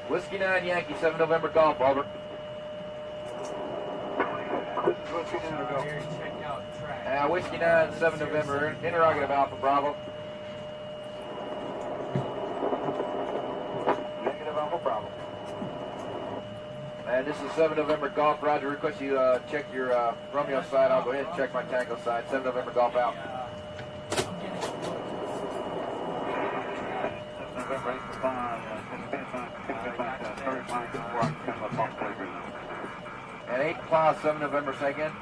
Whiskey 9 Yankee, 7 November Golf, over. This is Whiskey 9 go. Whiskey 9, 7 November, interrogative Alpha Bravo. Negative Alpha Bravo. And this is 7 November Golf, Roger. Request you check your Romeo side. I'll go ahead and check my Tango side. 7 November Golf out. And 8 Clause, 7 November, say again.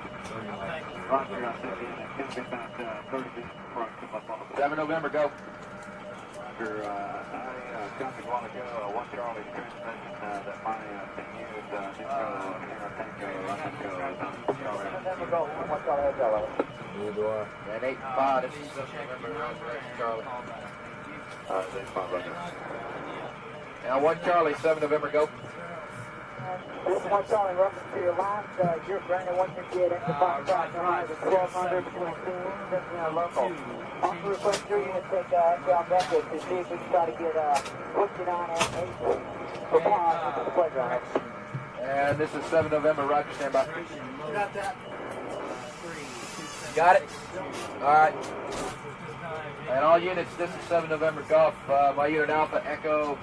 7 November, go. I copied a while ago, 1 Charlie transmission that my thing used, And 8 5, this is 7 November, Charlie. Now 1 Charlie, 7 November, go. This is 1 Charlie, welcome to your lines. You're Brandon 158 extra 5 500 between teams and local. Also request 3 units take inbound message to see if we can try to get Whiskey 9 and 8 for pause into the playground. And this is 7 November, Roger, stand by. Got that? Got it? Alright. And all units, this is 7 November Golf. My unit Alpha, Echo,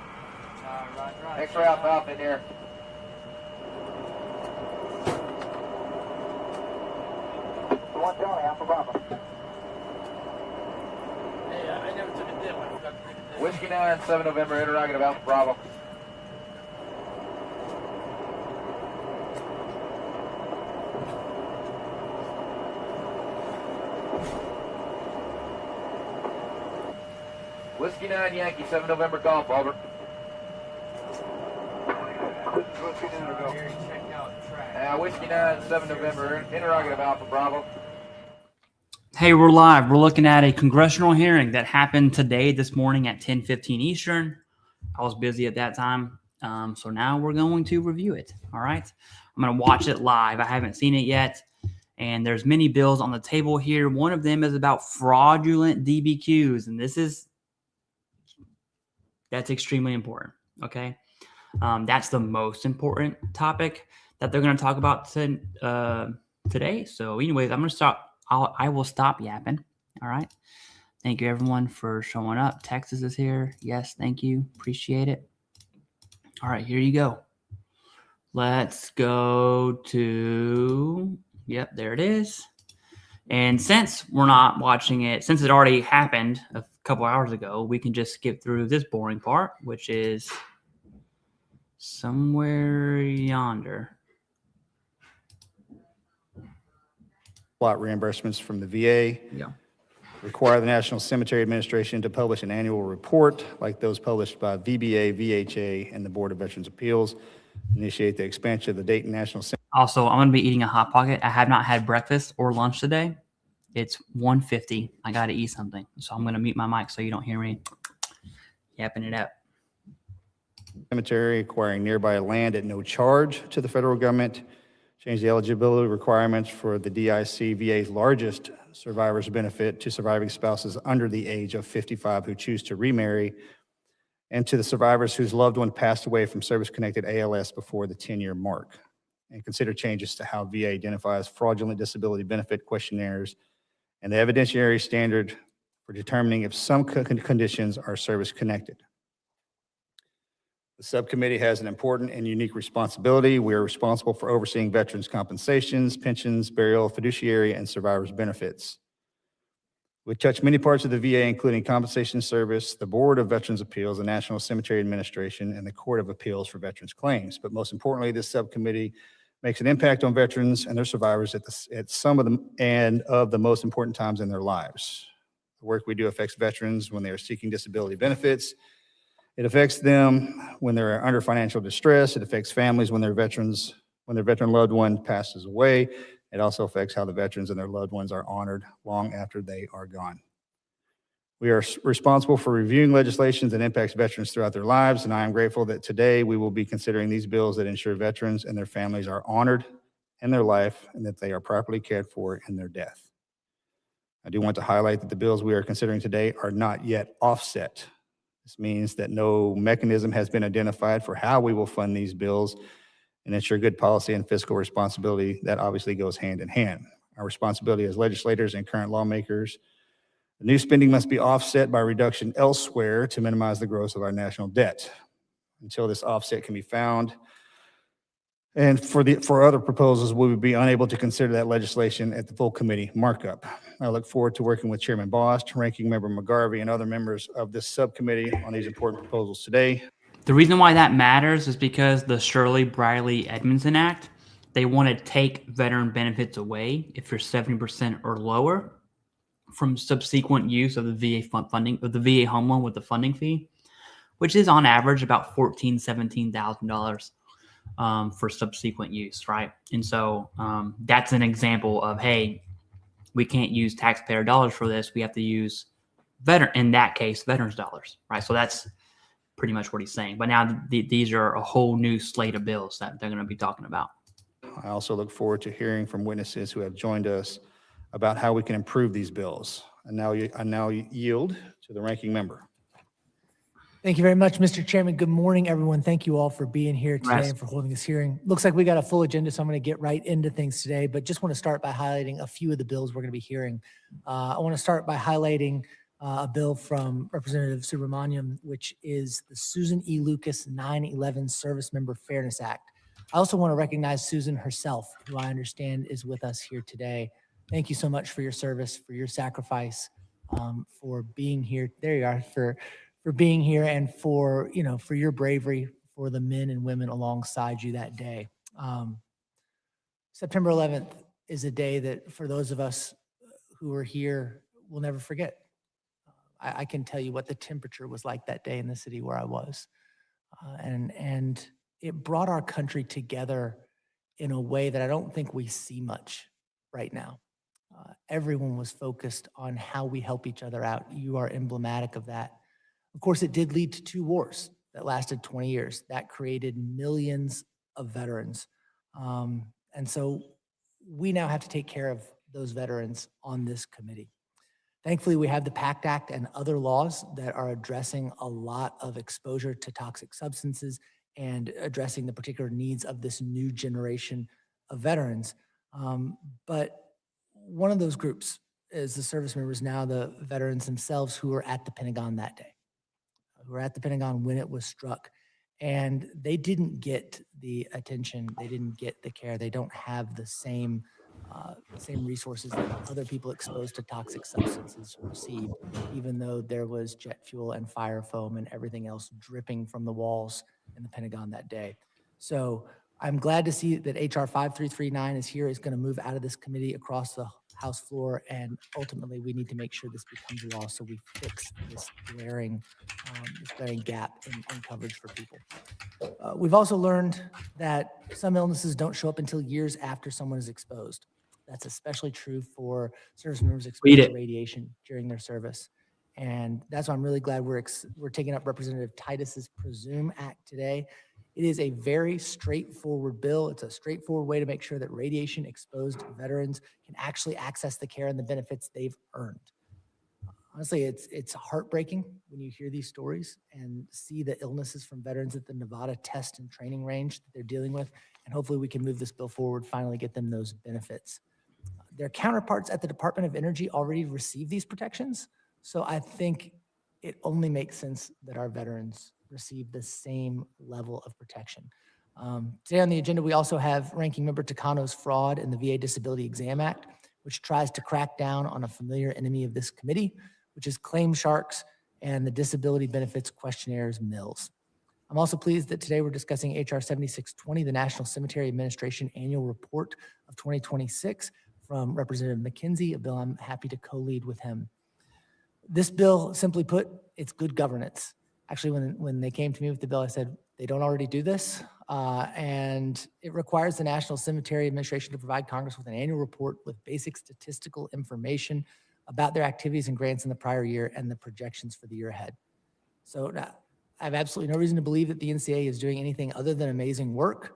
X-ray Alpha Alpha in there. One Charlie, Alpha Bravo. Hey, I never took a dip. I forgot to take a dip. Whiskey 9, 7 November, interrogative Alpha Bravo. Whiskey 9 Yankee, 7 November Golf, over. This is Whiskey 9 go. Whiskey 9, 7 November, interrogative Alpha Bravo. Hey, we're live. We're looking at a congressional hearing that happened today, this morning at 10:15 Eastern. I was busy at that time, so now we're going to review it. All right. I'm going to watch it live. I haven't seen it yet, and there's many bills on the table here. One of them is about fraudulent DBQs, and that's extremely important. Okay. That's the most important topic that they're going to talk about today. So anyways, I'm going to stop. I will stop yapping. All right. Thank you, everyone, for showing up. Texas is here. Yes, thank you. Appreciate it. All right, here you go. Let's go to, yep, there it is. And since we're not watching it, since it already happened a couple hours ago, we can just skip through this boring part, which is somewhere yonder. Lot reimbursements from the VA. Yeah. Require the National Cemetery Administration to publish an annual report like those published by VBA, VHA, and the Board of Veterans Appeals. Initiate the expansion of the Dayton National Cemetery. Also, I'm going to be eating a Hot Pocket. I have not had breakfast or lunch today. It's 1:50. I got to eat something. So I'm going to mute my mic so you don't hear me yapping it out. Cemetery acquiring nearby land at no charge to the federal government. Change the eligibility requirements for the DIC VA's largest survivor's benefit to surviving spouses under the age of 55 who choose to remarry, and to the survivors whose loved one passed away from service-connected ALS before the 10-year mark. And consider changes to how VA identifies fraudulent disability benefit questionnaires and the evidentiary standard for determining if some conditions are service-connected. The subcommittee has an important and unique responsibility. We are responsible for overseeing veterans' compensations, pensions, burial, fiduciary, and survivors' benefits. We touch many parts of the VA, including compensation service, the Board of Veterans Appeals, the National Cemetery Administration, and the Court of Appeals for Veterans Claims. But most importantly, this subcommittee makes an impact on veterans and their survivors at some of the most important times in their lives. The work we do affects veterans when they are seeking disability benefits. It affects them when they're under financial distress. It affects families when their veteran loved one passes away. It also affects how the veterans and their loved ones are honored long after they are gone. We are responsible for reviewing legislation that impacts veterans throughout their lives, and I am grateful that today we will be considering these bills that ensure veterans and their families are honored in their life and that they are properly cared for in their death. I do want to highlight that the bills we are considering today are not yet offset. The This means that no mechanism has been identified for how we will fund these bills and ensure good policy and fiscal responsibility. That obviously goes hand in hand. Our responsibility as legislators and current lawmakers. The new spending must be offset by reduction elsewhere to minimize the growth of our national debt. Until this offset can be found, and for other proposals, we would be unable to consider that legislation at the full committee markup. I look forward to working with Chairman Bost, Ranking Member McGarvey, and other members of this subcommittee on these important proposals today. The reason why that matters is because the Shirley Briley Edmondson Act, they want to take veteran benefits away if you're 70% or lower from subsequent use of the VA funding, of the VA home loan with the funding fee, which is on average about $14,000, $17,000 for subsequent use, right? And so that's an example of, hey, we can't use taxpayer dollars for this. We have to use in that case, veterans dollars, right? So that's pretty much what he's saying. But now these are a whole new slate of bills that they're going to be talking about. I also look forward to hearing from witnesses who have joined us about how we can improve these bills. And now I now yield to the ranking member. Thank you very much, Mr. Chairman. Good morning, everyone. Thank you all for being here today and for holding this hearing. Looks like we got a full agenda, so I'm going to get right into things today, but just want to start by highlighting a few of the bills we're going to be hearing. I want to start by highlighting a bill from Representative Subramaniam, which is the Susan E. Lucas 9/11 Service Member Fairness Act. I also want to recognize Susan herself, who I understand is with us here today. Thank you so much for your service, for your sacrifice, for being here. There you are, for being here and for, for your bravery for the men and women alongside you that day. September 11th is a day that for those of us who are here, we'll never forget. I can tell you what the temperature was like that day in the city where I was. And it brought our country together in a way that I don't think we see much right now. Everyone was focused on how we help each other out. You are emblematic of that. Of course, it did lead to 2 wars that lasted 20 years. That created millions of veterans. And so we now have to take care of those veterans on this committee. Thankfully, we have the PACT Act and other laws that are addressing a lot of exposure to toxic substances and addressing the particular needs of this new generation of veterans. But one of those groups is the service members, now the veterans themselves, who were at the Pentagon that day, who were at the Pentagon when it was struck. And they didn't get the attention, they didn't get the care, they don't have the same resources that other people exposed to toxic substances received, even though there was jet fuel and fire foam and everything else dripping from the walls in the Pentagon that day. So I'm glad to see that HR 5339 is here, is going to move out of this committee across the House floor, and ultimately we need to make sure this becomes law so we fix this glaring gap in coverage for people. We've also learned that some illnesses don't show up until years after someone is exposed. That's especially true for service members exposed to radiation during their service. And that's why I'm really glad we're taking up Representative Titus's Presume Act today. It is a very straightforward bill. It's a straightforward way to make sure that radiation exposed veterans can actually access the care and the benefits they've earned. Honestly, it's heartbreaking when you hear these stories and see the illnesses from veterans at the Nevada test and training range that they're dealing with. And hopefully we can move this bill forward, finally get them those benefits. Their counterparts at the Department of Energy already receive these protections. So I think it only makes sense that our veterans receive the same level of protection. Today on the agenda, we also have Ranking Member Takano's fraud in the VA Disability Exam Act, which tries to crack down on a familiar enemy of this committee, which is claim sharks and the disability benefits questionnaires mills. I'm also pleased that today we're discussing HR 7620, the National Cemetery Administration Annual Report of 2026 from Representative McKenzie, a bill I'm happy to co-lead with him. This bill, simply put, it's good governance. Actually, when they came to me with the bill, I said, they don't already do this. And it requires the National Cemetery Administration to provide Congress with an annual report with basic statistical information about their activities and grants in the prior year and the projections for the year ahead. So I have absolutely no reason to believe that the NCA is doing anything other than amazing work.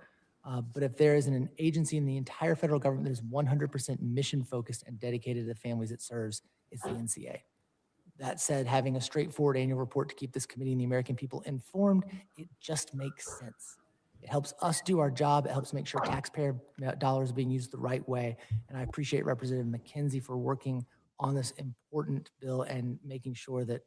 But if there is an agency in the entire federal government that is 100% mission focused and dedicated to the families it serves, it's the NCA. That said, having a straightforward annual report to keep this committee and the American people informed, it just makes sense. It helps us do our job. It helps make sure taxpayer dollars are being used the right way. And I appreciate Representative McKenzie for working on this important bill and making sure that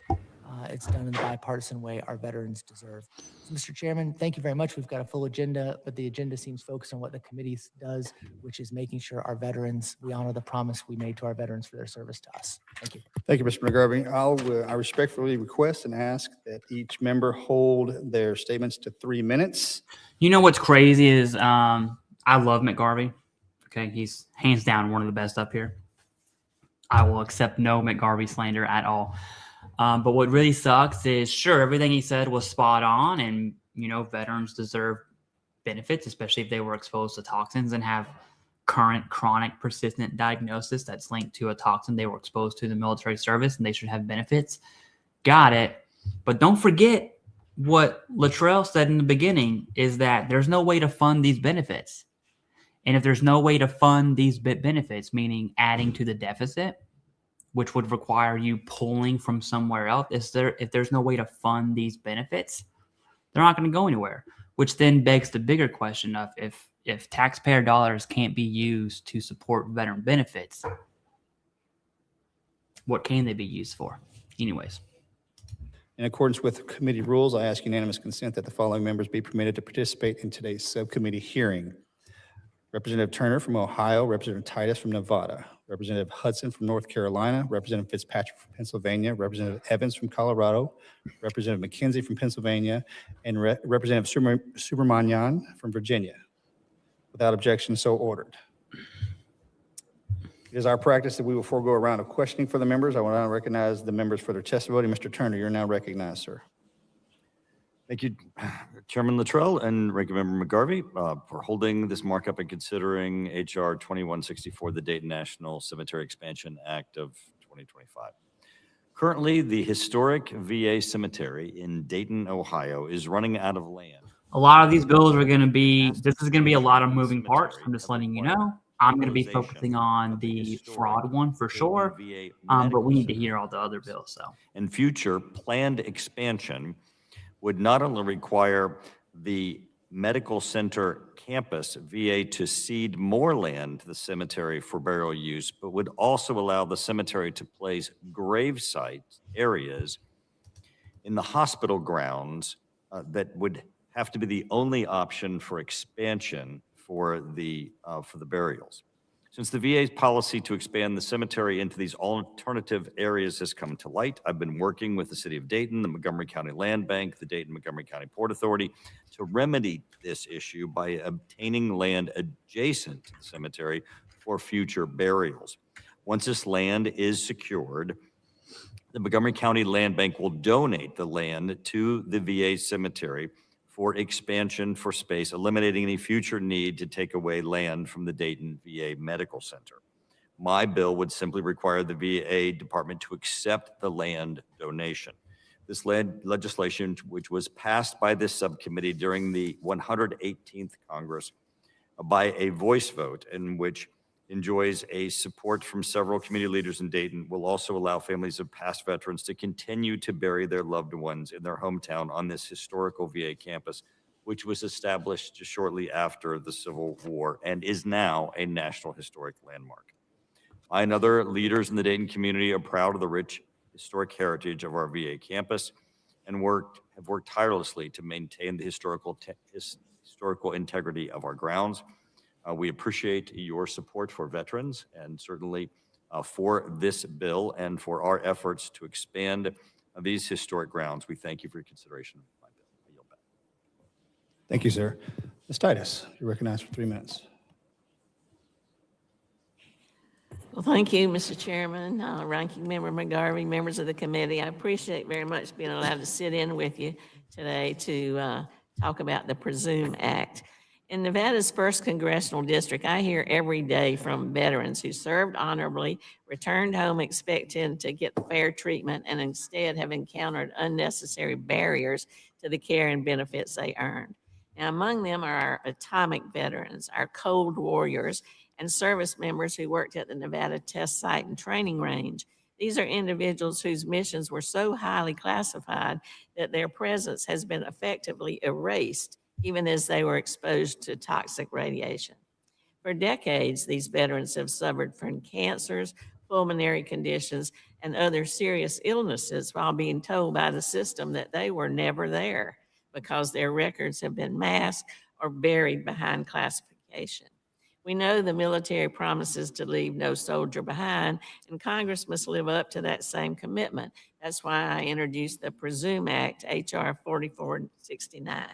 it's done in the bipartisan way our veterans deserve. So, Mr. Chairman, thank you very much. We've got a full agenda, but the agenda seems focused on what the committee does, which is making sure our veterans, we honor the promise we made to our veterans for their service to us. Thank you. Thank you, Mr. McGarvey. I respectfully request and ask that each member hold their statements to 3 minutes. You know what's crazy is I love McGarvey. Okay, he's hands down one of the best up here. I will accept no McGarvey slander at all. But what really sucks is, sure, everything he said was spot on, and veterans deserve benefits, especially if they were exposed to toxins and have current chronic persistent diagnosis that's linked to a toxin they were exposed to in the military service, and they should have benefits. Got it. But don't forget what Luttrell said in the beginning, is that there's no way to fund these benefits. And if there's no way to fund these benefits, meaning adding to the deficit, which would require you pulling from somewhere else, if there's no way to fund these benefits, they're not going to go anywhere, which then begs the bigger question of if taxpayer dollars can't be used to support veteran benefits, what can they be used for? Anyways. In accordance with committee rules, I ask unanimous consent that the following members be permitted to participate in today's subcommittee hearing. Representative Turner from Ohio, Representative Titus from Nevada, Representative Hudson from North Carolina, Representative Fitzpatrick from Pennsylvania, Representative Evans from Colorado, Representative McKenzie from Pennsylvania, and Representative Subramanian from Virginia. Without objection, so ordered. It is our practice that we will forego a round of questioning for the members. I will now recognize the members for their testimony. Mr. Turner, you're now recognized, sir. Thank you, Chairman Luttrell and Ranking Member McGarvey, for holding this markup and considering H.R. 2164, the Dayton National Cemetery Expansion Act of 2025. Currently, the historic VA cemetery in Dayton, Ohio, is running out of land. A lot of these bills are going to be, this is going to be a lot of moving parts. I'm just letting you know. I'm going to be focusing on the fraud one for sure, but we need to hear all the other bills. So, and future planned expansion would not only require the medical center campus VA to cede more land to the cemetery for burial use, but would also allow the cemetery to place grave site areas in the hospital grounds that would have to be the only option for expansion for the burials. Since the VA's policy to expand the cemetery into these alternative areas has come to light, I've been working with the City of Dayton, the Montgomery County Land Bank, the Dayton-Montgomery County Port Authority to remedy this issue by obtaining land adjacent to the cemetery for future burials. Once this land is secured, the Montgomery County Land Bank will donate the land to the VA cemetery for expansion for space, eliminating any future need to take away land from the Dayton VA Medical Center. My bill would simply require the VA department to accept the land donation. This legislation, which was passed by this subcommittee during the 118th Congress by a voice vote, and which enjoys a support from several community leaders in Dayton, will also allow families of past veterans to continue to bury their loved ones in their hometown on this historical VA campus, which was established just shortly after the Civil War and is now a National Historic Landmark. I and other leaders in the Dayton community are proud of the rich historic heritage of our VA campus and have worked tirelessly to maintain the historical integrity of our grounds. We appreciate your support for veterans and certainly for this bill and for our efforts to expand these historic grounds. We thank you for your consideration of my bill. I yield back. Thank you, sir. Ms. Titus, you're recognized for 3 minutes. Well, thank you, Mr. Chairman, Ranking Member McGarvey, members of the committee. I appreciate very much being allowed to sit in with you today to talk about the Presume Act. In Nevada's 1st Congressional District, I hear every day from veterans who served honorably, returned home expecting to get fair treatment, and instead have encountered unnecessary barriers to the care and benefits they earned. Now, among them are our atomic veterans, our cold warriors, and service members who worked at the Nevada Test Site and Training Range, These are individuals whose missions were so highly classified that their presence has been effectively erased, even as they were exposed to toxic radiation. For decades, these veterans have suffered from cancers, pulmonary conditions, and other serious illnesses while being told by the system that they were never there because their records have been masked or buried behind classification. We know the military promises to leave no soldier behind, and Congress must live up to that same commitment. That's why I introduced the Presume Act, H.R. 4469.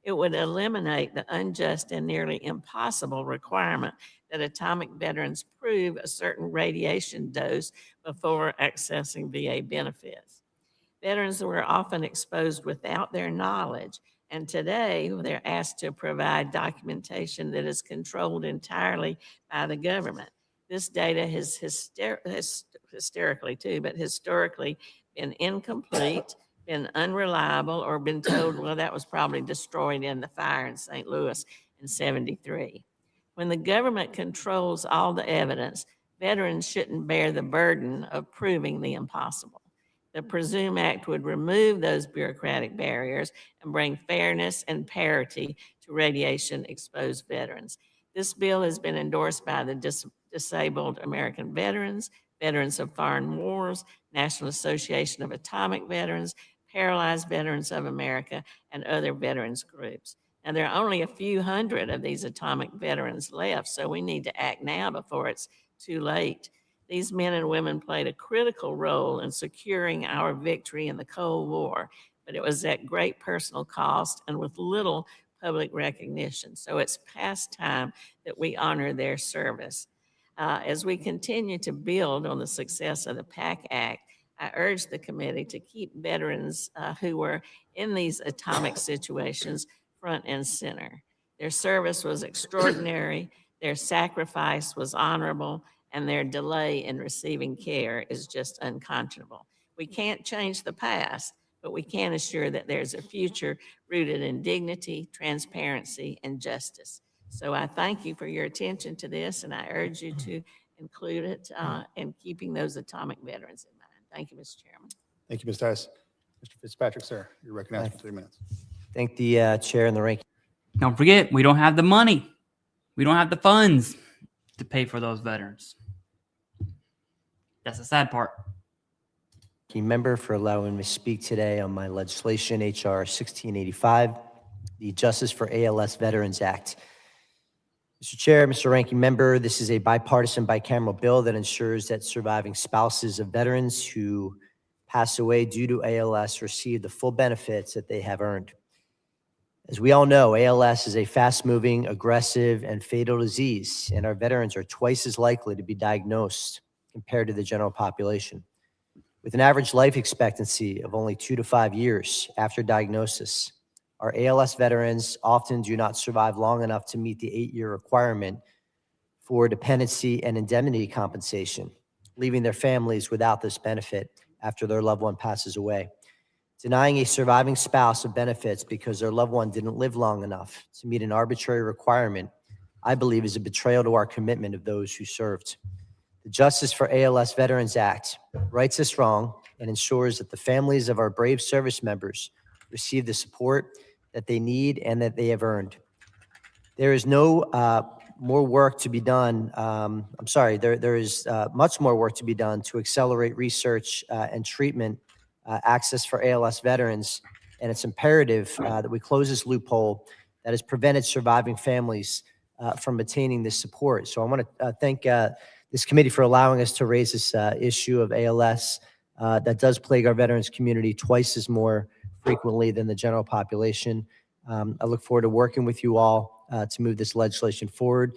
It would eliminate the unjust and nearly impossible requirement that atomic veterans prove a certain radiation dose before accessing VA benefits. Veterans were often exposed without their knowledge, and today they're asked to provide documentation that is controlled entirely by the government. This data has historically been incomplete, been unreliable, or been told, well, that was probably destroyed in the fire in St. Louis in '73. When the government controls all the evidence, veterans shouldn't bear the burden of proving the impossible. The Presume Act would remove those bureaucratic barriers and bring fairness and parity to radiation-exposed veterans. This bill has been endorsed by the Disabled American Veterans, Veterans of Foreign Wars, National Association of Atomic Veterans, Paralyzed Veterans of America, and other veterans groups. Now, there are only a few hundred of these atomic veterans left, so we need to act now before it's too late. These men and women played a critical role in securing our victory in the Cold War, but it was at great personal cost and with little public recognition. So it's past time that we honor their service. As we continue to build on the success of the PAC Act, I urge the committee to keep veterans who were in these atomic situations front and center. Their service was extraordinary, their sacrifice was honorable, and their delay in receiving care is just unconscionable. We can't change the past, but we can assure that there's a future rooted in dignity, transparency, and justice. So I thank you for your attention to this, and I urge you to include it in keeping those atomic veterans in mind. Thank you, Mr. Chairman. Thank you, Ms. Tice. Mr. Fitzpatrick, sir, you're recognized for 3 minutes. Thank the chair and the ranking. Don't forget, we don't have the money. We don't have the funds to pay for those veterans. That's the sad part. Member for allowing me to speak today on my legislation, H.R. 1685, the Justice for ALS Veterans Act. Mr. Chair, Mr. Ranking Member, this is a bipartisan bicameral bill that ensures that surviving spouses of veterans who pass away due to ALS receive the full benefits that they have earned. As we all know, ALS is a fast-moving, aggressive, and fatal disease, and our veterans are twice as likely to be diagnosed compared to the general population. With an average life expectancy of only 2 to 5 years after diagnosis, our ALS veterans often do not survive long enough to meet the 8-year requirement for dependency and indemnity compensation, leaving their families without this benefit after their loved one passes away. Denying a surviving spouse of benefits because their loved one didn't live long enough to meet an arbitrary requirement, I believe, is a betrayal to our commitment of those who served. The Justice for ALS Veterans Act rights this wrong and ensures that the families of our brave service members receive the support that they need and that they have earned. There is no more work to be done. There is much more work to be done to accelerate research and treatment access for ALS veterans, and it's imperative that we close this loophole that has prevented surviving families from attaining this support. So I want to thank this committee for allowing us to raise this issue of ALS that does plague our veterans community twice as more frequently than the general population. I look forward to working with you all to move this legislation forward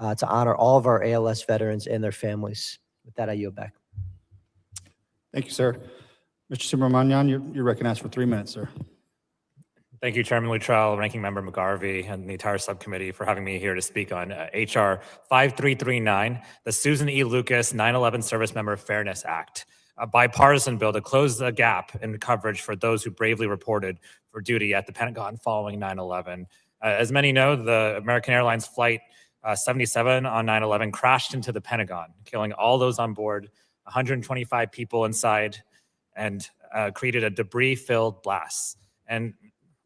to honor all of our ALS veterans and their families. With that, I yield back. Thank you, sir. Mr. Subramanian, you're recognized for 3 minutes, sir. Thank you, Chairman Luttrell, Ranking Member McGarvey, and the entire subcommittee for having me here to speak on H.R. 5339, the Susan E. Lucas 9/11 Service Member Fairness Act, a bipartisan bill to close the gap in coverage for those who bravely reported for duty at the Pentagon following 9/11. As many know, the American Airlines Flight 77 on 9/11 crashed into the Pentagon, killing all those on board, 125 people inside, and created a debris-filled blast. And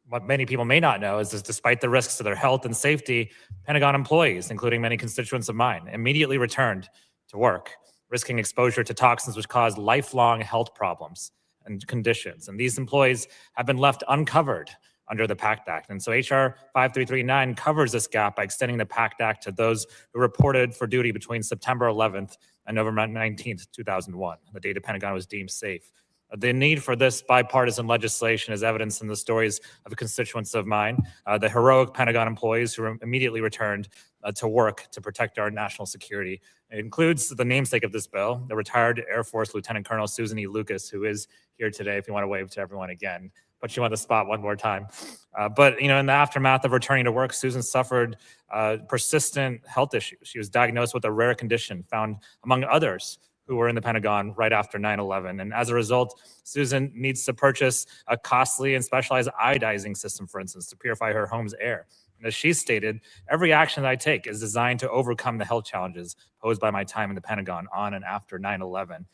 what many people may not know is that despite the risks to their health and safety, Pentagon employees, including many constituents of mine, immediately returned to work, risking exposure to toxins which cause lifelong health problems and conditions. And these employees have been left uncovered under the PACT Act. And so HR 5339 covers this gap by extending the PACT Act to those who reported for duty between September 11th and November 19th, 2001, the day the Pentagon was deemed safe. The need for this bipartisan legislation is evidenced in the stories of constituents of mine, the heroic Pentagon employees who immediately returned to work to protect our national security. It includes the namesake of this bill, the retired Air Force Lieutenant Colonel Susan E. Lucas, who is here today, if you want to wave to everyone again. Put you on the spot one more time. But in the aftermath of returning to work, Susan suffered persistent health issues. She was diagnosed with a rare condition found among others who were in the Pentagon right after 9/11. And as a result, Susan needs to purchase a costly and specialized iodizing system, for instance, to purify her home's air. And as she stated, every action that I take is designed to overcome the health challenges posed by my time in the Pentagon on and after 9/11.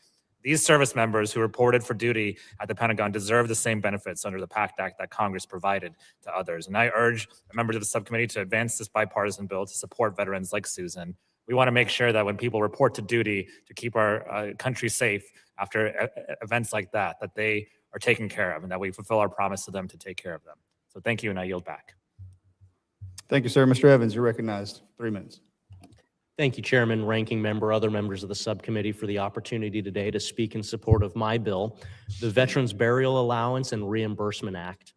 These service members who reported for duty at the Pentagon deserve the same benefits under the PACT Act that Congress provided to others. And I urge the members of the subcommittee to advance this bipartisan bill to support veterans like Susan. We want to make sure that when people report to duty to keep our country safe after events like that, that they are taken care of and that we fulfill our promise to them to take care of them. So thank you, and I yield back. Thank you, sir. Mr. Evans, you're recognized. 3 minutes. Thank you, Chairman, Ranking Member, other members of the subcommittee for the opportunity today to speak in support of my bill, the Veterans Burial Allowance and Reimbursement Act.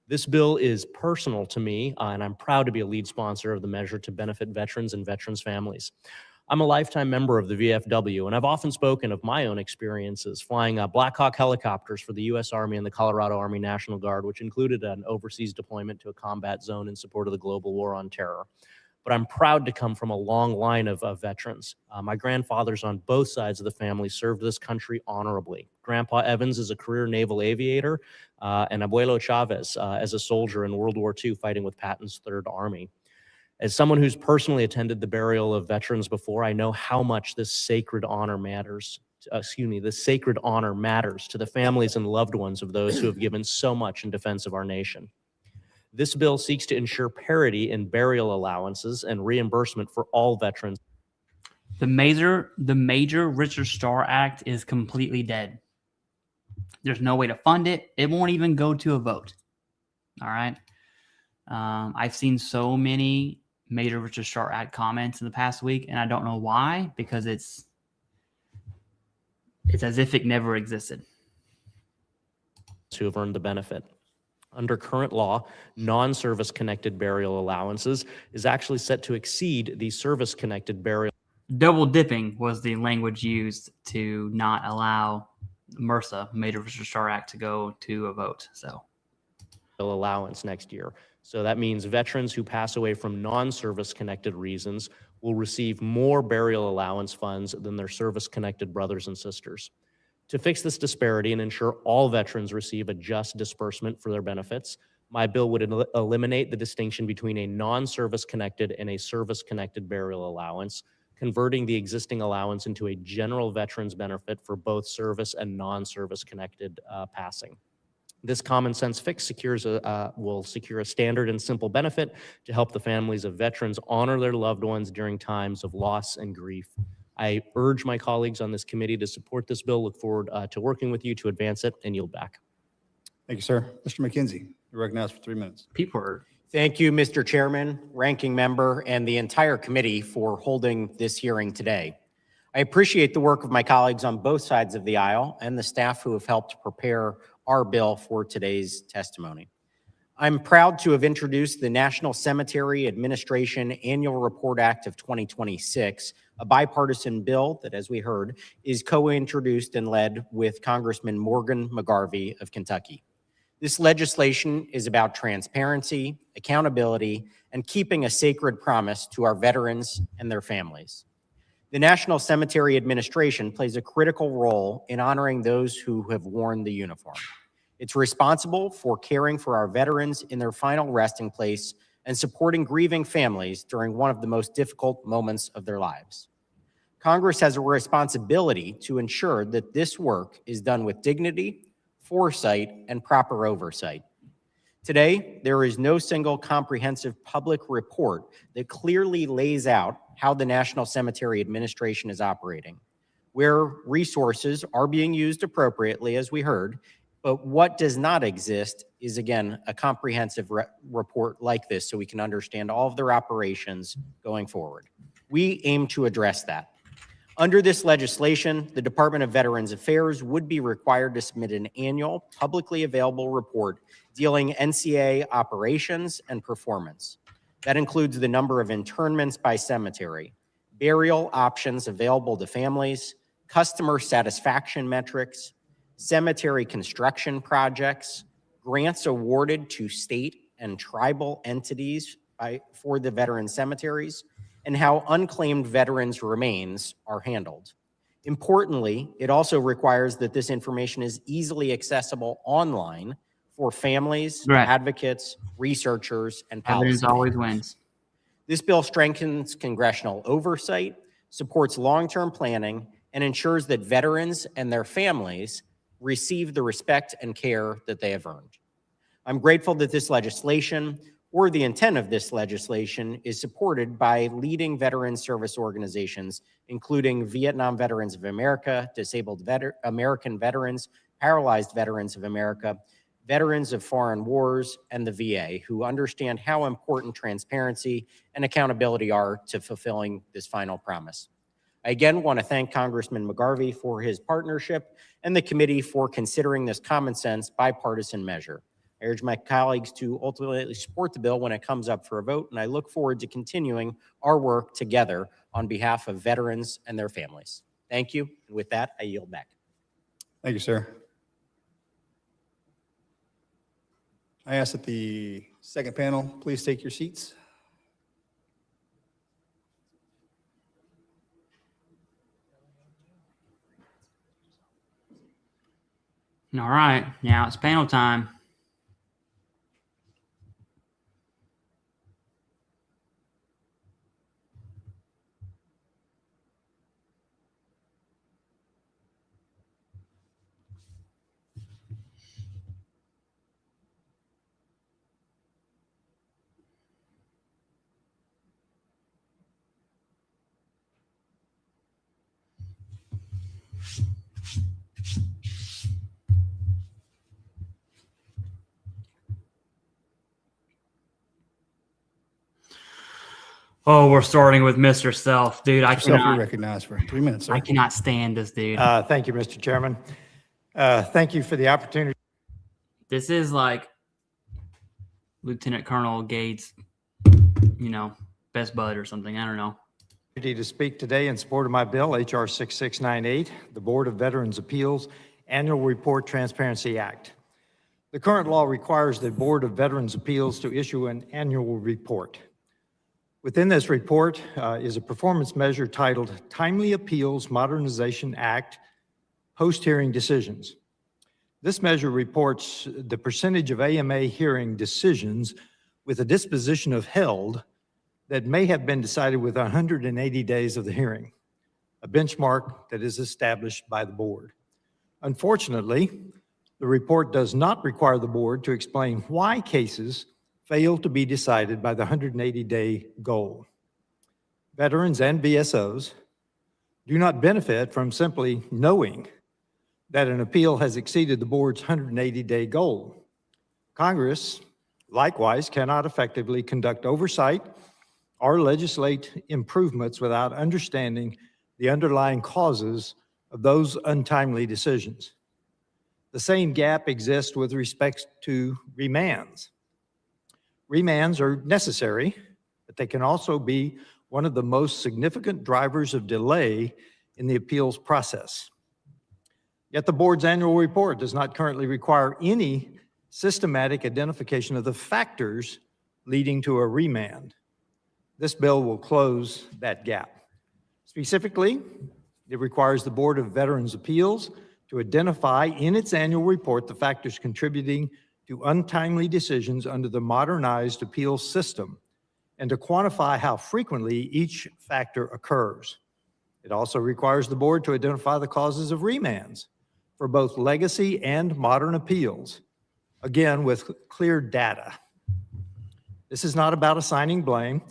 This bill is personal to me, and I'm proud to be a lead sponsor of the measure to benefit veterans and veterans' families. I'm a lifetime member of the VFW, and I've often spoken of my own experiences flying Black Hawk helicopters for the U.S. Army and the Colorado Army National Guard, which included an overseas deployment to a combat zone in support of the global war on terror. But I'm proud to come from a long line of veterans. My grandfathers on both sides of the family served this country honorably. Grandpa Evans is a career naval aviator, and Abuelo Chavez as a soldier in World War II fighting with Patton's Third Army. As someone who's personally attended the burial of veterans before, I know how much this sacred honor matters. This sacred honor matters to the families and loved ones of those who have given so much in defense of our nation. This bill seeks to ensure parity in burial allowances and reimbursement for all veterans. The Major Richard Starr Act is completely dead. There's no way to fund it. It won't even go to a vote. All right. I've seen so many Major Richard Starr Act comments in the past week, and I don't know why, because it's as if it never existed. Who have earned the benefit. Under current law, non-service connected burial allowances is actually set to exceed the service connected burial. Double dipping was the language used to not allow MRSA, Major Richard Starr Act, to go to a vote. So allowance next year. So that means veterans who pass away from non-service connected reasons will receive more burial allowance funds than their service connected brothers and sisters. To fix this disparity and ensure all veterans receive a just disbursement for their benefits, my bill would eliminate the distinction between a non-service connected and a service connected burial allowance, converting the existing allowance into a general veterans benefit for both service and non-service connected passing. This common sense fix will secure a standard and simple benefit to help the families of veterans honor their loved ones during times of loss and grief. I urge my colleagues on this committee to support this bill. Look forward to working with you to advance it, and yield back. Thank you, sir. Mr. McKenzie, you're recognized for 3 minutes. people are. Thank you, Mr. Chairman, Ranking Member, and the entire committee for holding this hearing today. I appreciate the work of my colleagues on both sides of the aisle and the staff who have helped prepare our bill for today's testimony. I'm proud to have introduced the National Cemetery Administration Annual Report Act of 2026, a bipartisan bill that, as we heard, is co-introduced and led with Congressman Morgan McGarvey of Kentucky. This legislation is about transparency, accountability, and keeping a sacred promise to our veterans and their families. The National Cemetery Administration plays a critical role in honoring those who have worn the uniform. It's responsible for caring for our veterans in their final resting place and supporting grieving families during one of the most difficult moments of their lives. Congress has a responsibility to ensure that this work is done with dignity, foresight, and proper oversight. Today, there is no single comprehensive public report that clearly lays out how the National Cemetery Administration is operating, where resources are being used appropriately, as we heard, but what does not exist is, again, a comprehensive report like this so we can understand all of their operations going forward. We aim to address that. Under this legislation, the Department of Veterans Affairs would be required to submit an annual publicly available report dealing NCA operations and performance. That includes the number of internments by cemetery, burial options available to families, customer satisfaction metrics, cemetery construction projects, grants awarded to state and tribal entities for the veteran cemeteries, and how unclaimed veterans' remains are handled. Importantly, it also requires that this information is easily accessible online for families, Right. advocates, researchers, and Evidence policymakers. always wins. This bill strengthens congressional oversight, supports long-term planning, and ensures that veterans and their families receive the respect and care that they have earned. I'm grateful that this legislation, or the intent of this legislation, is supported by leading veteran service organizations, including Vietnam Veterans of America, Disabled American Veterans, Paralyzed Veterans of America, Veterans of Foreign Wars, and the VA, who understand how important transparency and accountability are to fulfilling this final promise. I again want to thank Congressman McGarvey for his partnership and the committee for considering this common sense bipartisan measure. I urge my colleagues to ultimately support the bill when it comes up for a vote, and I look forward to continuing our work together on behalf of veterans and their families. Thank you. And with that, I yield back. Thank you, sir. I ask that the second panel please take your seats. All right, now it's panel time. Oh, we're starting with Mr. Self. Dude, I Yourself cannot, recognized for 3 minutes, sir. I cannot stand this dude. Thank you, Mr. Chairman. Thank you for the opportunity. This is like Lieutenant Colonel Gates, best bud or something. I don't know. To speak today in support of my bill, H.R. 6698, the Board of Veterans Appeals Annual Report Transparency Act. The current law requires the Board of Veterans Appeals to issue an annual report. Within this report is a performance measure titled Timely Appeals Modernization Act Post-Hearing Decisions. This measure reports the percentage of AMA hearing decisions with a disposition of held that may have been decided within 180 days of the hearing, a benchmark that is established by the board. Unfortunately, the report does not require the board to explain why cases fail to be decided by the 180-day goal. Veterans and VSOs do not benefit from simply knowing that an appeal has exceeded the board's 180-day goal. Congress, likewise, cannot effectively conduct oversight or legislate improvements without understanding the underlying causes of those untimely decisions. The same gap exists with respect to remands. Remands are necessary, but they can also be one of the most significant drivers of delay in the appeals process. Yet the board's annual report does not currently require any systematic identification of the factors leading to a remand. This bill will close that gap. Specifically, it requires the Board of Veterans Appeals to identify in its annual report the factors contributing to untimely decisions under the modernized appeals system and to quantify how frequently each factor occurs. It also requires the board to identify the causes of remands for both legacy and modern appeals, again, with clear data. This is not about assigning blame.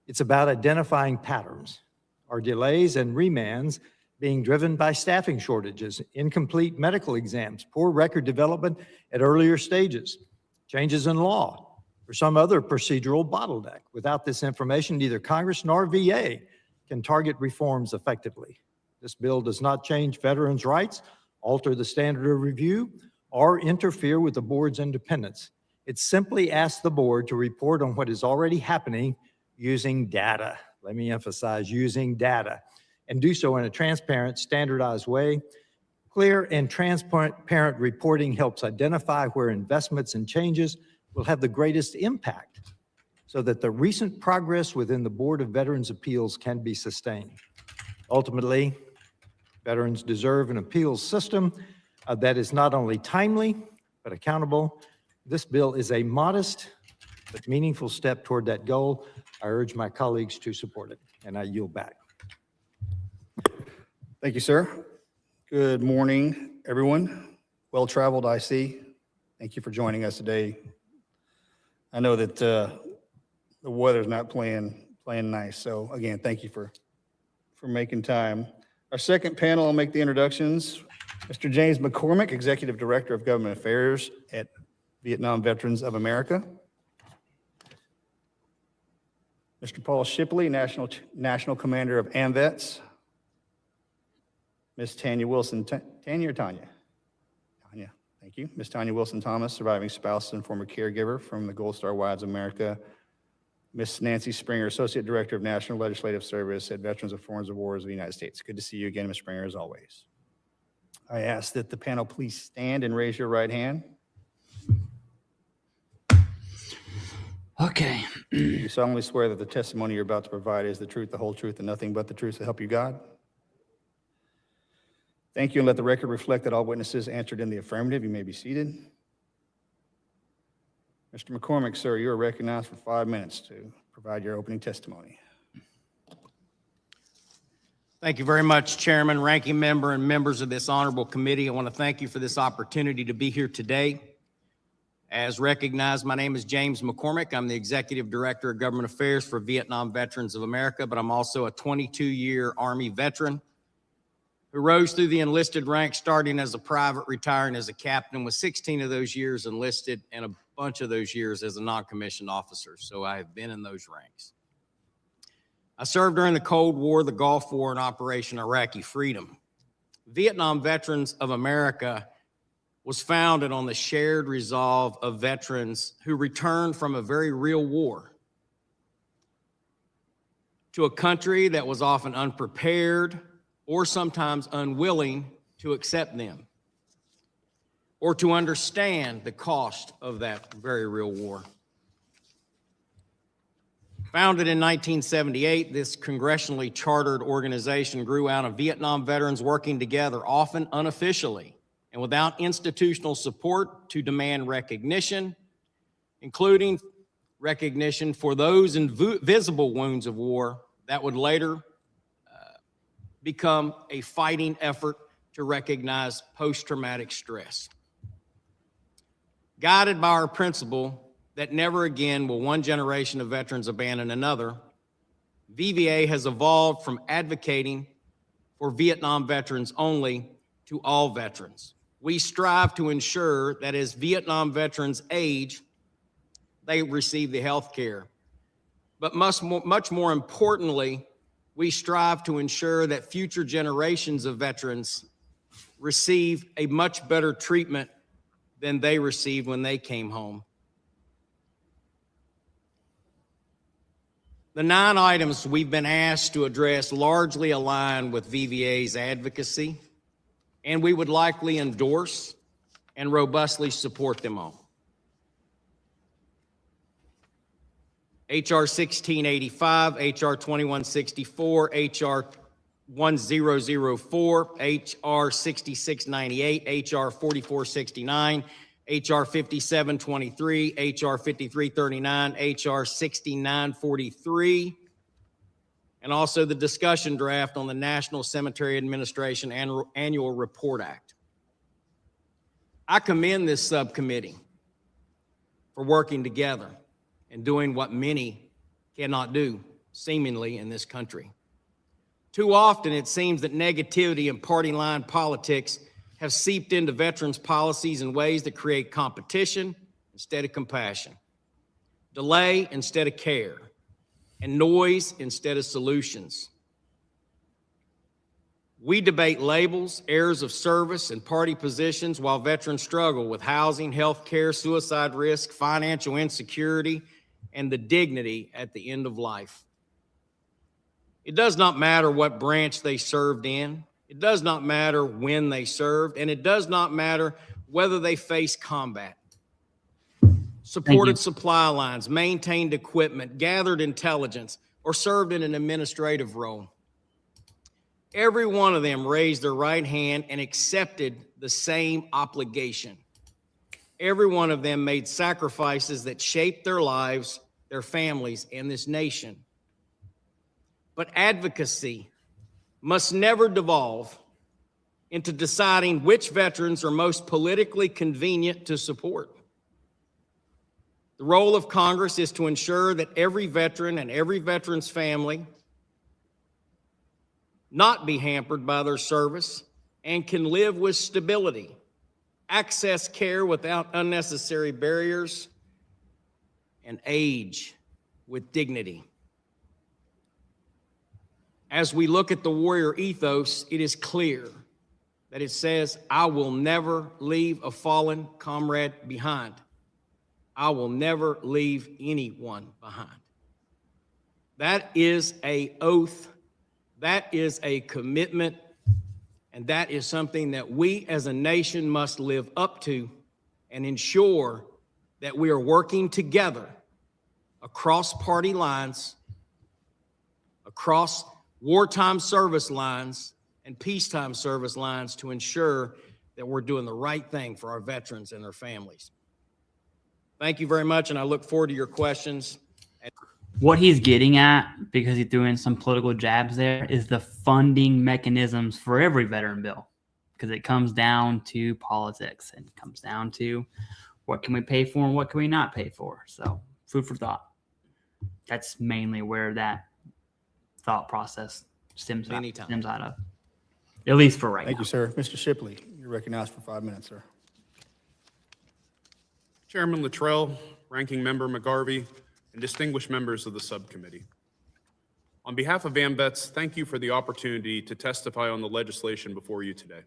It's about identifying patterns. Are delays and remands being driven by staffing shortages, incomplete medical exams, poor record development at earlier stages, changes in law, or some other procedural bottleneck? Without this information, neither Congress nor VA can target reforms effectively. This bill does not change veterans' rights, alter the standard of review, or interfere with the board's independence. It simply asks the board to report on what is already happening using data. Let me emphasize, using data, and do so in a transparent, standardized way. Clear and transparent reporting helps identify where investments and changes will have the greatest impact so that the recent progress within the Board of Veterans' Appeals can be sustained. Ultimately, veterans deserve an appeals system that is not only timely, but accountable. This bill is a modest but meaningful step toward that goal. I urge my colleagues to support it, and I yield back. Thank you, sir. Good morning, everyone. Well-traveled, I see. Thank you for joining us today. I know that the weather's not playing nice, so again, thank you for making time. Our second panel, I'll make the introductions. Mr. James McCormick, Executive Director of Government Affairs at Vietnam Veterans of America. Mr. Paul Shipley, National Commander of AMVETS. Ms. Tanya Wilson, Tanya or Tanya? Tanya, thank you. Ms. Tanya Wilson Thomas, surviving spouse and former caregiver from the Gold Star Wives of America. Ms. Nancy Springer, Associate Director of National Legislative Service at Veterans of Foreign Wars of the United States. Good to see you again, Ms. Springer, as always. I ask that the panel please stand and raise your right hand. Okay. You solemnly swear that the testimony you're about to provide is the truth, the whole truth, and nothing but the truth to help you God? Thank you, and let the record reflect that all witnesses answered in the affirmative. You may be seated. Mr. McCormick, sir, you are recognized for 5 minutes to provide your opening testimony. Thank you very much, Chairman, Ranking Member, and members of this honorable committee. I want to thank you for this opportunity to be here today. As recognized, my name is James McCormick. I'm the Executive Director of Government Affairs for Vietnam Veterans of America, but I'm also a 22-year Army veteran who rose through the enlisted ranks, starting as a private, retiring as a captain, with 16 of those years enlisted and a bunch of those years as a non-commissioned officer. So I have been in those ranks. I served during the Cold War, the Gulf War, and Operation Iraqi Freedom. Vietnam Veterans of America was founded on the shared resolve of veterans who returned from a very real war to a country that was often unprepared or sometimes unwilling to accept them or to understand the cost of that very real war. Founded in 1978, this congressionally chartered organization grew out of Vietnam veterans working together, often unofficially and without institutional support, to demand recognition, including recognition for those invisible wounds of war that would later become a fighting effort to recognize post-traumatic stress. Guided by our principle that never again will one generation of veterans abandon another, VVA has evolved from advocating for Vietnam veterans only to all veterans. We strive to ensure that as Vietnam veterans age, they receive the health care. But much more importantly, we strive to ensure that future generations of veterans receive a much better treatment than they received when they came home. The 9 items we've been asked to address largely align with VVA's advocacy, and we would likely endorse and robustly support them all. HR 1685, HR 2164, HR 1004, HR 6698, HR 4469, HR 5723, HR 5339, HR 6943, and also the discussion draft on the National Cemetery Administration Annual Report Act. I commend this subcommittee for working together and doing what many cannot do, seemingly, in this country. Too often, it seems that negativity and party line politics have seeped into veterans' policies in ways that create competition instead of compassion, delay instead of care, and noise instead of solutions. We debate labels, errors of service, and party positions while veterans struggle with housing, health care, suicide risk, financial insecurity, and the dignity at the end of life. It does not matter what branch they served in. It does not matter when they served, and it does not matter whether they face combat. Supported supply lines, maintained equipment, gathered intelligence, or served in an administrative role. Every one of them raised their right hand and accepted the same obligation. Every one of them made sacrifices that shaped their lives, their families, and this nation. But advocacy must never devolve into deciding which veterans are most politically convenient to support. The role of Congress is to ensure that every veteran and every veteran's family not be hampered by their service and can live with stability, access care without unnecessary barriers, and age with dignity. As we look at the warrior ethos, it is clear that it says, I will never leave a fallen comrade behind. I will never leave anyone behind. That is an oath, that is a commitment, and that is something that we as a nation must live up to and ensure that we are working together across party lines, across wartime service lines and peacetime service lines to ensure that we're doing the right thing for our veterans and their families. Thank you very much, and I look forward to your questions. What he's getting at, because he's doing some political jabs there, is the funding mechanisms for every veteran bill, because it comes down to politics and it comes down to what can we pay for and what can we not pay for. So food for thought. That's mainly where that thought process stems out of, at least for right now. Thank you, sir. Mr. Shipley, you're recognized for 5 minutes, sir. Chairman Luttrell, Ranking Member McGarvey, and distinguished members of the subcommittee. On behalf of AMVETS, thank you for the opportunity to testify on the legislation before you today.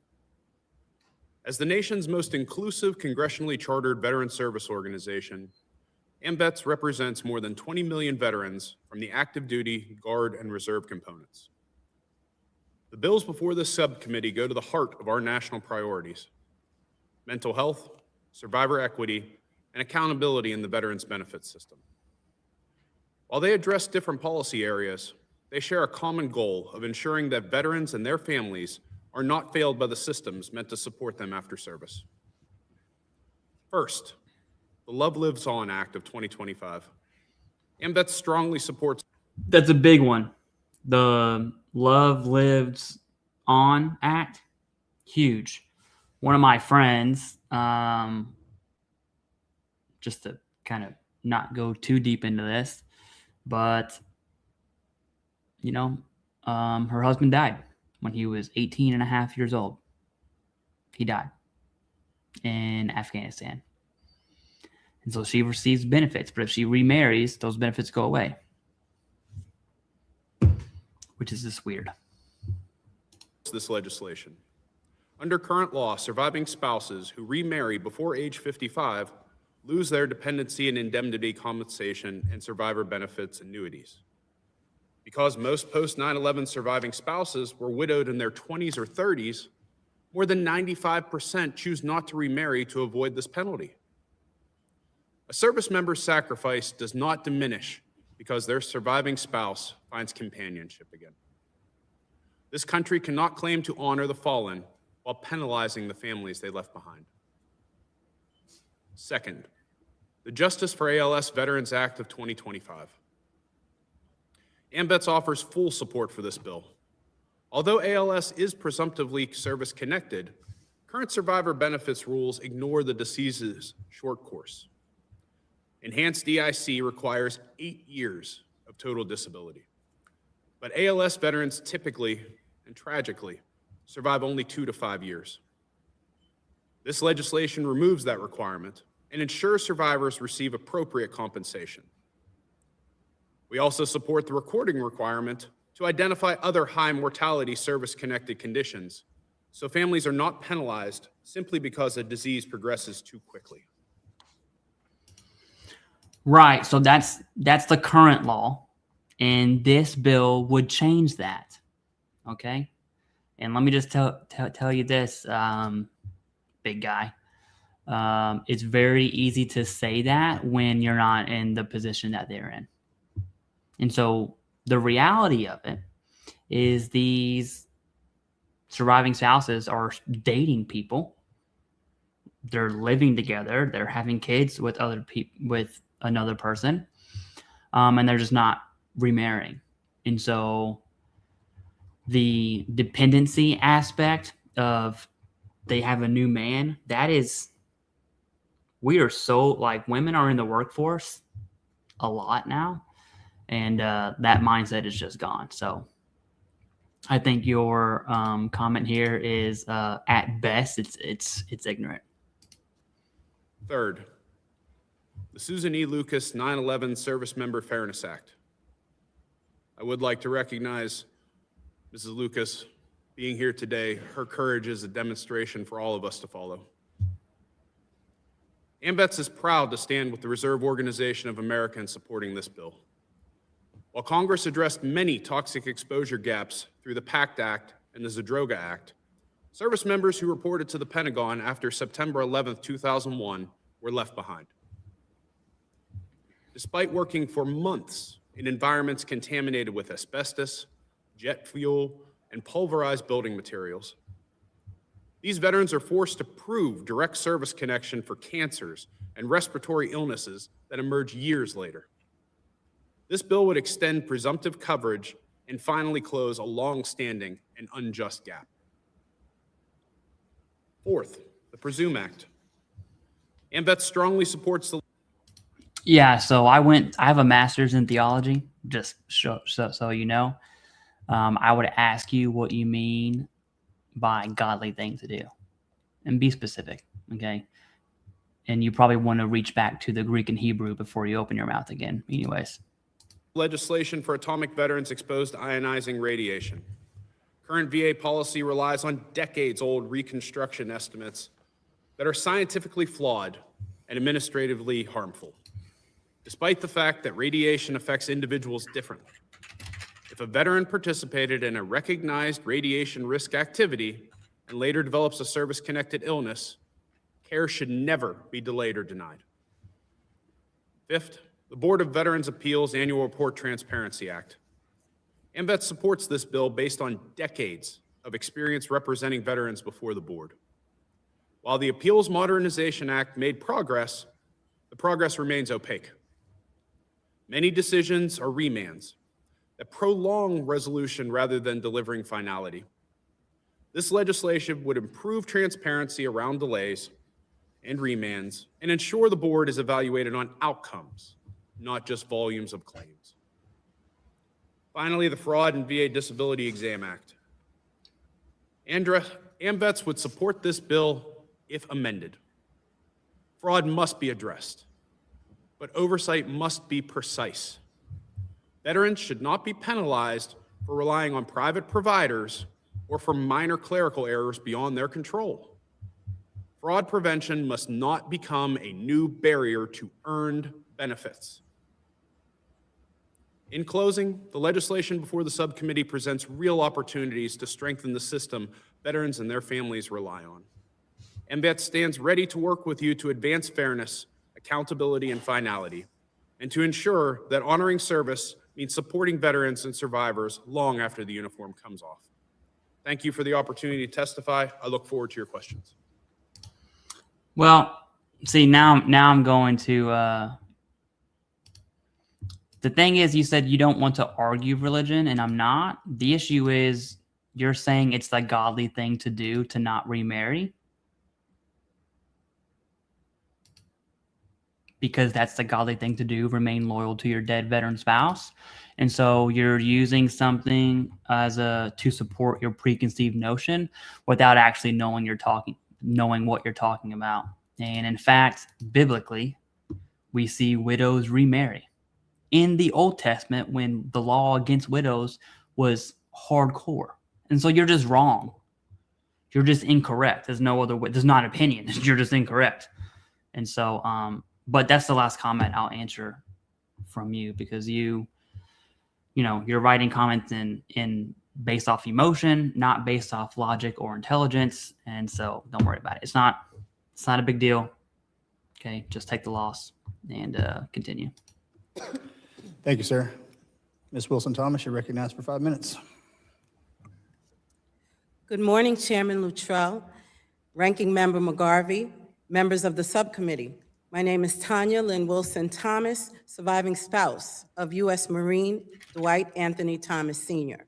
As the nation's most inclusive congressionally chartered veteran service organization, AMVETS represents more than 20 million veterans from the active duty, Guard, and Reserve components. The bills before this subcommittee go to the heart of our national priorities: mental health, survivor equity, and accountability in the veterans benefits system. While they address different policy areas, they share a common goal of ensuring that veterans and their families are not failed by the systems meant to support them after service. First, the Love Lives On Act of 2025. AMVETS strongly supports. That's a big one. The Love Lives On Act, huge. One of my friends, just to kind of not go too deep into this, but, you know, her husband died when he was 18 and a half years old. He died in Afghanistan. And so she receives benefits, but if she remarries, those benefits go away, which is just weird. This legislation. Under current law, surviving spouses who remarry before age 55 lose their dependency and indemnity compensation and survivor benefits annuities. Because most post 9/11 surviving spouses were widowed in their 20s or 30s, more than 95% choose not to remarry to avoid this penalty. A service member's sacrifice does not diminish because their surviving spouse finds companionship again. This country cannot claim to honor the fallen while penalizing the families they left behind. Second, the Justice for ALS Veterans Act of 2025. AMVETS offers full support for this bill. Although ALS is presumptively service-connected, current survivor benefits rules ignore the disease's short course. Enhanced DIC requires 8 years of total disability. But ALS veterans typically, and tragically, survive only 2 to 5 years. This legislation removes that requirement and ensures survivors receive appropriate compensation. We also support the recording requirement to identify other high mortality service-connected conditions, so families are not penalized simply because a disease progresses too quickly. Right, so that's the current law, and this bill would change that, okay? And let me just tell you this, big guy. It's very easy to say that when you're not in the position that they're in. And so the reality of it is these surviving spouses are dating people. They're living together. They're having kids with other people, with another person, and they're just not remarrying. And so the dependency aspect of they have a new man, that is, we are so, like, women are in the workforce a lot now, and that mindset is just gone. So I think your comment here is at best it's ignorant. Third, the Susan E. Lucas 9/11 Service Member Fairness Act. I would like to recognize Mrs. Lucas being here today. Her courage is a demonstration for all of us to follow. AMVETS is proud to stand with the Reserve Organization of America in supporting this bill. While Congress addressed many toxic exposure gaps through the PACT Act and the Zadroga Act, service members who reported to the Pentagon after September 11, 2001 were left behind. Despite working for months in environments contaminated with asbestos, jet fuel, and pulverized building materials, these veterans are forced to prove direct service connection for cancers and respiratory illnesses that emerge years later. This bill would extend presumptive coverage and finally close a long-standing and unjust gap. Fourth, the Presume Act. AMVETS strongly supports the... Yeah, so I have a master's in theology, just so you know. I would ask you what you mean by godly thing to do, and be specific, okay? And you probably want to reach back to the Greek and Hebrew before you open your mouth again, anyways. Legislation for atomic veterans exposed to ionizing radiation. Current VA policy relies on decades-old reconstruction estimates that are scientifically flawed and administratively harmful, despite the fact that radiation affects individuals differently. If a veteran participated in a recognized radiation risk activity and later develops a service-connected illness, care should never be delayed or denied. Fifth, the Board of Veterans' Appeals Annual Report Transparency Act. AMVETS supports this bill based on decades of experience representing veterans before the board. While the Appeals Modernization Act made progress, the progress remains opaque. Many decisions are remands that prolong resolution rather than delivering finality. This legislation would improve transparency around delays and remands and ensure the board is evaluated on outcomes, not just volumes of claims. Finally, the Fraud and VA Disability Exam Act. AMVETS would support this bill if amended. Fraud must be addressed, but oversight must be precise. Veterans should not be penalized for relying on private providers or for minor clerical errors beyond their control. Fraud prevention must not become a new barrier to earned benefits. In closing, the legislation before the subcommittee presents real opportunities to strengthen the system veterans and their families rely on. AMVETS stands ready to work with you to advance fairness, accountability, and finality, and to ensure that honoring service means supporting veterans and survivors long after the uniform comes off. Thank you for the opportunity to testify. I look forward to your questions. Well, see, now I'm going to The thing is, you said you don't want to argue religion, and I'm not. The issue is you're saying it's the godly thing to do to not remarry. Because that's the godly thing to do, remain loyal to your dead veteran spouse. And so you're using something as to support your preconceived notion without actually knowing what you're talking about. And in fact, biblically, we see widows remarry. In the Old Testament, when the law against widows was hardcore. And so you're just wrong. You're just incorrect. There's no other way. There's not an opinion. You're just incorrect. And so, but that's the last comment I'll answer from you, because you're writing comments in based off emotion, not based off logic or intelligence. And so don't worry about it. It's not a big deal. Okay. Just take the loss and continue. Thank you, sir. Ms. Wilson-Thomas, you're recognized for 5 minutes. Good morning, Chairman Luttrell, Ranking Member McGarvey, members of the subcommittee. My name is Tanya Lynn Wilson-Thomas, surviving spouse of U.S. Marine Dwight Anthony Thomas Sr.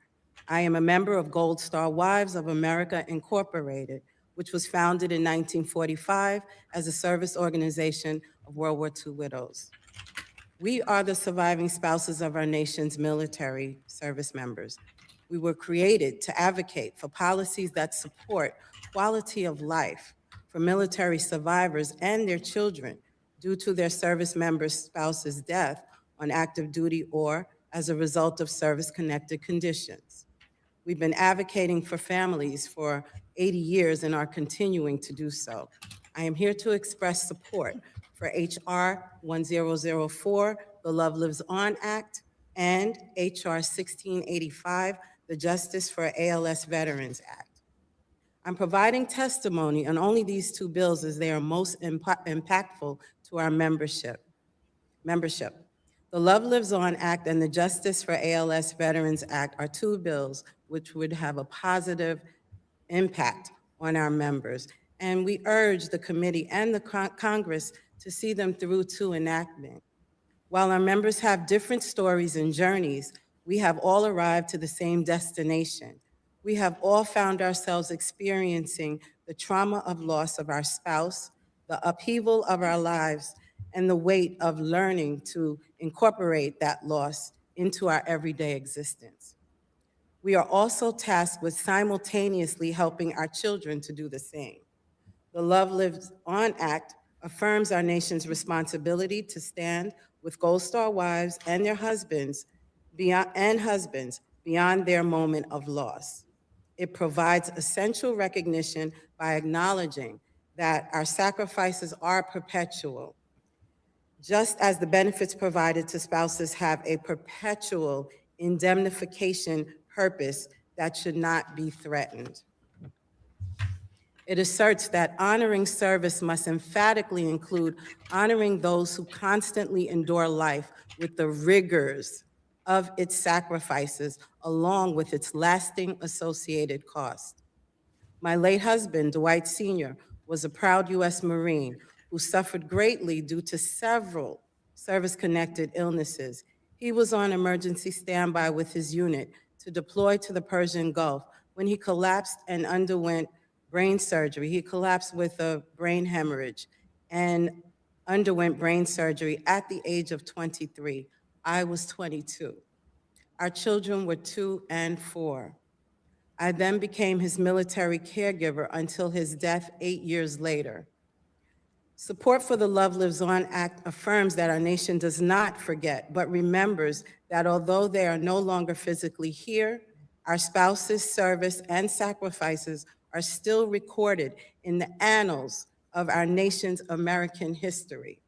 I am a member of Gold Star Wives of America, Incorporated, which was founded in 1945 as a service organization of World War II widows. We are the surviving spouses of our nation's military service members. We were created to advocate for policies that support quality of life for military survivors and their children due to their service member's spouse's death on active duty or as a result of service-connected conditions. We've been advocating for families for 80 years and are continuing to do so. I am here to express support for H.R. 1004, the Love Lives On Act, and H.R. 1685, the Justice for ALS Veterans Act. I'm providing testimony on only these two bills as they are most impactful to our membership. The Love Lives On Act and the Justice for ALS Veterans Act are two bills which would have a positive impact on our members. And we urge the committee and the Congress to see them through to enactment. While our members have different stories and journeys, we have all arrived to the same destination. We have all found ourselves experiencing the trauma of loss of our spouse, the upheaval of our lives, and the weight of learning to incorporate that loss into our everyday existence. We are also tasked with simultaneously helping our children to do the same. The Love Lives On Act affirms our nation's responsibility to stand with Gold Star wives and their husbands beyond their moment of loss. It provides essential recognition by acknowledging that our sacrifices are perpetual, just as the benefits provided to spouses have a perpetual indemnification purpose that should not be threatened. It asserts that honoring service must emphatically include honoring those who constantly endure life with the rigors of its sacrifices, along with its lasting associated cost. My late husband, Dwight Sr., was a proud U.S. Marine who suffered greatly due to several service-connected illnesses. He was on emergency standby with his unit to deploy to the Persian Gulf when he collapsed and underwent brain surgery. He collapsed with a brain hemorrhage and underwent brain surgery at the age of 23. I was 22. Our children were 2 and 4. I then became his military caregiver until his death 8 years later. Support for the Love Lives On Act affirms that our nation does not forget, but remembers that although they are no longer physically here, our spouses' service and sacrifices are still recorded in the annals of our nation's American history.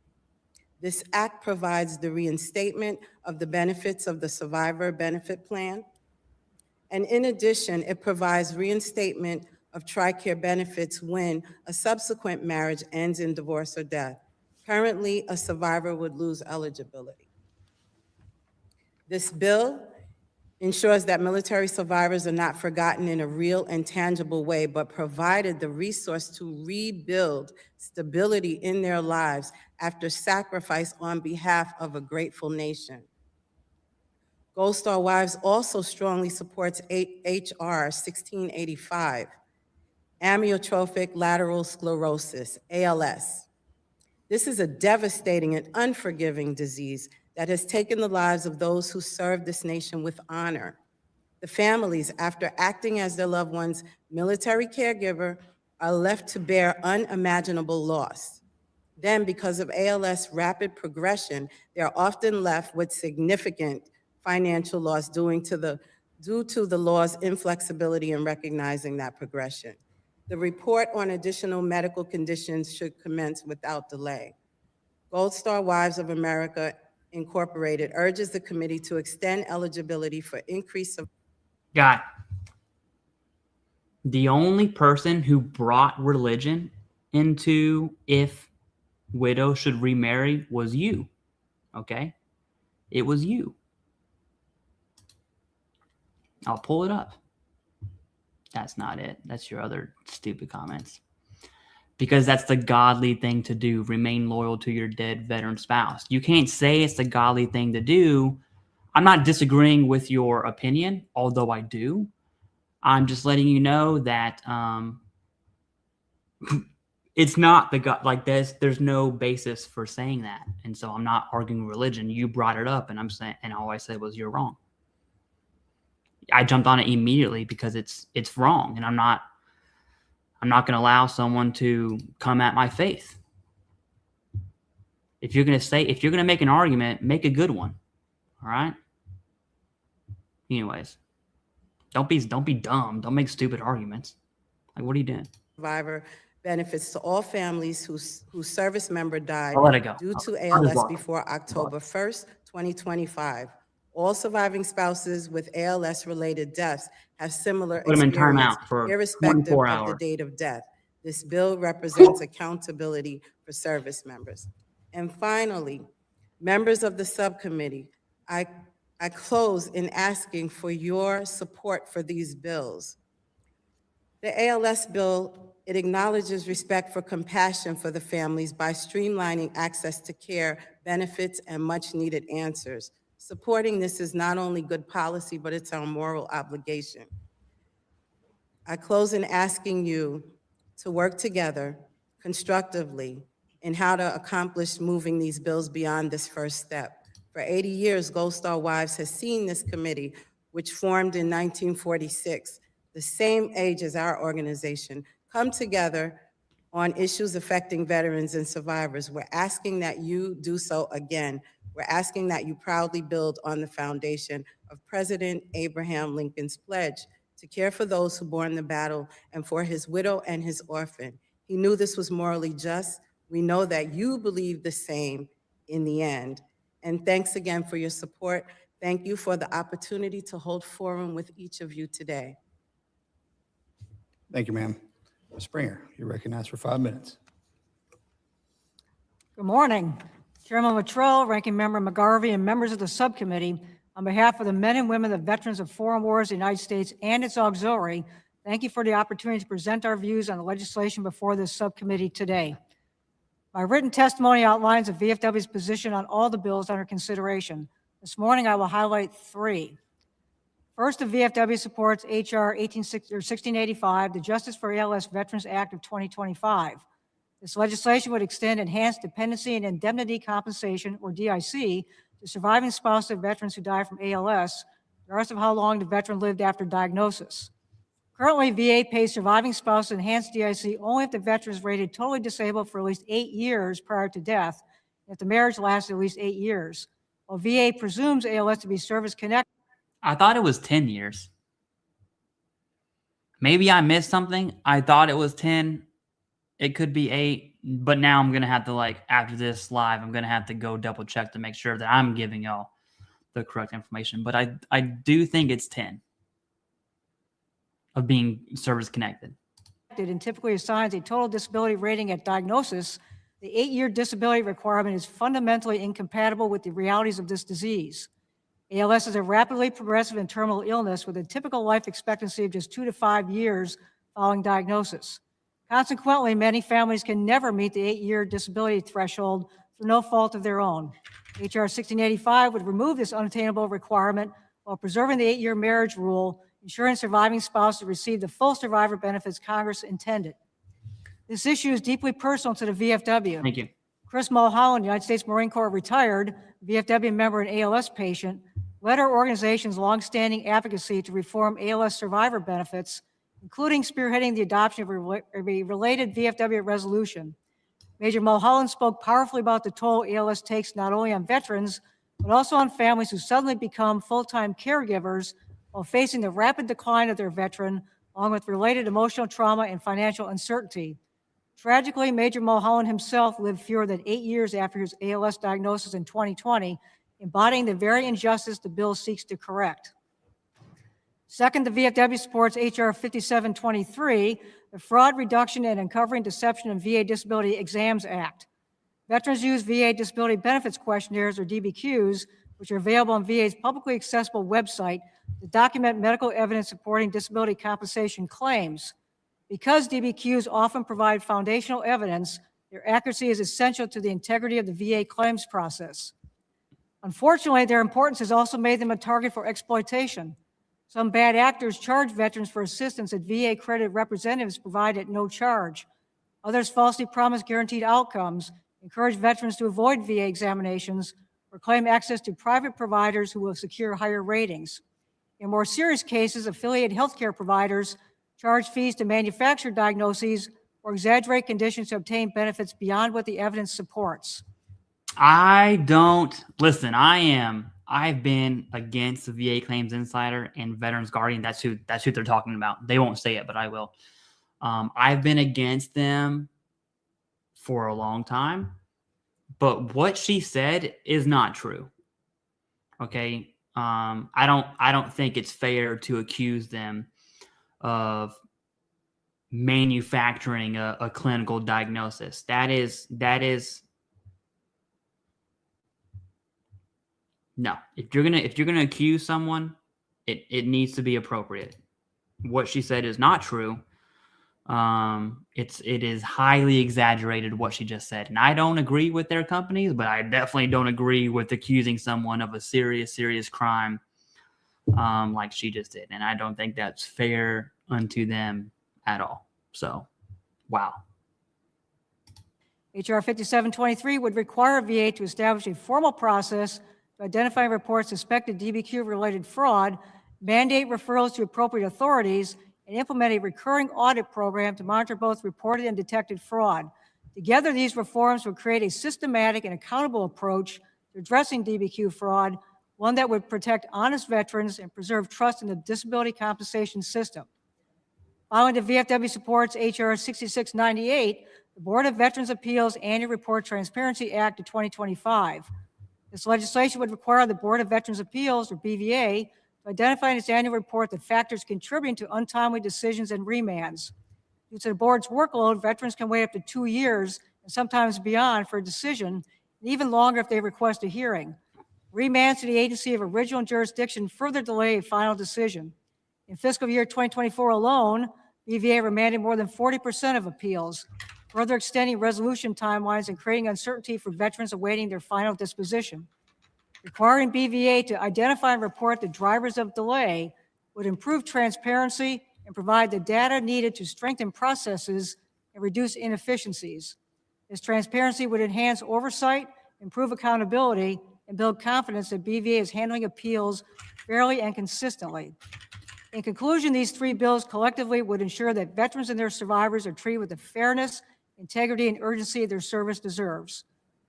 This act provides the reinstatement of the benefits of the Survivor Benefit Plan. And in addition, it provides reinstatement of TRICARE benefits when a subsequent marriage ends in divorce or death. Currently, a survivor would lose eligibility. This bill ensures that military survivors are not forgotten in a real and tangible way, but provided the resource to rebuild stability in their lives after sacrifice on behalf of a grateful nation. Gold Star Wives also strongly supports HR 1685, amyotrophic lateral sclerosis, ALS. This is a devastating and unforgiving disease that has taken the lives of those who serve this nation with honor. The families, after acting as their loved one's military caregiver, are left to bear unimaginable loss. Then, because of ALS rapid progression, they are often left with significant financial loss due to the law's inflexibility in recognizing that progression. The report on additional medical conditions should commence without delay. Gold Star Wives of America Incorporated urges the committee to extend eligibility for increase of. God, the only person who brought religion into if widows should remarry was you, okay? It was you. I'll pull it up. That's not it. That's your other stupid comments. Because that's the godly thing to do. Remain loyal to your dead veteran spouse. You can't say it's the godly thing to do. I'm not disagreeing with your opinion, although I do. I'm just letting you know that it's not the God, like there's no basis for saying that. And so I'm not arguing religion. You brought it up and I'm saying, and all I said was you're wrong. I jumped on it immediately because it's wrong. And I'm not going to allow someone to come at my faith. If you're going to make an argument, make a good one. All right. Anyways, don't be dumb. Don't make stupid arguments. Like, what are you doing? Survivor benefits to all families whose service member died I'll let it go. due to I'll just ALS walk. before October 1st, 2025. All surviving spouses with ALS-related deaths have similar Put 'em in experience, timeout for irrespective 24 of the hours. date of death. This bill represents accountability for service members. And finally, members of the subcommittee, I close in asking for your support for these bills. The ALS bill, it acknowledges respect for compassion for the families by streamlining access to care, benefits, and much-needed answers. Supporting this is not only good policy, but it's our moral obligation. I close in asking you to work together constructively in how to accomplish moving these bills beyond this first step. For 80 years, Gold Star Wives has seen this committee, which formed in 1946, the same age as our organization, come together on issues affecting veterans and survivors. We're asking that you do so again. We're asking that you proudly build on the foundation of President Abraham Lincoln's pledge to care for those who bore in the battle and for his widow and his orphan. He knew this was morally just. We know that you believe the same in the end. And thanks again for your support. Thank you for the opportunity to hold forum with each of you today. Thank you, ma'am. Ms. Springer, you're recognized for 5 minutes. Good morning. Chairman Luttrell, Ranking Member McGarvey, and members of the subcommittee, on behalf of the men and women of veterans of foreign wars in the United States and its auxiliary, thank you for the opportunity to present our views on the legislation before this subcommittee today. My written testimony outlines the VFW's position on all the bills under consideration. This morning, I will highlight 3. First, the VFW supports H.R. 1685, the Justice for ALS Veterans Act of 2025. This legislation would extend enhanced dependency and indemnity compensation, or DIC, to surviving spouses of veterans who die from ALS, regardless of how long the veteran lived after diagnosis. Currently, VA pays surviving spouses enhanced DIC only if the veteran is rated totally disabled for at least 8 years prior to death, and if the marriage lasts at least 8 years. While VA presumes ALS to be service-connected. I thought it was 10 years. Maybe I missed something. I thought it was 10. It could be 8, but now I'm going to have to, like, after this live, I'm going to have to go double check to make sure that I'm giving y'all the correct information. But I do think it's 10 of being service connected. And typically assigns a total disability rating at diagnosis, the 8-year disability requirement is fundamentally incompatible with the realities of this disease. ALS is a rapidly progressive and terminal illness with a typical life expectancy of just 2 to 5 years following diagnosis. Consequently, many families can never meet the 8-year disability threshold through no fault of their own. H.R. 1685 would remove this unattainable requirement, while preserving the 8-year marriage rule, ensuring surviving spouses receive the full survivor benefits Congress intended. This issue is deeply personal to the VFW. Thank you. Chris Mulholland, United States Marine Corps retired, VFW member and ALS patient, led our organization's longstanding advocacy to reform ALS survivor benefits, including spearheading the adoption of a related VFW resolution. Major Mulholland spoke powerfully about the toll ALS takes not only on veterans, but also on families who suddenly become full-time caregivers while facing the rapid decline of their veteran, along with related emotional trauma and financial uncertainty. Tragically, Major Mulholland himself lived fewer than 8 years after his ALS diagnosis in 2020, embodying the very injustice the bill seeks to correct. Second, the VFW supports H.R. 5723, the Fraud Reduction and Uncovering Deception in VA Disability Exams Act. Veterans use VA Disability Benefits Questionnaires, or DBQs, which are available on VA's publicly accessible website to document medical evidence supporting disability compensation claims. Because DBQs often provide foundational evidence, their accuracy is essential to the integrity of the VA claims process. Unfortunately, their importance has also made them a target for exploitation. Some bad actors charge veterans for assistance that VA-accredited representatives provide at no charge. Others falsely promise guaranteed outcomes, encourage veterans to avoid VA examinations, or claim access to private providers who will secure higher ratings. In more serious cases, affiliated healthcare providers charge fees to manufacture diagnoses or exaggerate conditions to obtain benefits beyond what the evidence supports. I've been against the VA Claims Insider and Veterans Guardian. That's who they're talking about. They won't say it, but I will. I've been against them for a long time, but what she said is not true. Okay. I don't think it's fair to accuse them of manufacturing a clinical diagnosis. That is no. If you're gonna accuse someone, it needs to be appropriate. What she said is not true. It is highly exaggerated what she just said, and I don't agree with their companies, but I definitely don't agree with accusing someone of a serious crime like she just did, and I don't think that's fair unto them at all. So, wow. H.R. 5723 would require VA to establish a formal process to identify and report suspected DBQ-related fraud, mandate referrals to appropriate authorities, and implement a recurring audit program to monitor both reported and detected fraud. Together, these reforms would create a systematic and accountable approach to addressing DBQ fraud, one that would protect honest veterans and preserve trust in the disability compensation system. Following the VFW supports H.R. 6698, the Board of Veterans' Appeals Annual Report Transparency Act of 2025. This legislation would require the Board of Veterans' Appeals, or BVA, to identify in its annual report the factors contributing to untimely decisions and remands. Due to the board's workload, veterans can wait up to 2 years and sometimes beyond for a decision, and even longer if they request a hearing. Remands to the agency of original jurisdiction further delay a final decision. In fiscal year 2024 alone, BVA remanded more than 40% of appeals, further extending resolution timelines and creating uncertainty for veterans awaiting their final disposition. Requiring BVA to identify and report the drivers of delay would improve transparency and provide the data needed to strengthen processes and reduce inefficiencies. This transparency would enhance oversight, improve accountability, and build confidence that BVA is handling appeals fairly and consistently. In conclusion, these three bills collectively would ensure that veterans and their survivors are treated with the fairness, integrity, and urgency their service deserves.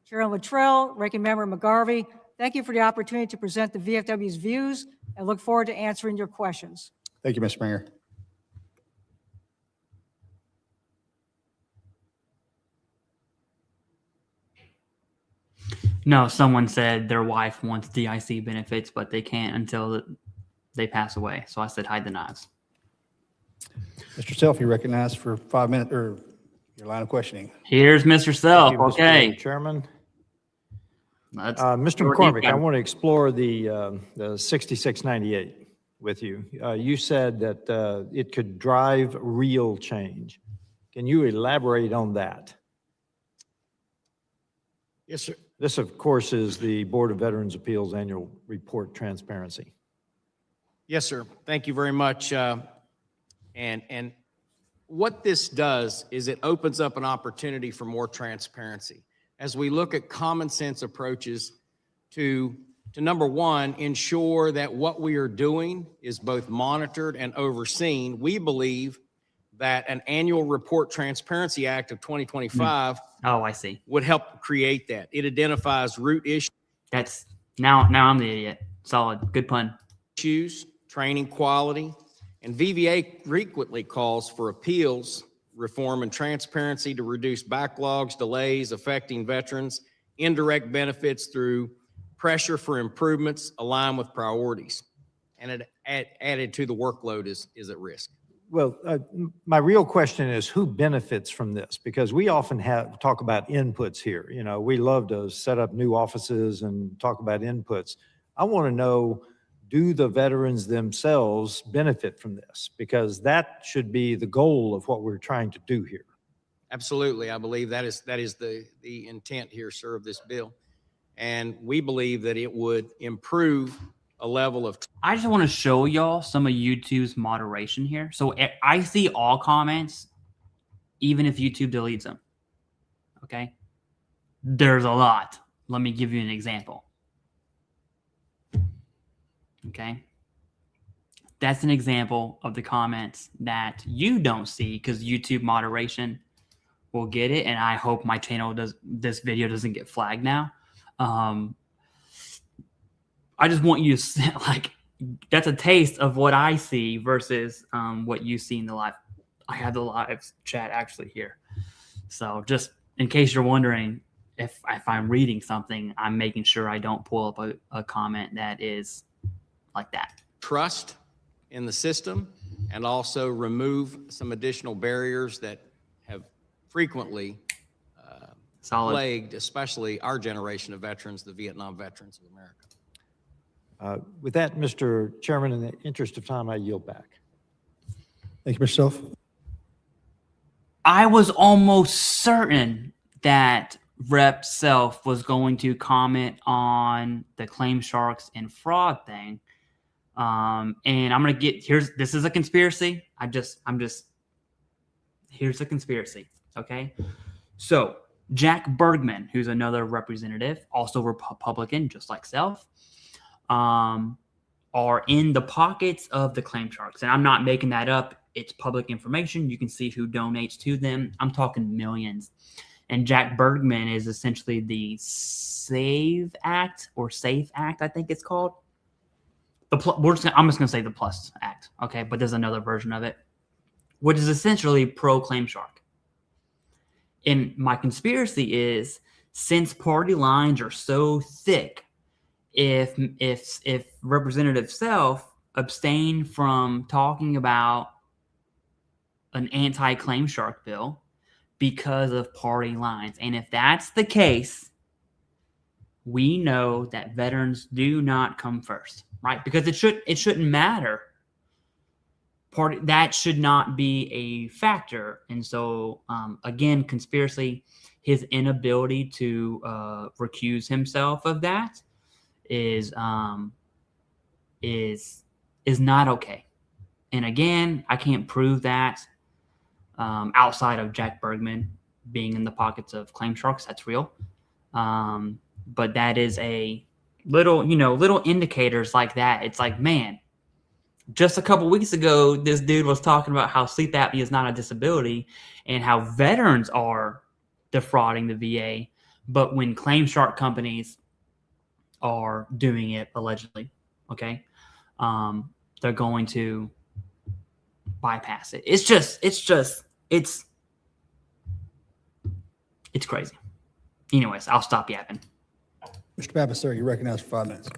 Chairman Luttrell, Ranking Member McGarvey, thank you for the opportunity to present the VFW's views and look forward to answering your questions. Thank you, Mr. Mayor. No, someone said their wife wants DIC benefits, but they can't until they pass away. So I said, hide the knives. Mr. Self, you're recognized for 5 minutes, or your line of questioning. Here's Mr. Self. Thank you, Okay. Mr. Chairman. Mr. McCormick, I want to explore the 6698 with you. You said that it could drive real change. Can you elaborate on that? Yes, sir. This, of course, is the Board of Veterans' Appeals Annual Report Transparency. Yes, sir. Thank you very much. And what this does is it opens up an opportunity for more transparency as we look at common sense approaches to number one, ensure that what we are doing is both monitored and overseen. We believe that an annual report Transparency Act of 2025 Oh, I see. would help create that. It identifies root issues. That's now I'm the idiot. Solid. Good pun. Issues, training quality, and VVA frequently calls for appeals, reform, and transparency to reduce backlogs, delays affecting veterans, indirect benefits through pressure for improvements aligned with priorities, and it added to the workload is at risk. Well, my real question is who benefits from this? Because we often talk about inputs here. You know, we love to set up new offices and talk about inputs. I want to know, do the veterans themselves benefit from this? Because that should be the goal of what we're trying to do here. Absolutely. I believe that is the intent here, sir, of this bill. And we believe that it would improve a level of. I just want to show y'all some of YouTube's moderation here. So I see all comments, even if YouTube deletes them. Okay. There's a lot. Let me give you an example. Okay. That's an example of the comments that you don't see because YouTube moderation will get it. And I hope my channel this video doesn't get flagged now. I just want you to like, that's a taste of what I see versus what you see in the live. I have the live chat actually here. So just in case you're wondering if I'm reading something, I'm making sure I don't pull up a comment that is like that. Trust in the system and also remove some additional barriers that have frequently plagued, especially our generation of veterans, the Vietnam veterans of America. With that, Mr. Chairman, in the interest of time, I yield back. Thank you, Mr. Self. I was almost certain that Rep. Self was going to comment on the claim sharks and fraud thing. And I'm going to this is a conspiracy. Here's a conspiracy. Okay. So Jack Bergman, who's another representative, also Republican, just like Self, are in the pockets of the claim sharks. And I'm not making that up. It's public information. You can see who donates to them. I'm talking millions. And Jack Bergman is essentially the SAVE Act or SAFE Act, I think it's called. I'm just going to say the Plus Act. Okay. But there's another version of it, which is essentially pro-claim shark. And my conspiracy is, since party lines are so thick, if Representative Self abstained from talking about an anti-claim shark bill because of party lines, and if that's the case, we know that veterans do not come first, right? Because it shouldn't matter. That should not be a factor. And so, again, conspiracy, his inability to recuse himself of that is not okay. And again, I can't prove that outside of Jack Bergman being in the pockets of claim sharks. That's real. But that is a little indicators like that. It's like, man, just a couple weeks ago, this dude was talking about how sleep apnea is not a disability and how veterans are defrauding the VA. But when claim shark companies are doing it allegedly, okay, they're going to bypass it. It's crazy. Anyways, I'll stop yapping. Mr. Pappas, sir, you're recognized for 5 minutes.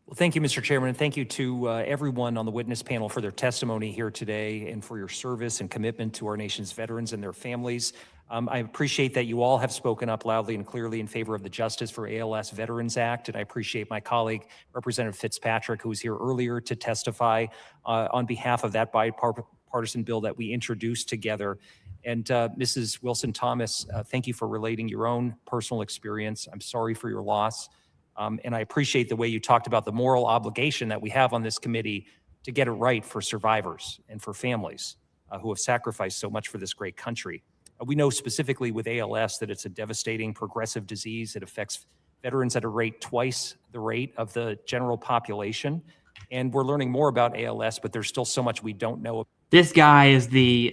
Well, thank you, Mr. Chairman, and thank you to everyone on the witness panel for their testimony here today and for your service and commitment to our nation's veterans and their families. I appreciate that you all have spoken up loudly and clearly in favor of the Justice for ALS Veterans Act, and I appreciate my colleague, Representative Fitzpatrick, who was here earlier to testify on behalf of that bipartisan bill that we introduced together. And Mrs. Wilson-Thomas, thank you for relating your own personal experience. I'm sorry for your loss. And I appreciate the way you talked about the moral obligation that we have on this committee to get it right for survivors and for families who have sacrificed so much for this great country. We know specifically with ALS that it's a devastating progressive disease. It affects veterans at a rate twice the rate of the general population. And we're learning more about ALS, but there's still so much we don't know. This guy is the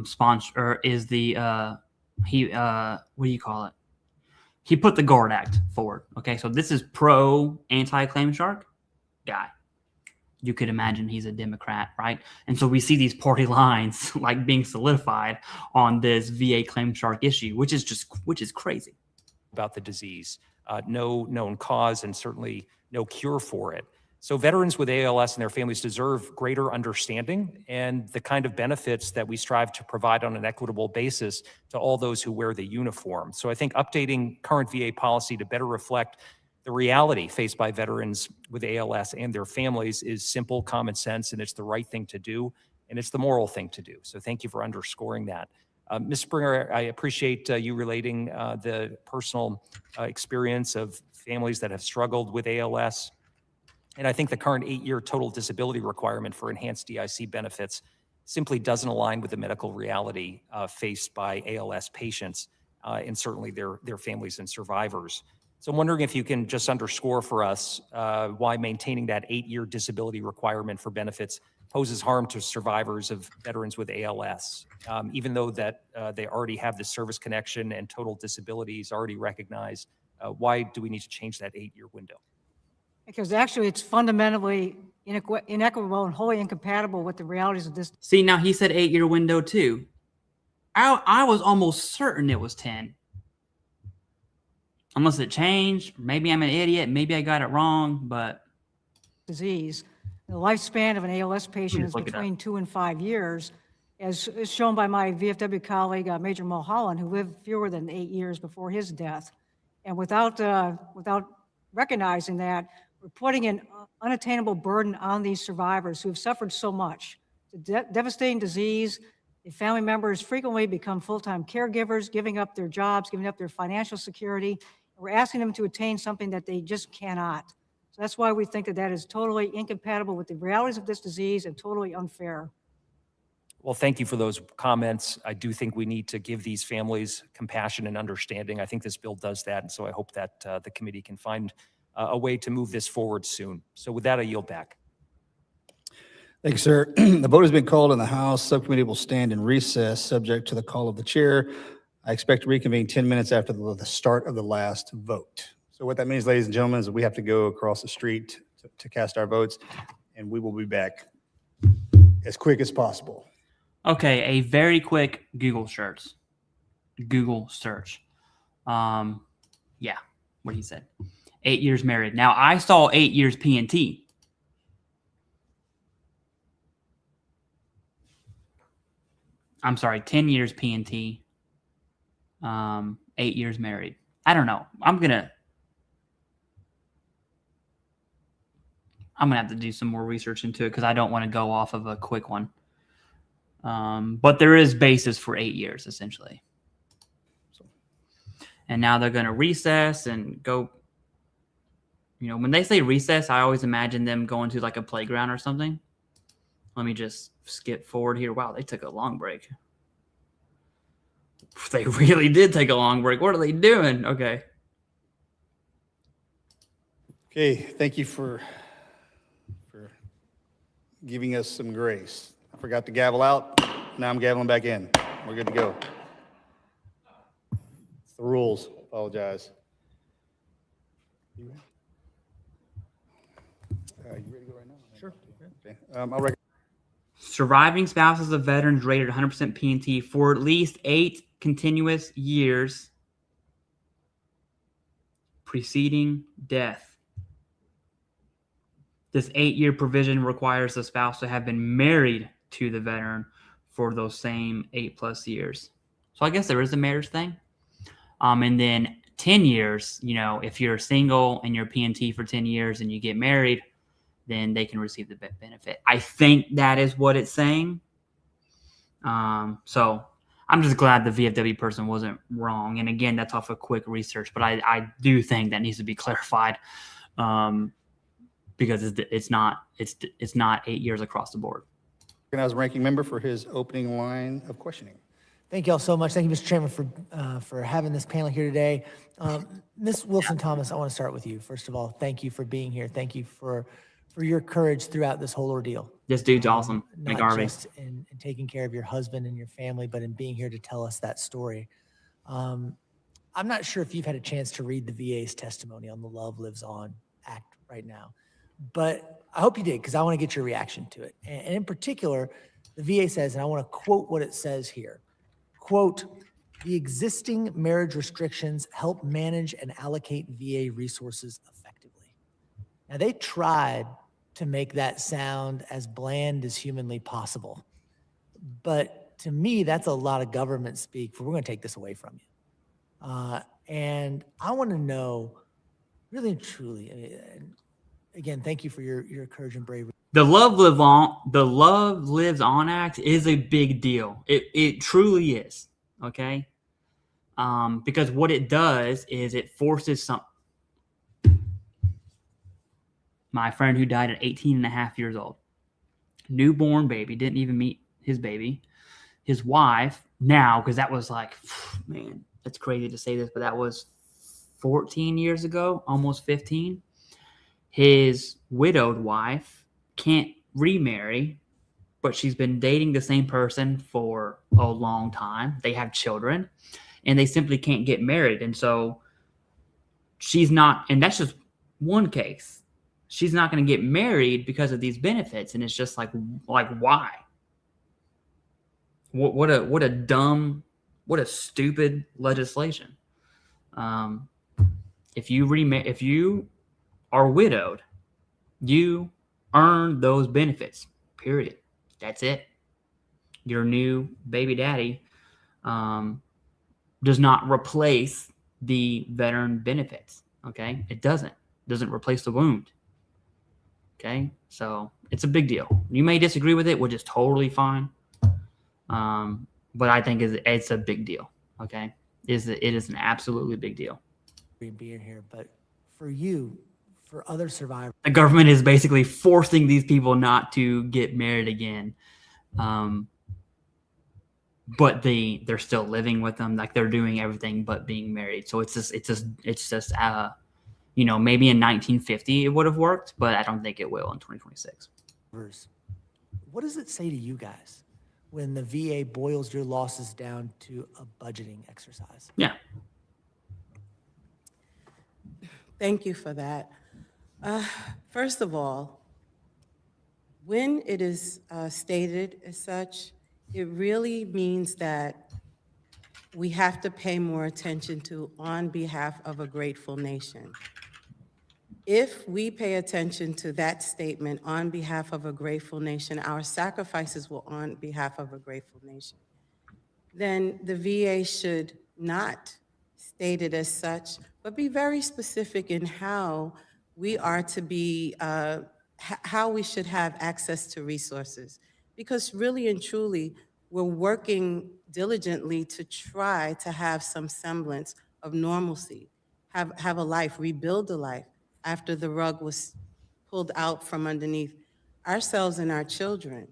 sponsor, or is the what do you call it? He put the GUARD Act forward. Okay, so this is pro anti-claim shark guy. You could imagine he's a Democrat, right? And so we see these party lines like being solidified on this VA claim shark issue, which is crazy. About the disease, no known cause, and certainly no cure for it. So veterans with ALS and their families deserve greater understanding and the kind of benefits that we strive to provide on an equitable basis to all those who wear the uniform. So I think updating current VA policy to better reflect the reality faced by veterans with ALS and their families is simple, common sense, and it's the right thing to do, and it's the moral thing to do. So thank you for underscoring that. Ms. Springer, I appreciate you relating the personal experience of families that have struggled with ALS. And I think the current 8-year total disability requirement for enhanced DIC benefits simply doesn't align with the medical reality faced by ALS patients and certainly their families and survivors. So I'm wondering if you can just underscore for us why maintaining that 8-year disability requirement for benefits poses harm to survivors of veterans with ALS, even though that they already have the service connection and total disability is already recognized. Why do we need to change that 8-year window? Because actually it's fundamentally inequitable and wholly incompatible with the realities of this. See, now he said 8-year window too. I was almost certain it was 10. Unless it changed. Maybe I'm an idiot. Maybe I got it wrong, but. Disease. The lifespan of an ALS patient is between 2 and 5 years, as is shown by my VFW colleague, Major Mulholland, who lived fewer than 8 years before his death. And without recognizing that, we're putting an unattainable burden on these survivors who have suffered so much. It's a devastating disease. The family members frequently become full-time caregivers, giving up their jobs, giving up their financial security. We're asking them to attain something that they just cannot. So that's why we think that that is totally incompatible with the realities of this disease and totally unfair. Well, thank you for those comments. I do think we need to give these families compassion and understanding. I think this bill does that, and so I hope that the committee can find a way to move this forward soon. So with that, I yield back. Thank you, sir. The vote has been called in the House. Subcommittee will stand in recess, subject to the call of the chair. I expect to reconvene 10 minutes after the start of the last vote. So what that means, ladies and gentlemen, is that we have to go across the street to cast our votes, and we will be back as quick as possible. Okay, a very quick Google search. Google search. Yeah, what he said. 8 years married. Now, I saw 8 years P&T. I'm sorry, 10 years P&T. 8 years married. I don't know. I'm gonna have to do some more research into it because I don't want to go off of a quick one. But there is basis for 8 years, essentially. And now they're going to recess and go. You know, when they say recess, I always imagine them going to like a playground or something. Let me just skip forward here. Wow, they took a long break. They really did take a long break. What are they doing? Okay. Okay, thank you for giving us some grace. I forgot to gavel out. Now I'm gaveling back in. We're good to go. It's the rules. Apologize. You ready to go right now? Sure. Okay. I'll recommend. Surviving spouses of veterans rated 100% P&T for at least 8 continuous years preceding death. This 8-year provision requires the spouse to have been married to the veteran for those same 8+ years. So I guess there is a marriage thing. And then 10 years, you know, if you're single and you're P&T for 10 years and you get married, then they can receive the benefit. I think that is what it's saying. So I'm just glad the VFW person wasn't wrong. And again, that's off of quick research, but I do think that needs to be clarified. because it's not 8 years across the board. Recognize the ranking member for his opening line of questioning. Thank you all so much. Thank you, Mr. Chairman, for having this panel here today. Ms. Wilson-Thomas, I want to start with you. First of all, thank you for being here. Thank you for your courage throughout this whole ordeal. This dude's awesome. Not McGarvey. just in taking care of your husband and your family, but in being here to tell us that story. I'm not sure if you've had a chance to read the VA's testimony on the Love Lives On Act right now, but I hope you did, because I want to get your reaction to it. And in particular, the VA says, and I want to quote what it says here, quote, "The existing marriage restrictions help manage and allocate VA resources effectively." Now, they tried to make that sound as bland as humanly possible. But to me, that's a lot of government speak for, we're going to take this away from you. And I want to know, really and truly, and again, thank you for your courage and bravery. The Love Lives On Act is a big deal. It truly is. Okay. Because what it does is it forces my friend who died at 18 and a half years old, newborn baby, didn't even meet his baby, his wife now, because that was like, man, it's crazy to say this, but that was 14 years ago, almost 15. His widowed wife can't remarry, but she's been dating the same person for a long time. They have children, and they simply can't get married. And so she's not, and that's just one case. She's not going to get married because of these benefits. And it's just like why? What a dumb, what a stupid legislation. If you are widowed, you earn those benefits, period. That's it. Your new baby daddy does not replace the veteran benefits, okay? It doesn't replace the wound, okay? So it's a big deal. You may disagree with it, which is totally fine, but I think it's a big deal, okay? It is an absolutely big deal. Being here, but for you, for other survivors, the government is basically forcing these people not to get married again, but they're still living with them, like they're doing everything but being married. So it's just maybe in 1950 it would have worked, but I don't think it will in 2026. what does it say to you guys when the VA boils your losses down to a budgeting exercise? Yeah. Thank you for that. First of all, when it is stated as such, it really means that we have to pay more attention to on behalf of a grateful nation. If we pay attention to that statement, on behalf of a grateful nation, our sacrifices will on behalf of a grateful nation, then the VA should not state it as such, but be very specific in how we are to be, how we should have access to resources. Because really and truly, we're working diligently to try to have some semblance of normalcy, have a life, rebuild a life after the rug was pulled out from underneath ourselves and our children.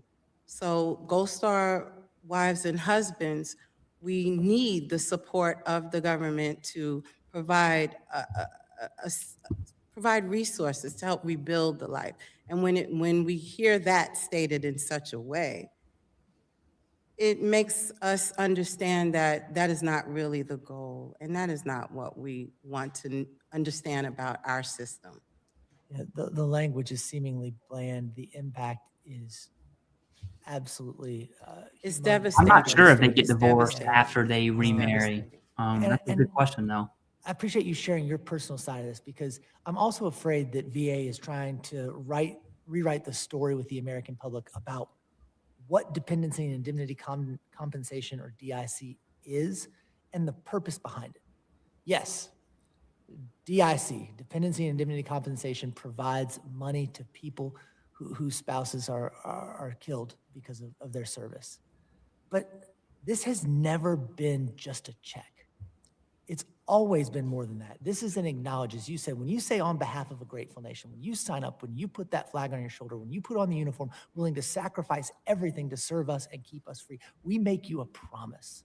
So Gold Star wives and husbands, we need the support of the government to provide provide resources to help rebuild the life. And when we hear that stated in such a way, it makes us understand that that is not really the goal, and that is not what we want to understand about our system. Yeah, the language is seemingly bland. The impact is absolutely it's humongous. devastating. I'm not sure if they get It's divorced devastating. after they remarry. That's a good question, though. I appreciate you sharing your personal side of this, because I'm also afraid that VA is trying to rewrite the story with the American public about what dependency and indemnity compensation, or DIC, is and the purpose behind it. Yes, DIC, dependency and indemnity compensation, provides money to people whose spouses are killed because of their service. But this has never been just a check. It's always been more than that. This is an acknowledge, as you said, when you say on behalf of a grateful nation, when you sign up, when you put that flag on your shoulder, when you put on the uniform, willing to sacrifice everything to serve us and keep us free, we make you a promise.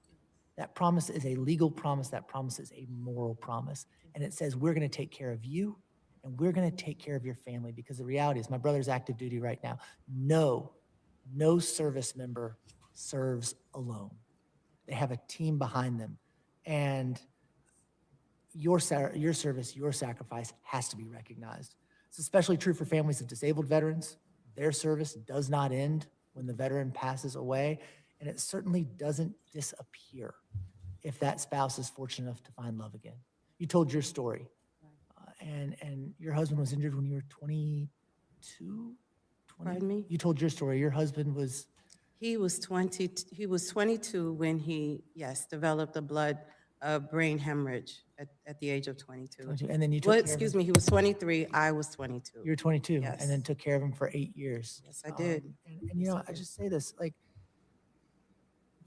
That promise is a legal promise. That promise is a moral promise. And it says, we're going to take care of you and we're going to take care of your family, because the reality is my brother's active duty right now. No service member serves alone. They have a team behind them. And your service, your sacrifice has to be recognized. It's especially true for families of disabled veterans. Their service does not end when the veteran passes away, and it certainly doesn't disappear if that spouse is fortunate enough to find love again. You told your story, and your husband was injured when you were 22? Pardon me? You told your story. Your husband was... He was 22 when he, yes, developed a brain hemorrhage at the age of 22. 22. And then you took Well, care of excuse him. me, he was 23, I was 22. You were 22, Yes. and then took care of him for 8 years. Yes, I did. And you know, I just say this, like,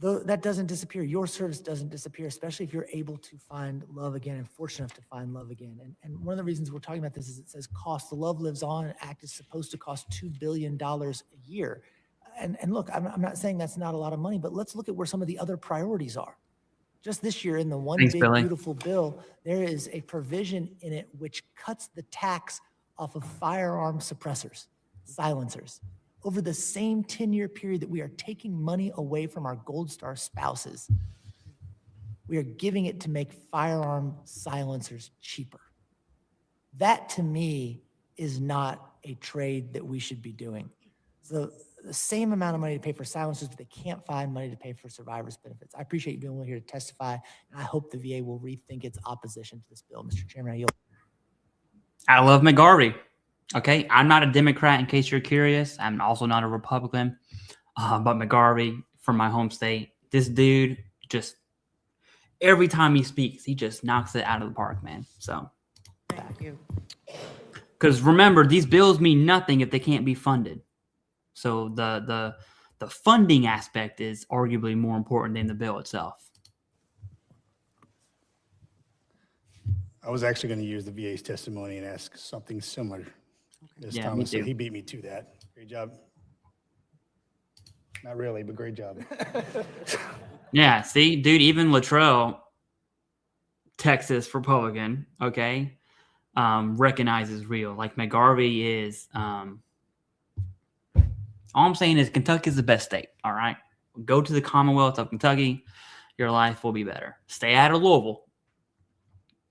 though that doesn't disappear. Your service doesn't disappear, especially if you're able to find love again and fortunate enough to find love again. And one of the reasons we're talking about this is it says cost. The Love Lives On Act is supposed to cost $2 billion a year. And look, I'm not saying that's not a lot of money, but let's look at where some of the other priorities are. Just this year in the one Thanks, big Billy. beautiful bill, there is a provision in it which cuts the tax off of firearm suppressors, silencers. Over the same 10-year period that we are taking money away from our Gold Star spouses, we are giving it to make firearm silencers cheaper. That to me is not a trade that we should be doing. So the same amount of money to pay for silencers, but they can't find money to pay for survivors' benefits. I appreciate you being here to testify, and I hope the VA will rethink its opposition to this bill. Mr. Chairman, I yield. I love McGarvey. Okay, I'm not a Democrat, in case you're curious. I'm also not a Republican. But McGarvey, from my home state, this dude just, every time he speaks, he just knocks it out of the park, man. So, Thank you. because remember, these bills mean nothing if they can't be funded. So the funding aspect is arguably more important than the bill itself. I was actually going to use the VA's testimony and ask something similar. This Yeah, time, me so too. he beat me to that. Great job. Not really, but great job. Yeah, see, dude, even Luttrell, Texas Republican, okay, recognizes real. Like McGarvey is, all I'm saying is Kentucky is the best state, all right? Go to the Commonwealth of Kentucky, your life will be better. Stay out of Louisville.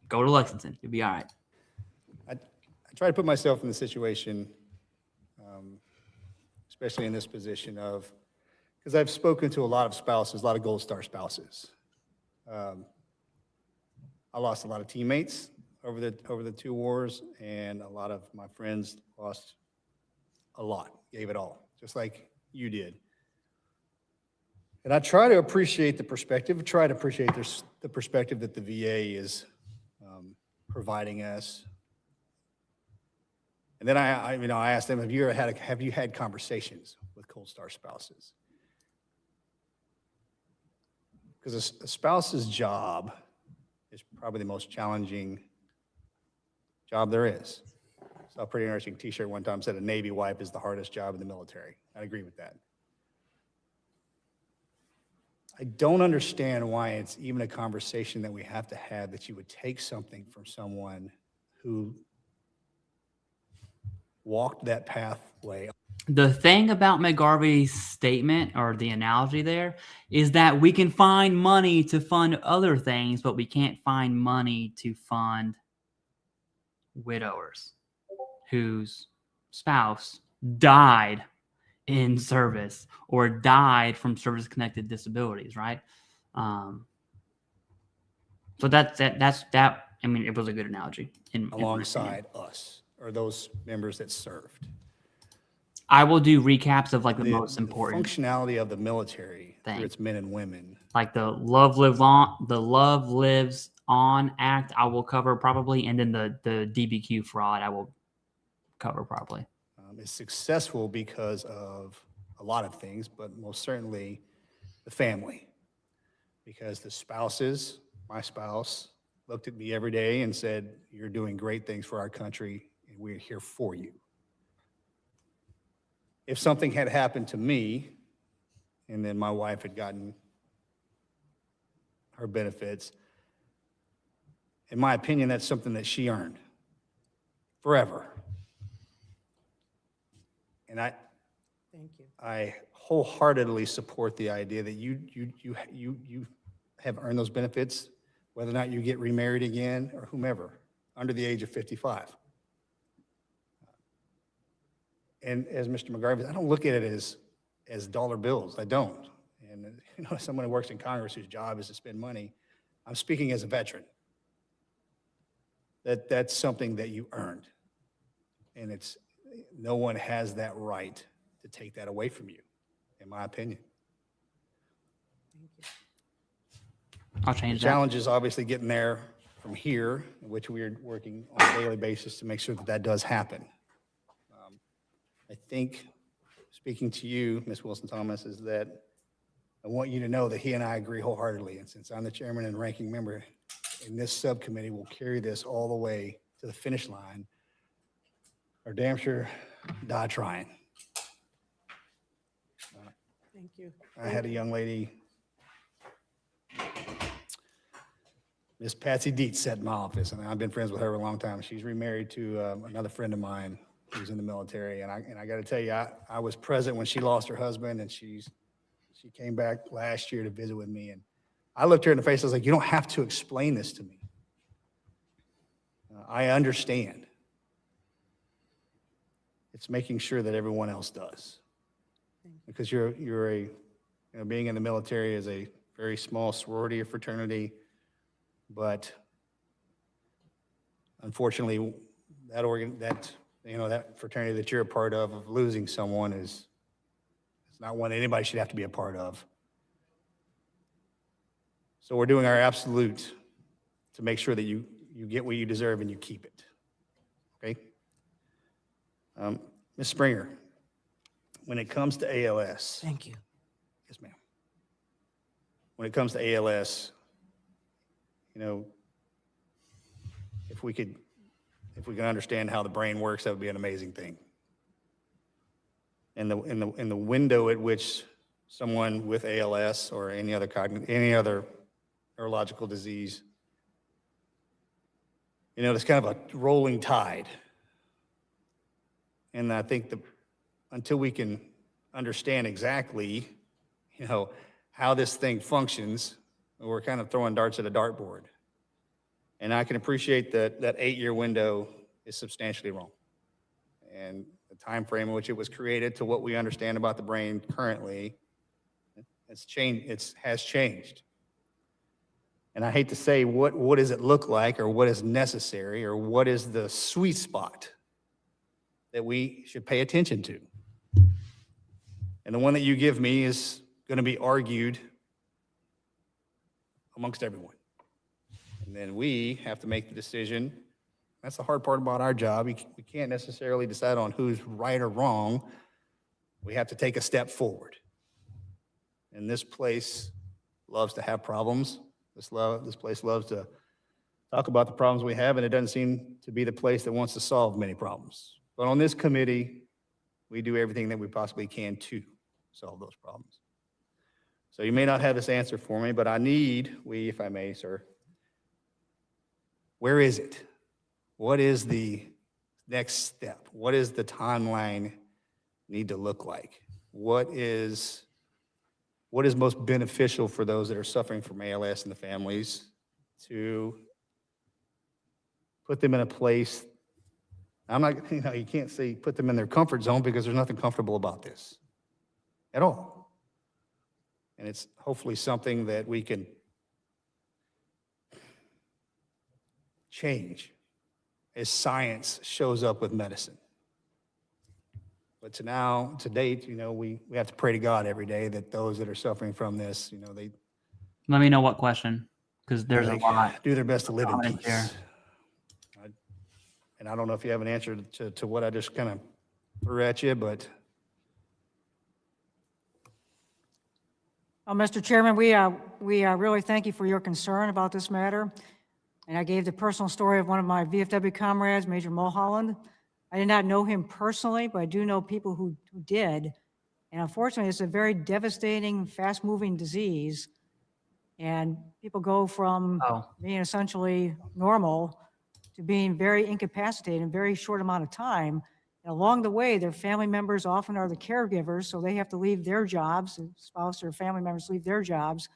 Go to Lexington, you'll be all right. I try to put myself in the situation, especially in this position of, because I've spoken to a lot of spouses, a lot of Gold Star spouses. I lost a lot of teammates over the two wars, and a lot of my friends lost a lot, gave it all, just like you did. And I try to appreciate the perspective, the perspective that the VA is providing us. And then I asked them, have you had conversations with Gold Star spouses? Because a spouse's job is probably the most challenging job there is. Saw a pretty interesting t-shirt one time, said a Navy wife is the hardest job in the military. I agree with that. I don't understand why it's even a conversation that we have to have, that you would take something from someone who walked that pathway. The thing about McGarvey's statement, or the analogy there, is that we can find money to fund other things, but we can't find money to fund widowers whose spouse died in service or died from service-connected disabilities, right? So that's that. I mean, it was a good analogy. Alongside us, or those members that served. I will do recaps of like the most important functionality of the military through its men and women. Like the Love Lives On Act, I will cover probably, and then the DBQ fraud, I will cover probably. Is successful because of a lot of things, but most certainly the family. Because the spouses, my spouse, looked at me every day and said, "You're doing great things for our country, and we're here for you." If something had happened to me, and then my wife had gotten her benefits, in my opinion, that's something that she earned forever. And Thank you. I wholeheartedly support the idea that you have earned those benefits, whether or not you get remarried again or whomever, under the age of 55. And as Mr. McGarvey, I don't look at it as dollar bills. I don't. And as someone who works in Congress whose job is to spend money, I'm speaking as a veteran. That's something that you earned. And no one has that right to take that away from you, in my opinion. I'll change The that. challenge is obviously getting there from here, which we're working on a daily basis to make sure that does happen. I think, speaking to you, Ms. Wilson-Thomas, is that I want you to know that he and I agree wholeheartedly. And since I'm the chairman and ranking member in this subcommittee, we'll carry this all the way to the finish line, or damn sure die trying. Thank you. I had a young lady, Miss Patsy Dietz, sat in my office, and I've been friends with her for a long time. She's remarried to another friend of mine who's in the military, and I got to tell you, I was present when she lost her husband, and she came back last year to visit with me, and I looked her in the face. I was like, "You don't have to explain this to me. I understand. It's making sure that everyone else does, because being in the military is a very small sorority or fraternity, but unfortunately, that fraternity that you're a part of losing someone it's not one anybody should have to be a part of. So we're doing our absolute to make sure that you get what you deserve and you keep it. Okay? Ms. Springer, when it comes to ALS. Thank you. Yes, ma'am. When it comes to ALS, if we can understand how the brain works, that would be an amazing thing. In the window at which someone with ALS or any other neurological disease, it's kind of a rolling tide. And I think until we can understand exactly, how this thing functions, we're kind of throwing darts at a dartboard. And I can appreciate that 8-year window is substantially wrong. And the time frame in which it was created to what we understand about the brain currently, has changed. And I hate to say what does it look like, or what is necessary, or what is the sweet spot that we should pay attention to. And the one that you give me is going to be argued amongst everyone. And then we have to make the decision. That's the hard part about our job. We can't necessarily decide on who's right or wrong. We have to take a step forward. And this place loves to have problems. This place loves to talk about the problems we have, and it doesn't seem to be the place that wants to solve many problems. But on this committee, we do everything that we possibly can to solve those problems. So you may not have this answer for me, but if I may, sir, where is it? What is the next step? What is the timeline need to look like? What is most beneficial for those that are suffering from ALS and the families to put them in a place? I'm not, you can't say put them in their comfort zone, because there's nothing comfortable about this at all. And it's hopefully something that we can change as science shows up with medicine. But to date, we have to pray to God every day that those that are suffering from this, they Let me know what question, because there's a lot. do their best to live in comments peace. here. And I don't know if you have an answer to what I just kind of threw at you, but. Mr. Chairman, we really thank you for your concern about this matter. And I gave the personal story of one of my VFW comrades, Major Mulholland. I did not know him personally, but I do know people who did. And unfortunately, it's a very devastating, fast-moving disease. And people go from being essentially normal to being very incapacitated in a very short amount of time. And along the way, their family members often are the caregivers, so they have to leave their jobs, the spouse or family members leave their jobs,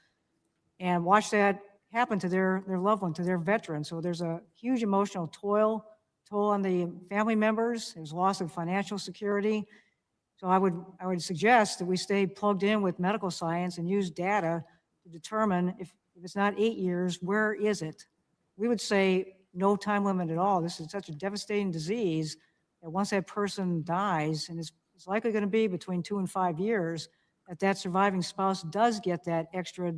and watch that happen to their loved one, to their veteran. So there's a huge emotional toll on the family members. There's loss of financial security. So I would suggest that we stay plugged in with medical science and use data to determine if it's not 8 years, where is it? We would say no time limit at all. This is such a devastating disease that once that person dies, and it's likely going to be between 2 and 5 years, that surviving spouse does get that extra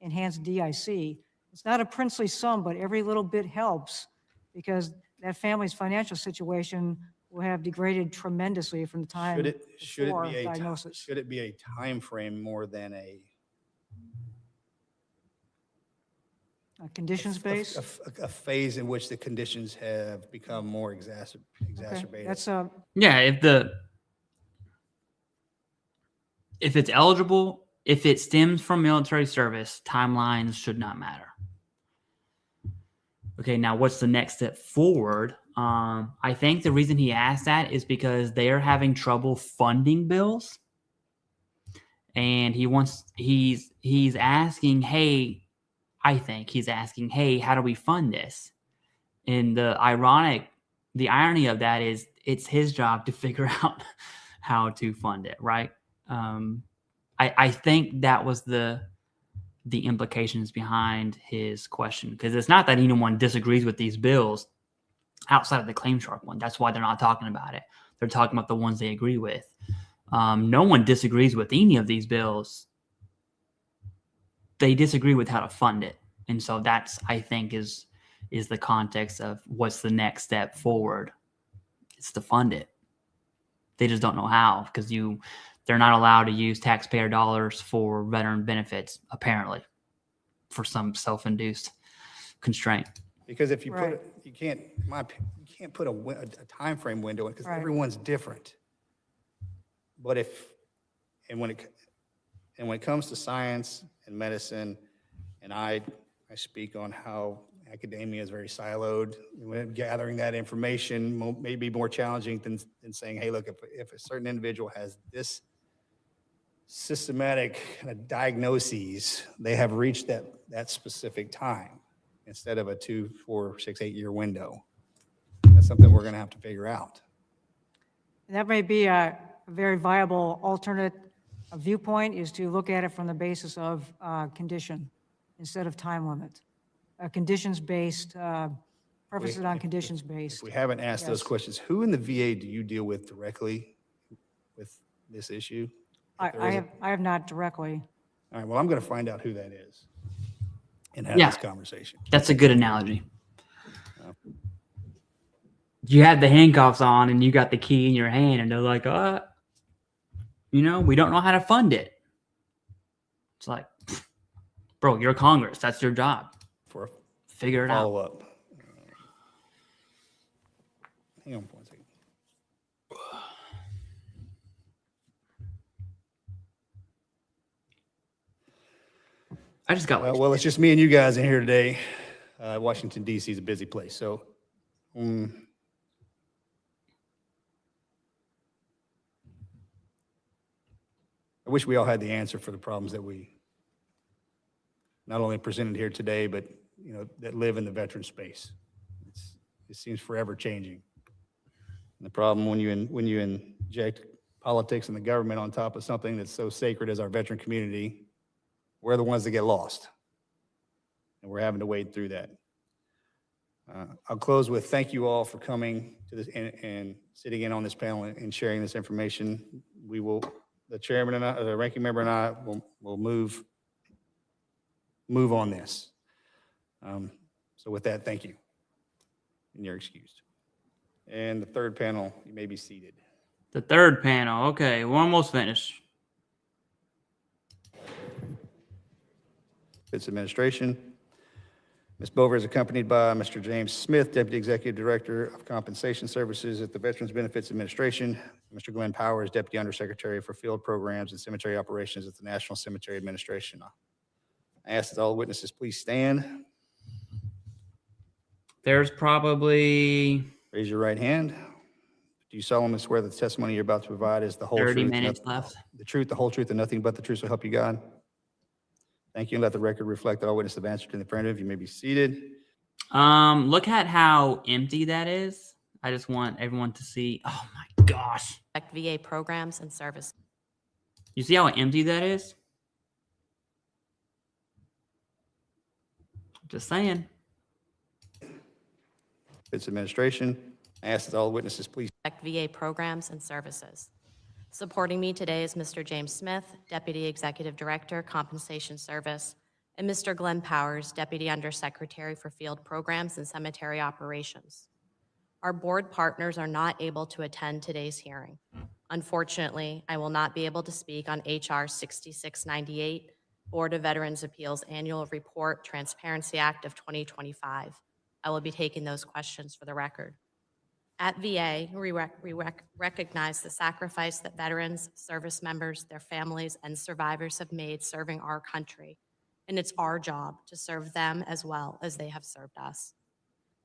enhanced DIC. It's not a princely sum, but every little bit helps because that family's financial situation will have degraded tremendously from the time before diagnosis. Should it be a time frame more than a conditions-based? A phase in which the conditions have become more exacerbated? Okay. That's Yeah, if it's eligible, if it stems from military service, timelines should not matter. Okay, now what's the next step forward? I think the reason he asked that is because they are having trouble funding bills, and he's asking, hey, how do we fund this? And the irony of that is it's his job to figure out how to fund it, right? I think that was the implications behind his question, because it's not that anyone disagrees with these bills outside of the claim shark one. That's why they're not talking about it. They're talking about the ones they agree with. No one disagrees with any of these bills. They disagree with how to fund it. And so that's, I think, is the context of what's the next step forward. It's to fund it. They just don't know how, because they're not allowed to use taxpayer dollars for veteran benefits, apparently, for some self-induced constraint. Because if you put it, you can't put a time frame window in, because everyone's different. But when it comes to science and medicine, and I speak on how academia is very siloed. Gathering that information may be more challenging than saying, hey, look, if a certain individual has this systematic kind of diagnoses, they have reached that specific time instead of a 2, 4, 6, 8 year window. That's something we're going to have to figure out. That may be a very viable alternate viewpoint, is to look at it from the basis of condition instead of time limit. Conditions-based, preface it on conditions-based. If we haven't asked those questions, who in the VA do you deal with directly with this issue? I have not directly. All right, well, I'm going to find out who that is and have this conversation. That's a good analogy. You had the handcuffs on and you got the key in your hand, and they're like, we don't know how to fund it. It's like, bro, you're Congress. That's your job. Figure it out. Follow up. Hang on 1 second. I just got well, it's just me and you guys in here today. Washington, D.C. is a busy place. So I wish we all had the answer for the problems that we not only presented here today, but that live in the veteran space. It seems forever changing. And the problem when you inject politics and the government on top of something that's so sacred as our veteran community, we're the ones that get lost. And we're having to wade through that. I'll close with thank you all for coming to this and sitting in on this panel and sharing this information. The chairman and I, the ranking member and I will move on this. So with that, thank you. And you're excused. And the third panel, you may be seated. The third panel. Okay, we're almost finished. It's administration. Ms. Bover is accompanied by Mr. James Smith, Deputy Executive Director of Compensation Services at the Veterans Benefits Administration, Mr. Glenn Powers, Deputy Undersecretary for Field Programs and Cemetery Operations at the National Cemetery Administration. I ask that all witnesses please stand. There's probably Raise your right hand. Do you solemnly swear that the testimony you're about to provide is the whole 30 truth? minutes left. The truth, the whole truth, and nothing but the truth, so help you God? Thank you. And let the record reflect that all witnesses have answered in the affirmative. You may be seated. Look at how empty that is. I just want everyone to see. Oh my gosh. VA programs and services. You see how empty that is? Just saying. Its administration. I ask that all witnesses please. VA programs and services. Supporting me today is Mr. James Smith, Deputy Executive Director, Compensation Service, and Mr. Glenn Powers, Deputy Undersecretary for Field Programs and Cemetery Operations. Our board partners are not able to attend today's hearing. Unfortunately, I will not be able to speak on HR 6698, Board of Veterans Appeals Annual Report Transparency Act of 2025. I will be taking those questions for the record. At VA, we recognize the sacrifice that veterans, service members, their families, and survivors have made serving our country, and it's our job to serve them as well as they have served us.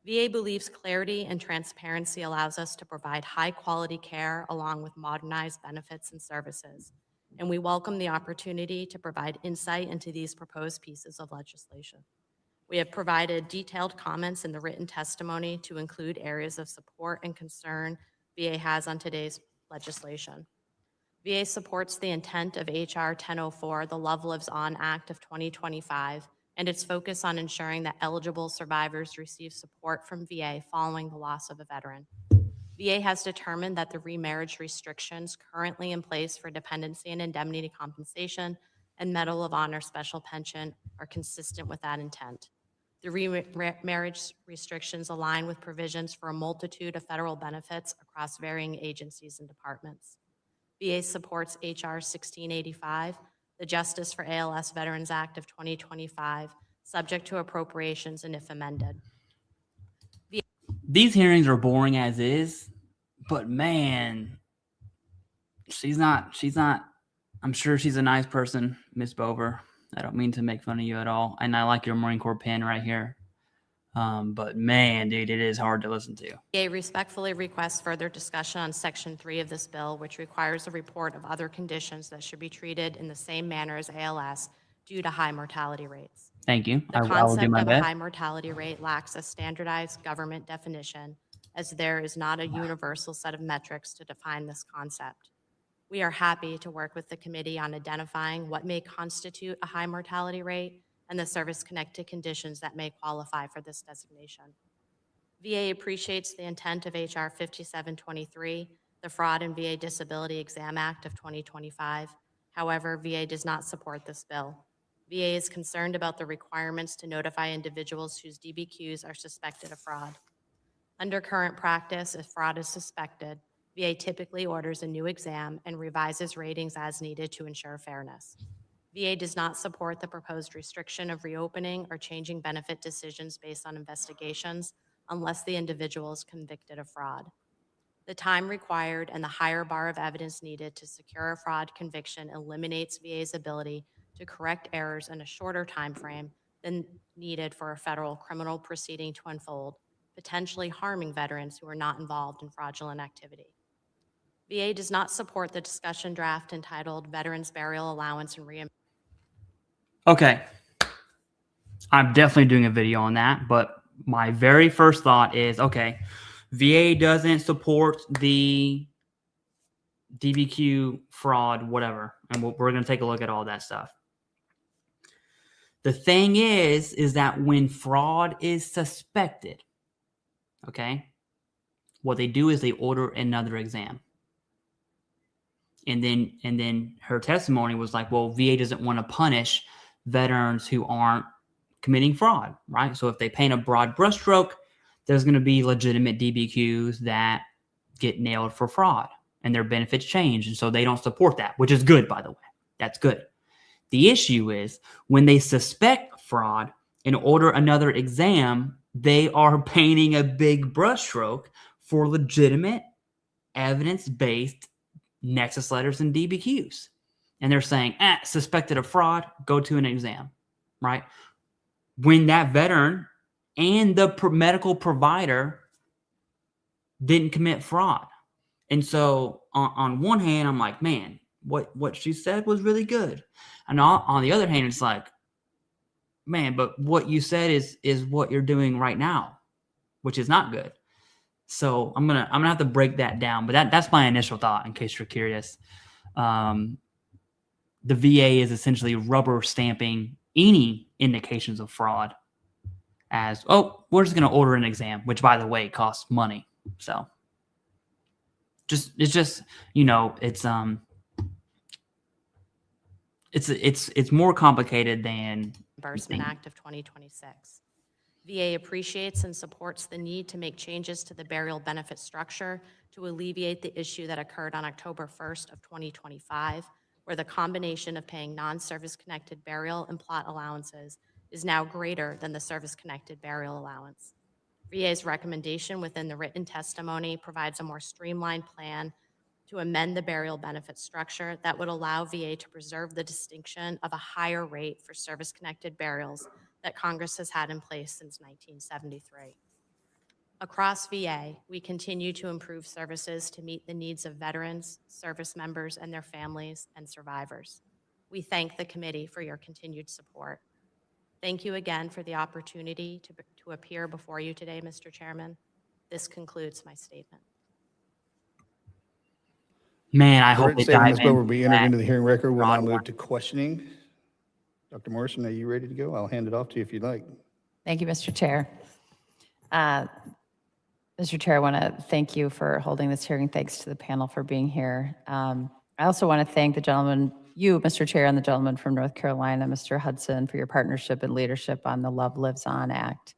VA believes clarity and transparency allows us to provide high-quality care along with modernized benefits and services, and we welcome the opportunity to provide insight into these proposed pieces of legislation. We have provided detailed comments in the written testimony to include areas of support and concern VA has on today's legislation. VA supports the intent of HR 1004, the Love Lives On Act of 2025, and its focus on ensuring that eligible survivors receive support from VA following the loss of a veteran. VA has determined that the remarriage restrictions currently in place for dependency and indemnity compensation and Medal of Honor special pension are consistent with that intent. The remarriage restrictions align with provisions for a multitude of federal benefits across varying agencies and departments. VA supports HR 1685, the Justice for ALS Veterans Act of 2025, subject to appropriations and if amended. These hearings are boring as is, but man, she's not, I'm sure she's a nice person, Miss Bover. I don't mean to make fun of you at all. And I like your Marine Corps pin right here. But man, dude, it is hard to listen to. VA respectfully requests further discussion on Section 3 of this bill, which requires a report of other conditions that should be treated in the same manner as ALS due to high mortality rates. Thank you. The I will do concept my of a best. high mortality rate lacks a standardized government definition, as there is not a universal set of metrics to define this concept. We are happy to work with the committee on identifying what may constitute a high mortality rate and the service-connected conditions that may qualify for this designation. VA appreciates the intent of HR 5723, the Fraud and VA Disability Exam Act of 2025. However, VA does not support this bill. VA is concerned about the requirements to notify individuals whose DBQs are suspected of fraud. Under current practice, if fraud is suspected, VA typically orders a new exam and revises ratings as needed to ensure fairness. VA does not support the proposed restriction of reopening or changing benefit decisions based on investigations unless the individual is convicted of fraud. The time required and the higher bar of evidence needed to secure a fraud conviction eliminates VA's ability to correct errors in a shorter time frame than needed for a federal criminal proceeding to unfold, potentially harming veterans who are not involved in fraudulent activity. VA does not support the discussion draft entitled Veterans Burial Allowance and Reimbursement. Okay. I'm definitely doing a video on that, but my very first thought is, okay, VA doesn't support the DBQ fraud, whatever, and we're going to take a look at all that stuff. The thing is that when fraud is suspected, okay, what they do is they order another exam. And then her testimony was like, well, VA doesn't want to punish veterans who aren't committing fraud, right? So if they paint a broad brushstroke, there's going to be legitimate DBQs that get nailed for fraud and their benefits change. And so they don't support that, which is good, by the way. That's good. The issue is when they suspect fraud, and order another exam, they are painting a big brushstroke for legitimate, evidence-based Nexus letters and DBQs. And they're saying, suspected of fraud, go to an exam, right? When that veteran and the medical provider didn't commit fraud. And so on one hand, I'm like, man, what she said was really good. And on the other hand, it's like, man, but what you said is what you're doing right now, which is not good. So I'm gonna have to break that down. But that's my initial thought, in case you're curious. The VA is essentially rubber stamping any indications of fraud as, oh, we're just gonna order an exam, which by the way costs money. So it's just it's more complicated than Reimbursement Act of 2026. VA appreciates and supports the need to make changes to the burial benefit structure to alleviate the issue that occurred on October 1st of 2025, where the combination of paying non-service connected burial and plot allowances is now greater than the service connected burial allowance. VA's recommendation within the written testimony provides a more streamlined plan to amend the burial benefit structure that would allow VA to preserve the distinction of a higher rate for service-connected burials that Congress has had in place since 1973. Across VA, we continue to improve services to meet the needs of veterans, service members, and their families and survivors. We thank the committee for your continued support. Thank you again for the opportunity to appear before you today, Mr. Chairman. This concludes my statement. Man, I hope Alright, they statement dive this bill will into be entered that into the hearing record. We'll now fraud move one. to questioning. Dr. Morrison, are you ready to go? I'll hand it off to you if you'd like. Thank you, Mr. Chair. Mr. Chair, I want to thank you for holding this hearing. Thanks to the panel for being here. I also want to thank the gentleman, you, Mr. Chair, and the gentleman from North Carolina, Mr. Hudson, for your partnership and leadership on the Love Lives On Act.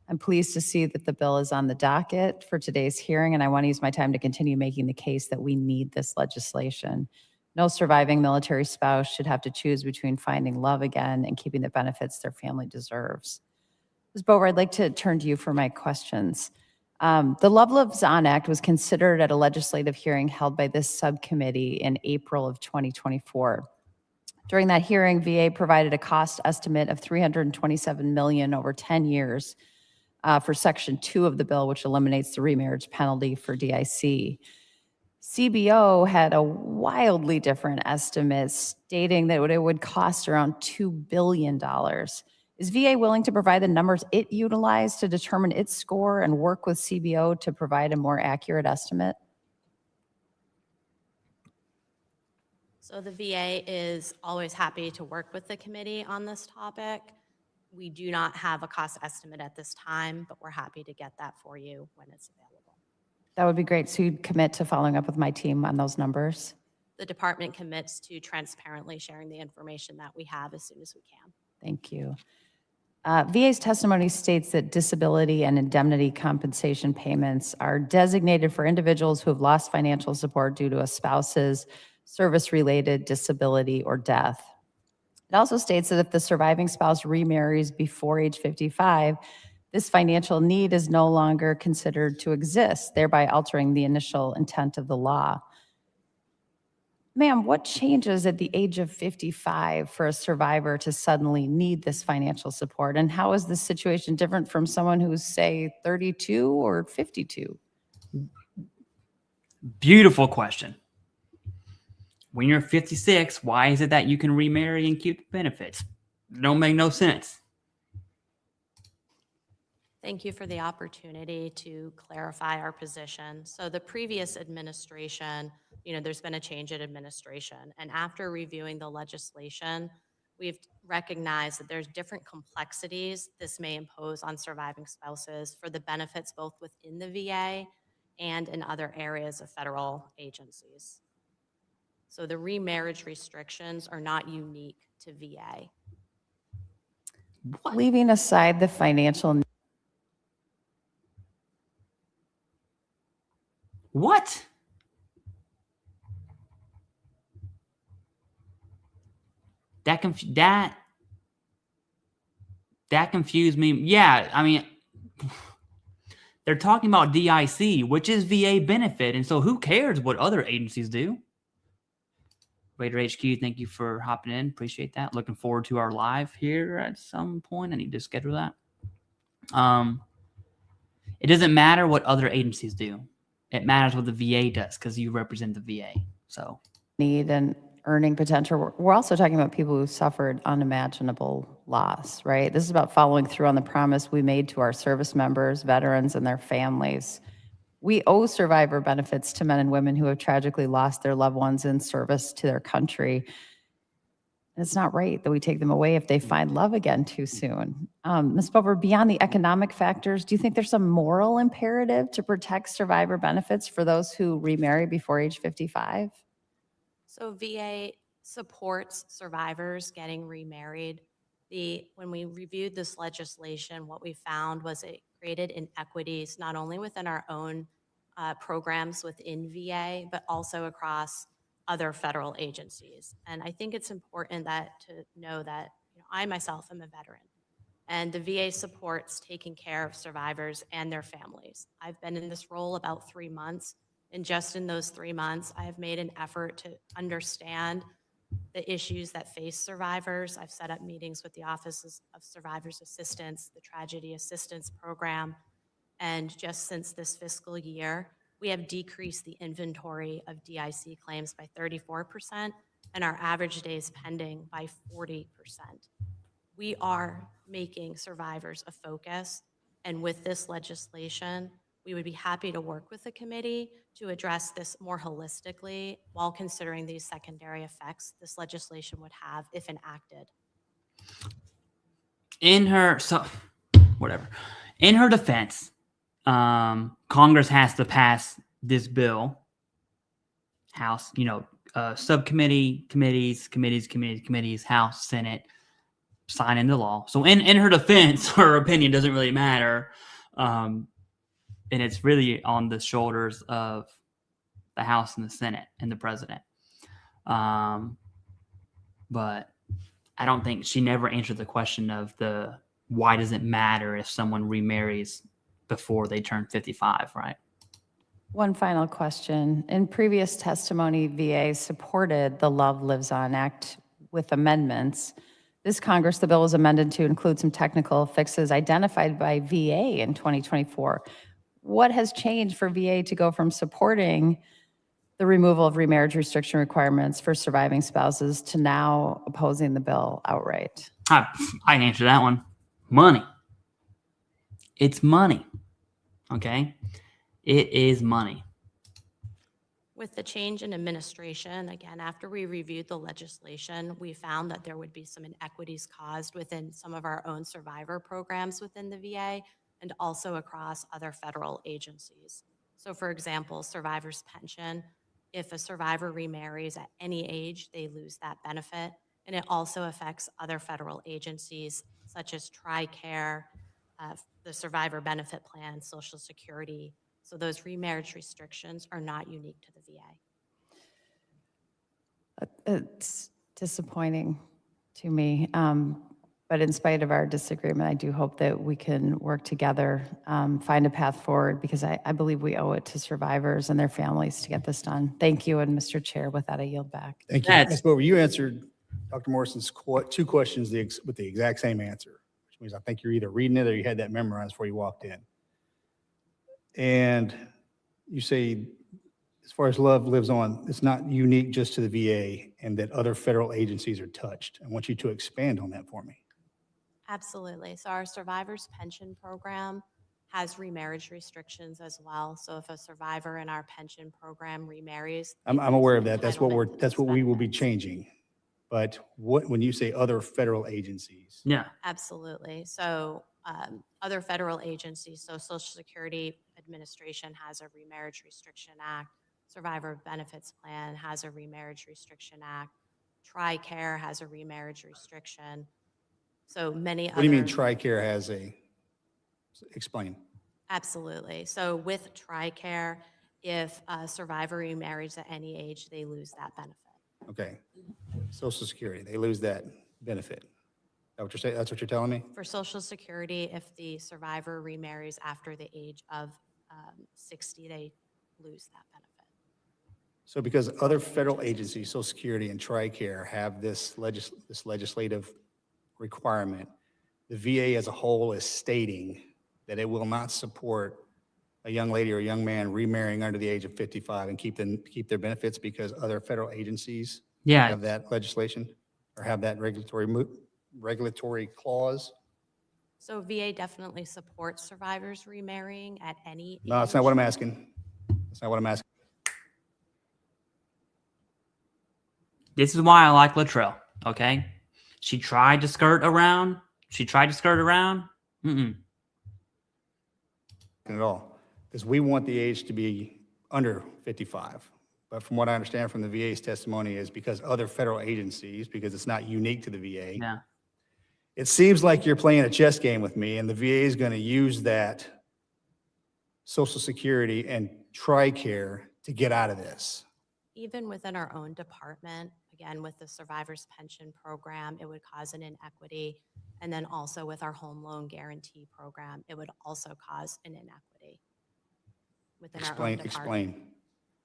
I'm pleased to see that the bill is on the docket for today's hearing, and I want to use my time to continue making the case that we need this legislation. No surviving military spouse should have to choose between finding love again and keeping the benefits their family deserves. Ms. Bower, I'd like to turn to you for my questions. The Love Lives On Act was considered at a legislative hearing held by this subcommittee in April of 2024. During that hearing, VA provided a cost estimate of $327 million over 10 years for Section 2 of the bill, which eliminates the remarriage penalty for DIC. CBO had a wildly different estimate, stating that it would cost around $2 billion. Is VA willing to provide the numbers it utilized to determine its score and work with CBO to provide a more accurate estimate? So the VA is always happy to work with the committee on this topic. We do not have a cost estimate at this time, but we're happy to get that for you when it's available. That would be great. So you'd commit to following up with my team on those numbers? The department commits to transparently sharing the information that we have as soon as we can. Thank you. VA's testimony states that disability and indemnity compensation payments are designated for individuals who have lost financial support due to a spouse's service-related disability or death. It also states that if the surviving spouse remarries before age 55, this financial need is no longer considered to exist, thereby altering the initial intent of the law. Ma'am, what changes at the age of 55 for a survivor to suddenly need this financial support? And how is this situation different from someone who's, say, 32 or 52? Beautiful question. When you're 56, why is it that you can remarry and keep the benefits? Don't make no sense. Thank you for the opportunity to clarify our position. So the previous administration, there's been a change in administration. And after reviewing the legislation, we've recognized that there's different complexities this may impose on surviving spouses for the benefits both within the VA and in other areas of federal agencies. So the remarriage restrictions are not unique to VA. Leaving aside the financial. What? That That confused me. Yeah, I mean, they're talking about DIC, which is VA benefit. And so who cares what other agencies do? Raider HQ, thank you for hopping in. Appreciate that. Looking forward to our live here at some point. I need to schedule that. It doesn't matter what other agencies do. It matters what the VA does because you represent the VA. So Need and earning potential. We're also talking about people who suffered unimaginable loss, right? This is about following through on the promise we made to our service members, veterans, and their families. We owe survivor benefits to men and women who have tragically lost their loved ones in service to their country. And it's not right that we take them away if they find love again too soon. Ms. Bover, beyond the economic factors, do you think there's some moral imperative to protect survivor benefits for those who remarry before age 55? So VA supports survivors getting remarried. When we reviewed this legislation, what we found was it created inequities not only within our own programs within VA, but also across other federal agencies. And I think it's important to know that I myself am a veteran, and the VA supports taking care of survivors and their families. I've been in this role about 3 months, and just in those 3 months, I have made an effort to understand the issues that face survivors. I've set up meetings with the Office of Survivors Assistance, the Tragedy Assistance Program, and just since this fiscal year, we have decreased the inventory of DIC claims by 34% and our average days pending by 40%. We are making survivors a focus, and with this legislation, we would be happy to work with the committee to address this more holistically while considering these secondary effects this legislation would have if enacted. In her defense, Congress has to pass this bill. House, subcommittee, committees, House, Senate, sign into law. So in her defense, her opinion doesn't really matter. And it's really on the shoulders of the House and the Senate and the president. But I don't think she never answered the question of why does it matter if someone remarries before they turn 55, right? One final question. In previous testimony, VA supported the Love Lives On Act with amendments. This Congress, the bill was amended to include some technical fixes identified by VA in 2024. What has changed for VA to go from supporting the removal of remarriage restriction requirements for surviving spouses to now opposing the bill outright? I can answer that one. Money. It's money. Okay? It is money. With the change in administration, again, after we reviewed the legislation, we found that there would be some inequities caused within some of our own survivor programs within the VA and also across other federal agencies. So for example, survivor's pension, if a survivor remarries at any age, they lose that benefit. And it also affects other federal agencies such as TRICARE, the Survivor Benefit Plan, Social Security. So those remarriage restrictions are not unique to the VA. It's disappointing to me. But in spite of our disagreement, I do hope that we can work together, find a path forward, because I believe we owe it to survivors and their families to get this done. Thank you, and Mr. Chair, with that, I yield back. Thank you. Ms. Bover, you answered Dr. Morrison's two questions with the exact same answer, which means I think you're either reading it or you had that memorized before you walked in. And you say, as far as Love Lives On, it's not unique just to the VA and that other federal agencies are touched. I want you to expand on that for me. Absolutely. So our survivor's pension program has remarriage restrictions as well. So if a survivor in our pension program remarries, I'm aware of that. That's what we will be changing. But when you say other federal agencies? Yeah. Absolutely. So other federal agencies, so Social Security Administration has a Remarriage Restriction Act, Survivor Benefits Plan has a Remarriage Restriction Act, TRICARE has a remarriage restriction. So many What do you mean TRICARE has explain. Absolutely. So with TRICARE, if a survivor remarries at any age, they lose that benefit. Okay. Social Security, they lose that benefit. what you're saying? That's what you're telling me? For Social Security, if the survivor remarries after the age of 60, they lose that benefit. So because other federal agencies, Social Security and TRICARE, have this legislative requirement, the VA as a whole is stating that it will not support a young lady or a young man remarrying under the age of 55 and keep their benefits because other federal agencies have that legislation or have that regulatory clause. So VA definitely supports survivors remarrying at any age. No, that's not what I'm asking. That's not what I'm asking. This is why I like Luttrell, okay? She tried to skirt around. Mm-mm. At all, because we want the age to be under 55. But from what I understand from the VA's testimony is because other federal agencies, because it's not unique to the VA, Yeah. it seems like you're playing a chess game with me, and the VA is going to use that Social Security and TRICARE to get out of this. Even within our own department, again, with the survivors pension program, it would cause an inequity. And then also with our home loan guarantee program, it would also cause an inequity within our own department. Explain.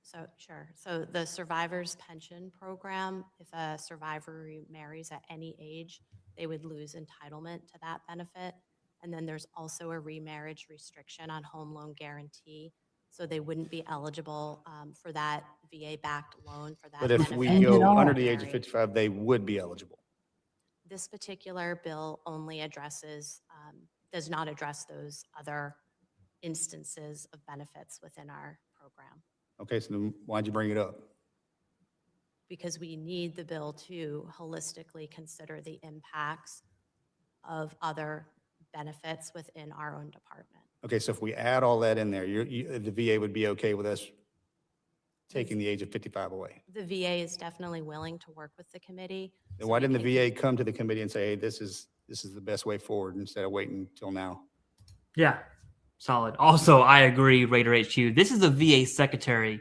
So, sure. So the survivors pension program, if a survivor remarries at any age, they would lose entitlement to that benefit. And then there's also a remarriage restriction on home loan guarantee. So they wouldn't be eligible for that VA-backed loan for that But if benefit. we go under the age of 55, they would be eligible. This particular bill only addresses, does not address those other instances of benefits within our program, Okay, so then why'd you bring it up? because we need the bill to holistically consider the impacts of other benefits within our own department. Okay, so if we add all that in there, the VA would be okay with us taking the age of 55 away? The VA is definitely willing to work with the committee. Then why didn't the VA come to the committee and say, hey, this is the best way forward instead of waiting until now? Yeah, solid. Also, I agree, Raider HQ. This is a VA secretary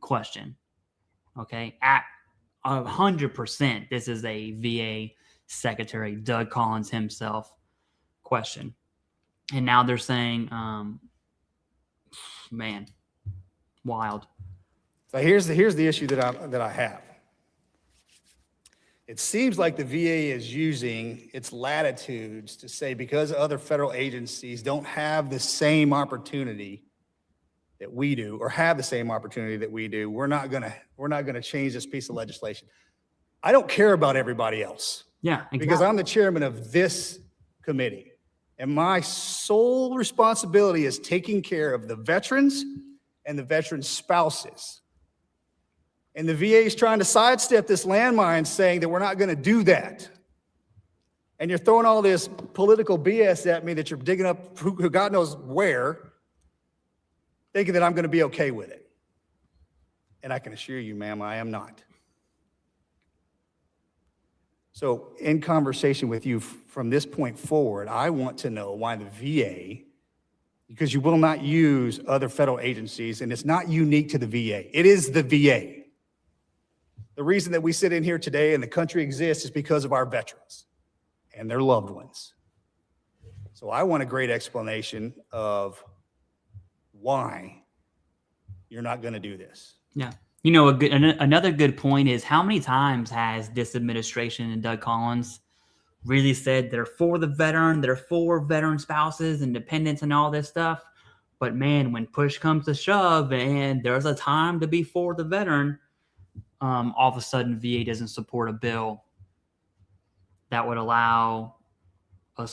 question. Okay, at 100%, this is a VA secretary, Doug Collins himself, question. And now they're saying, man, wild. So here's the issue that I have. It seems like the VA is using its latitudes to say because other federal agencies don't have the same opportunity that we do, or have the same opportunity that we do, we're not gonna change this piece of legislation. I don't care about everybody else. Yeah, exactly. Because I'm the chairman of this committee, and my sole responsibility is taking care of the veterans and the veterans' spouses. And the VA is trying to sidestep this landmine, saying that we're not going to do that. And you're throwing all this political BS at me that you're digging up who God knows where, thinking that I'm going to be okay with it. And I can assure you, ma'am, I am not. So in conversation with you from this point forward, I want to know why the VA, because you will not use other federal agencies, and it's not unique to the VA. It is the VA. The reason that we sit in here today and the country exists is because of our veterans and their loved ones. So I want a great explanation of why you're not going to do this. Yeah. You know, another good point is how many times has this administration and Doug Collins really said they're for the veteran, they're for veteran spouses and dependents and all this stuff. But man, when push comes to shove and there's a time to be for the veteran, all of a sudden VA doesn't support a bill that would allow a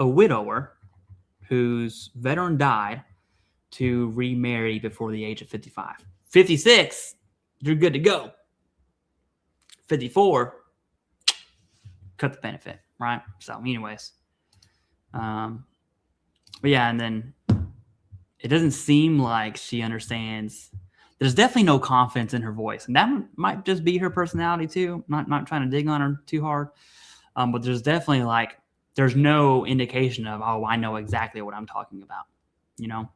widower whose veteran died to remarry before the age of 55. 56, you're good to go. 54, cut the benefit, right? So anyways, but yeah, and then it doesn't seem like she understands. There's definitely no confidence in her voice, and that might just be her personality too. Not trying to dig on her too hard, but there's definitely there's no indication of, oh, I know exactly what I'm talking about, you know?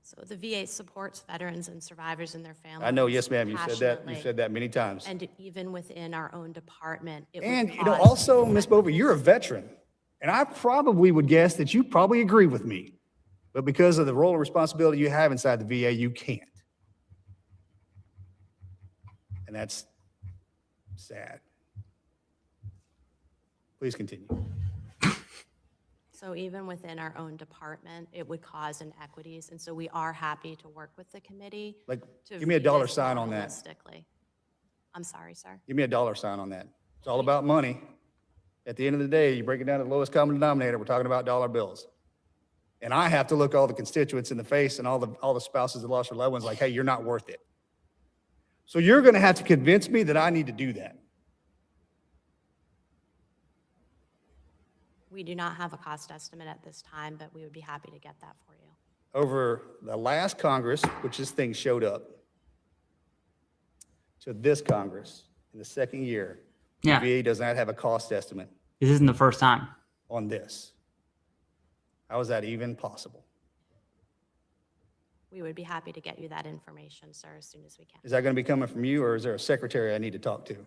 So the VA supports veterans and survivors and their families. I know, yes, ma'am, you said that. You passionately. said that many times. And even within our own department, it would And, cause also, Ms. Bova, you're a veteran. And I probably would guess that you probably agree with me. But because of the role and responsibility you have inside the VA, you can't. And that's sad. Please continue. So even within our own department, it would cause inequities. And so we are happy to work with the committee. Like, to give me a view dollar this sign more on that. holistically. I'm sorry, sir. Give me a dollar sign on that. It's all about money. At the end of the day, you break it down to the lowest common denominator, we're talking about dollar bills. And I have to look all the constituents in the face and all the spouses that lost their loved ones like, hey, you're not worth it. So you're going to have to convince me that I need to do that. We do not have a cost estimate at this time, but we would be happy to get that for you. Over the last Congress, which this thing showed up, to this Congress in the second year, Yeah. the VA does not have a cost estimate This isn't the first time. on this. How is that even possible? We would be happy to get you that information, sir, as soon as we can. Is that going to be coming from you, or is there a secretary I need to talk to?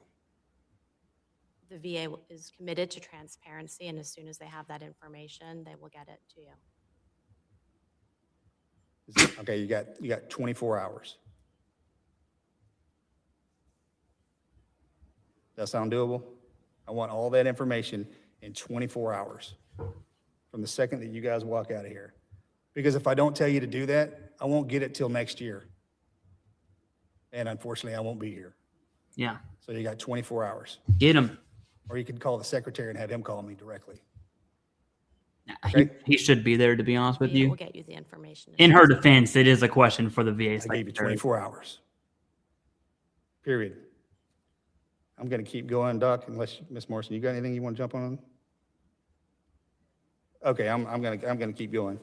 The VA is committed to transparency, and as soon as they have that information, they will get it to you. Okay, you got 24 hours. Does that sound doable? I want all that information in 24 hours from the second that you guys walk out of here. Because if I don't tell you to do that, I won't get it till next year. And unfortunately, I won't be here. Yeah. So you got 24 hours. Get him. Or you could call the secretary and have him call me directly. He should be there, to be honest with We you. will get you the information. In her defense, it is a question for the VA I gave you 24 hours. Period. I'm going to keep going, Doc, unless, Ms. Morrison, you got anything you want to jump on? Okay, I'm going to keep going.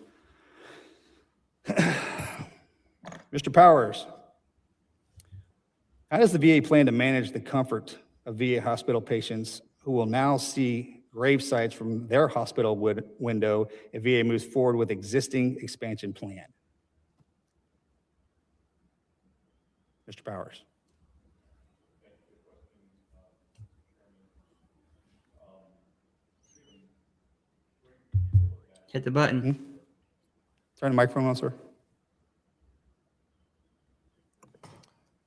Mr. Powers, how does the VA plan to manage the comfort of VA hospital patients who will now see grave sites from their hospital window if VA moves forward with existing expansion plan? Mr. Powers. Hit the button. Turn the microphone on, sir.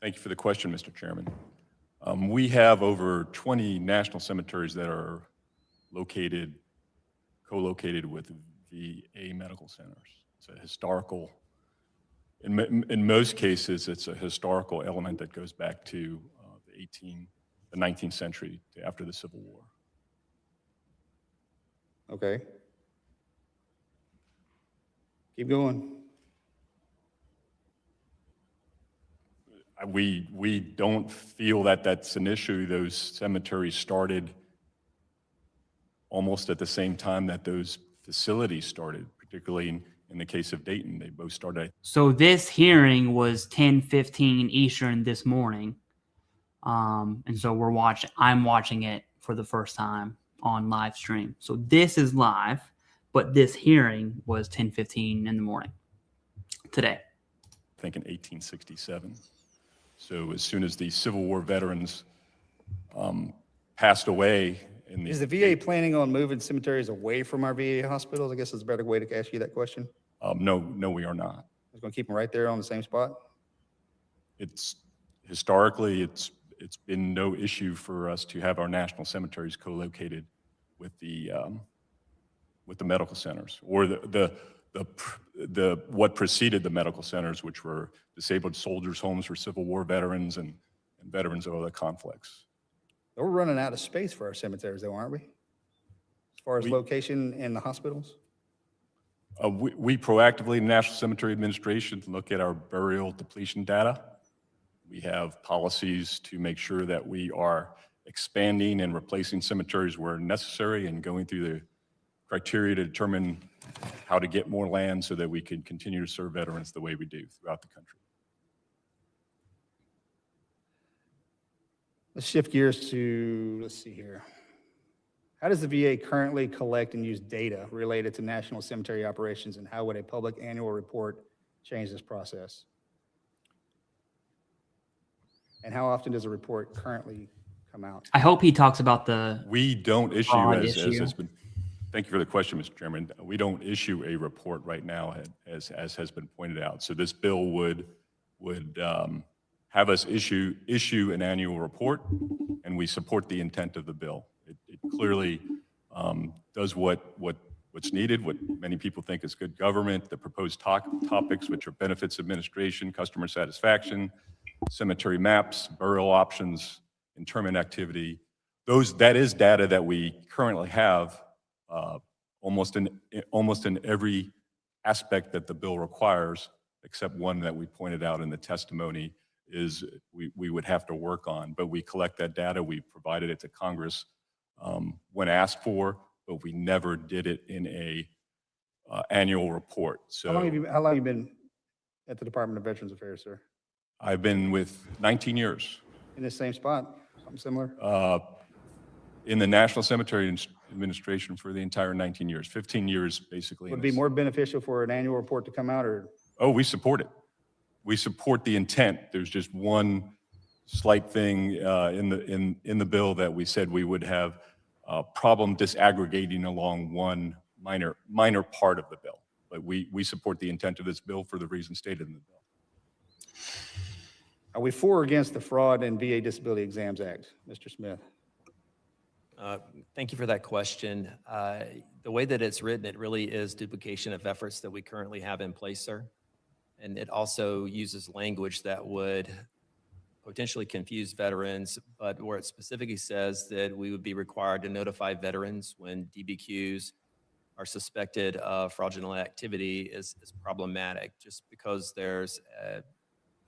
Thank you for the question, Mr. Chairman. We have over 20 national cemeteries that are co-located with VA medical centers. It's a historical, in most cases, it's a historical element that goes back to the 19th century, to after the Civil War. Okay. Keep going. We don't feel that that's an issue. Those cemeteries started almost at the same time that those facilities started, particularly in the case of Dayton. They both started. So this hearing was 10:15 Eastern this morning. And so I'm watching it for the first time on live stream. So this is live, but this hearing was 10:15 in the morning today. I think in 1867. So as soon as the Civil War veterans passed away. Is the VA planning on moving cemeteries away from our VA hospitals? I guess is a better way to ask you that question. No, we are not. It's going to keep them right there on the same spot? It's historically, it's been no issue for us to have our national cemeteries co-located with the medical centers, or what preceded the medical centers, which were disabled soldiers' homes for Civil War veterans and veterans of other conflicts. We're running out of space for our cemeteries, though, aren't we? As far as location in the hospitals? We proactively, the National Cemetery Administration, look at our burial depletion data. We have policies to make sure that we are expanding and replacing cemeteries where necessary and going through the criteria to determine how to get more land so that we can continue to serve veterans the way we do throughout the country. Let's shift gears to, let's see here. How does the VA currently collect and use data related to national cemetery operations, and how would a public annual report change this process? And how often does a report currently come out? I hope he talks about the We don't issue, fraud as issue. has been, thank you for the question, Mr. Chairman. We don't issue a report right now, as has been pointed out. So this bill would have us issue an annual report, and we support the intent of the bill. It clearly does what's needed, what many people think is good government, the proposed topics, which are benefits administration, customer satisfaction, cemetery maps, burial options, interment activity. That is data that we currently have almost in every aspect that the bill requires, except one that we pointed out in the testimony is we would have to work on. But we collect that data, we provided it to Congress when asked for, but we never did it in a annual report. So How long have you been at the Department of Veterans Affairs, sir? I've been with 19 years. In the same spot, something similar? In the National Cemetery Administration for the entire 19 years, 15 years basically. Would it be more beneficial for an annual report to come out, or? Oh, we support it. We support the intent. There's just one slight thing in the bill that we said we would have a problem disaggregating along one minor part of the bill. But we support the intent of this bill for the reasons stated in the bill. Are we for or against the Fraud in VA Disability Exams Act, Mr. Smith? Thank you for that question. The way that it's written, it really is duplication of efforts that we currently have in place, sir. And it also uses language that would potentially confuse veterans, but where it specifically says that we would be required to notify veterans when DBQs are suspected of fraudulent activity is problematic, just because there's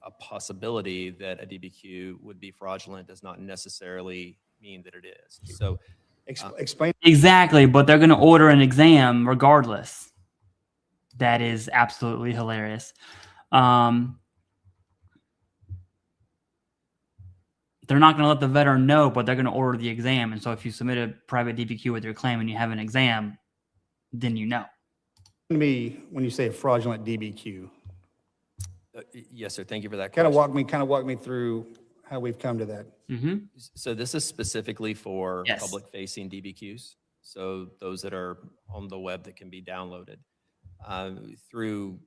a possibility that a DBQ would be fraudulent does not necessarily mean that it is. So explain. Exactly, but they're going to order an exam regardless. That is absolutely hilarious. They're not going to let the veteran know, but they're going to order the exam. And so if you submit a private DBQ with your claim and you have an exam, then you know. Me, when you say a fraudulent DBQ, yes, sir. Thank you for that kind question. of walk me through how we've come to that. Mm-hmm. So this is specifically for Yes. public-facing DBQs, so those that are on the web that can be downloaded. Through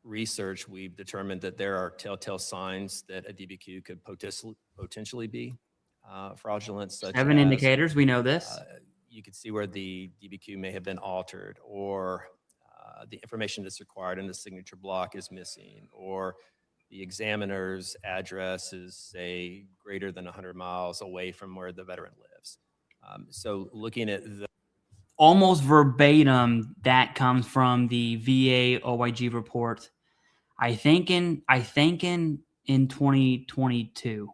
research, we've determined that there are telltale signs that a DBQ could potentially be fraudulent, such 7 as, indicators, we know this. You could see where the DBQ may have been altered, or the information that's required in the signature block is missing, or the examiner's address is, say, greater than 100 miles away from where the veteran lives. So looking at the Almost verbatim, that comes from the VA OIG report. I think in 2022,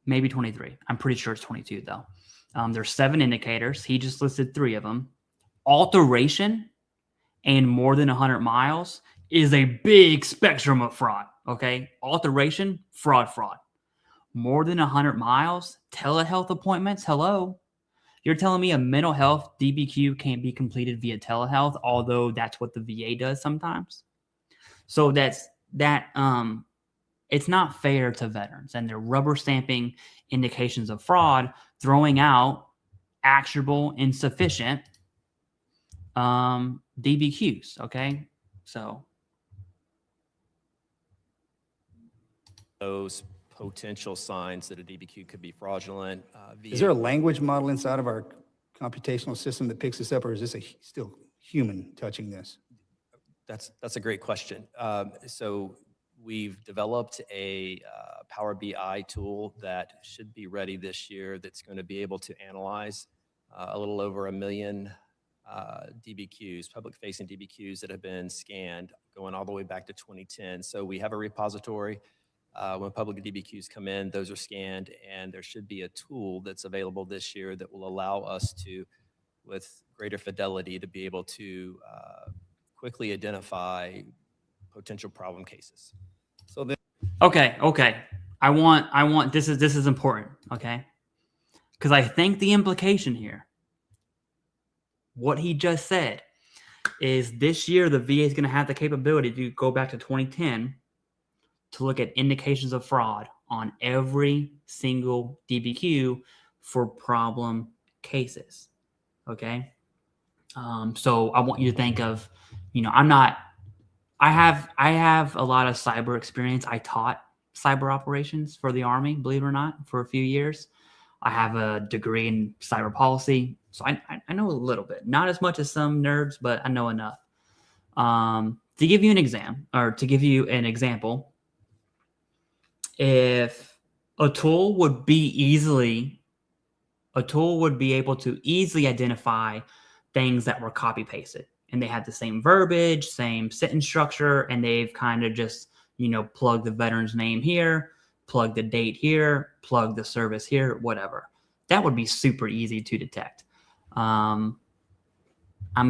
maybe 23. I'm pretty sure it's 22 though. There's 7 indicators. He just listed 3 of them. Alteration and more than 100 miles is a big spectrum of fraud. Okay, alteration, fraud. More than 100 miles, telehealth appointments. Hello. You're telling me a mental health DBQ can't be completed via telehealth, although that's what the VA does sometimes. So it's not fair to veterans, and they're rubber stamping indications of fraud, throwing out actionable, insufficient DBQs. Okay, so those potential signs that a DBQ could be fraudulent. Is there a language model inside of our computational system that picks this up, or is this still human touching this? That's a great question. So we've developed a Power BI tool that should be ready this year that's going to be able to analyze a little over 1 million DBQs, public-facing DBQs that have been scanned going all the way back to 2010. So we have a repository. When public DBQs come in, those are scanned, and there should be a tool that's available this year that will allow us to, with greater fidelity, to be able to quickly identify potential problem cases. So then, okay. I want this is important, okay? Because I think the implication here, what he just said, is this year the VA is going to have the capability to go back to 2010 to look at indications of fraud on every single DBQ for problem cases. Okay. So I want you to think of, I have a lot of cyber experience. I taught cyber operations for the Army, believe it or not, for a few years. I have a degree in cyber policy, so I know a little bit. Not as much as some nerds, but I know enough. To give you an example, if a tool would be able to easily identify things that were copy pasted, and they had the same verbiage, same sentence structure, and they've kind of just, plug the veteran's name here, plug the date here, plug the service here, whatever. That would be super easy to detect. I'm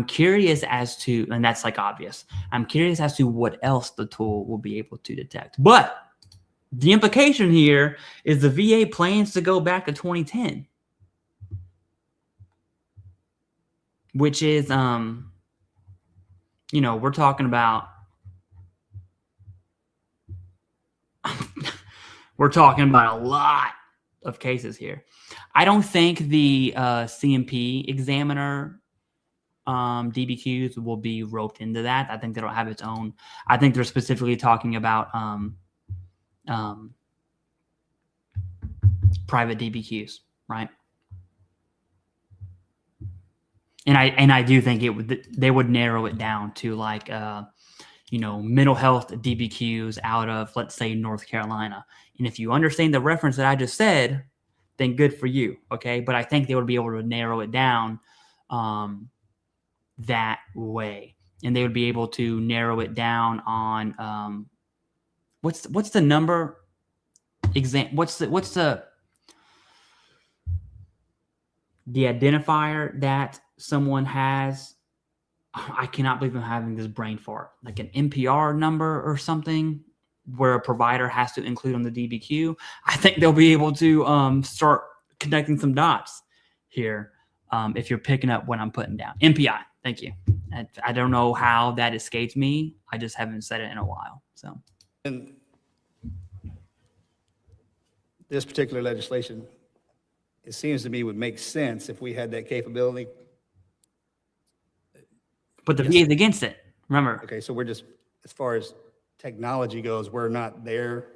curious as to, and that's like obvious, I'm curious as to what else the tool will be able to detect. But the implication here is the VA plans to go back to 2010, which is, we're talking about a lot of cases here. I don't think the CMP examiner DBQs will be roped into that. I think they don't have its own. I think they're specifically talking about private DBQs, right? And I do think they would narrow it down to like mental health DBQs out of, let's say, North Carolina. And if you understand the reference that I just said, then good for you, okay? But I think they would be able to narrow it down that way, and they would be able to narrow it down on what's the number what's the identifier that someone has. I cannot believe I'm having this brain fart, like an NPR number or something where a provider has to include on the DBQ. I think they'll be able to start connecting some dots here if you're picking up what I'm putting down. MPI, thank you. I don't know how that escapes me. I just haven't said it in a while. So, and this particular legislation, it seems to me would make sense if we had that capability. But the VA is against it, remember. Okay, so we're just, as far as technology goes, we're not there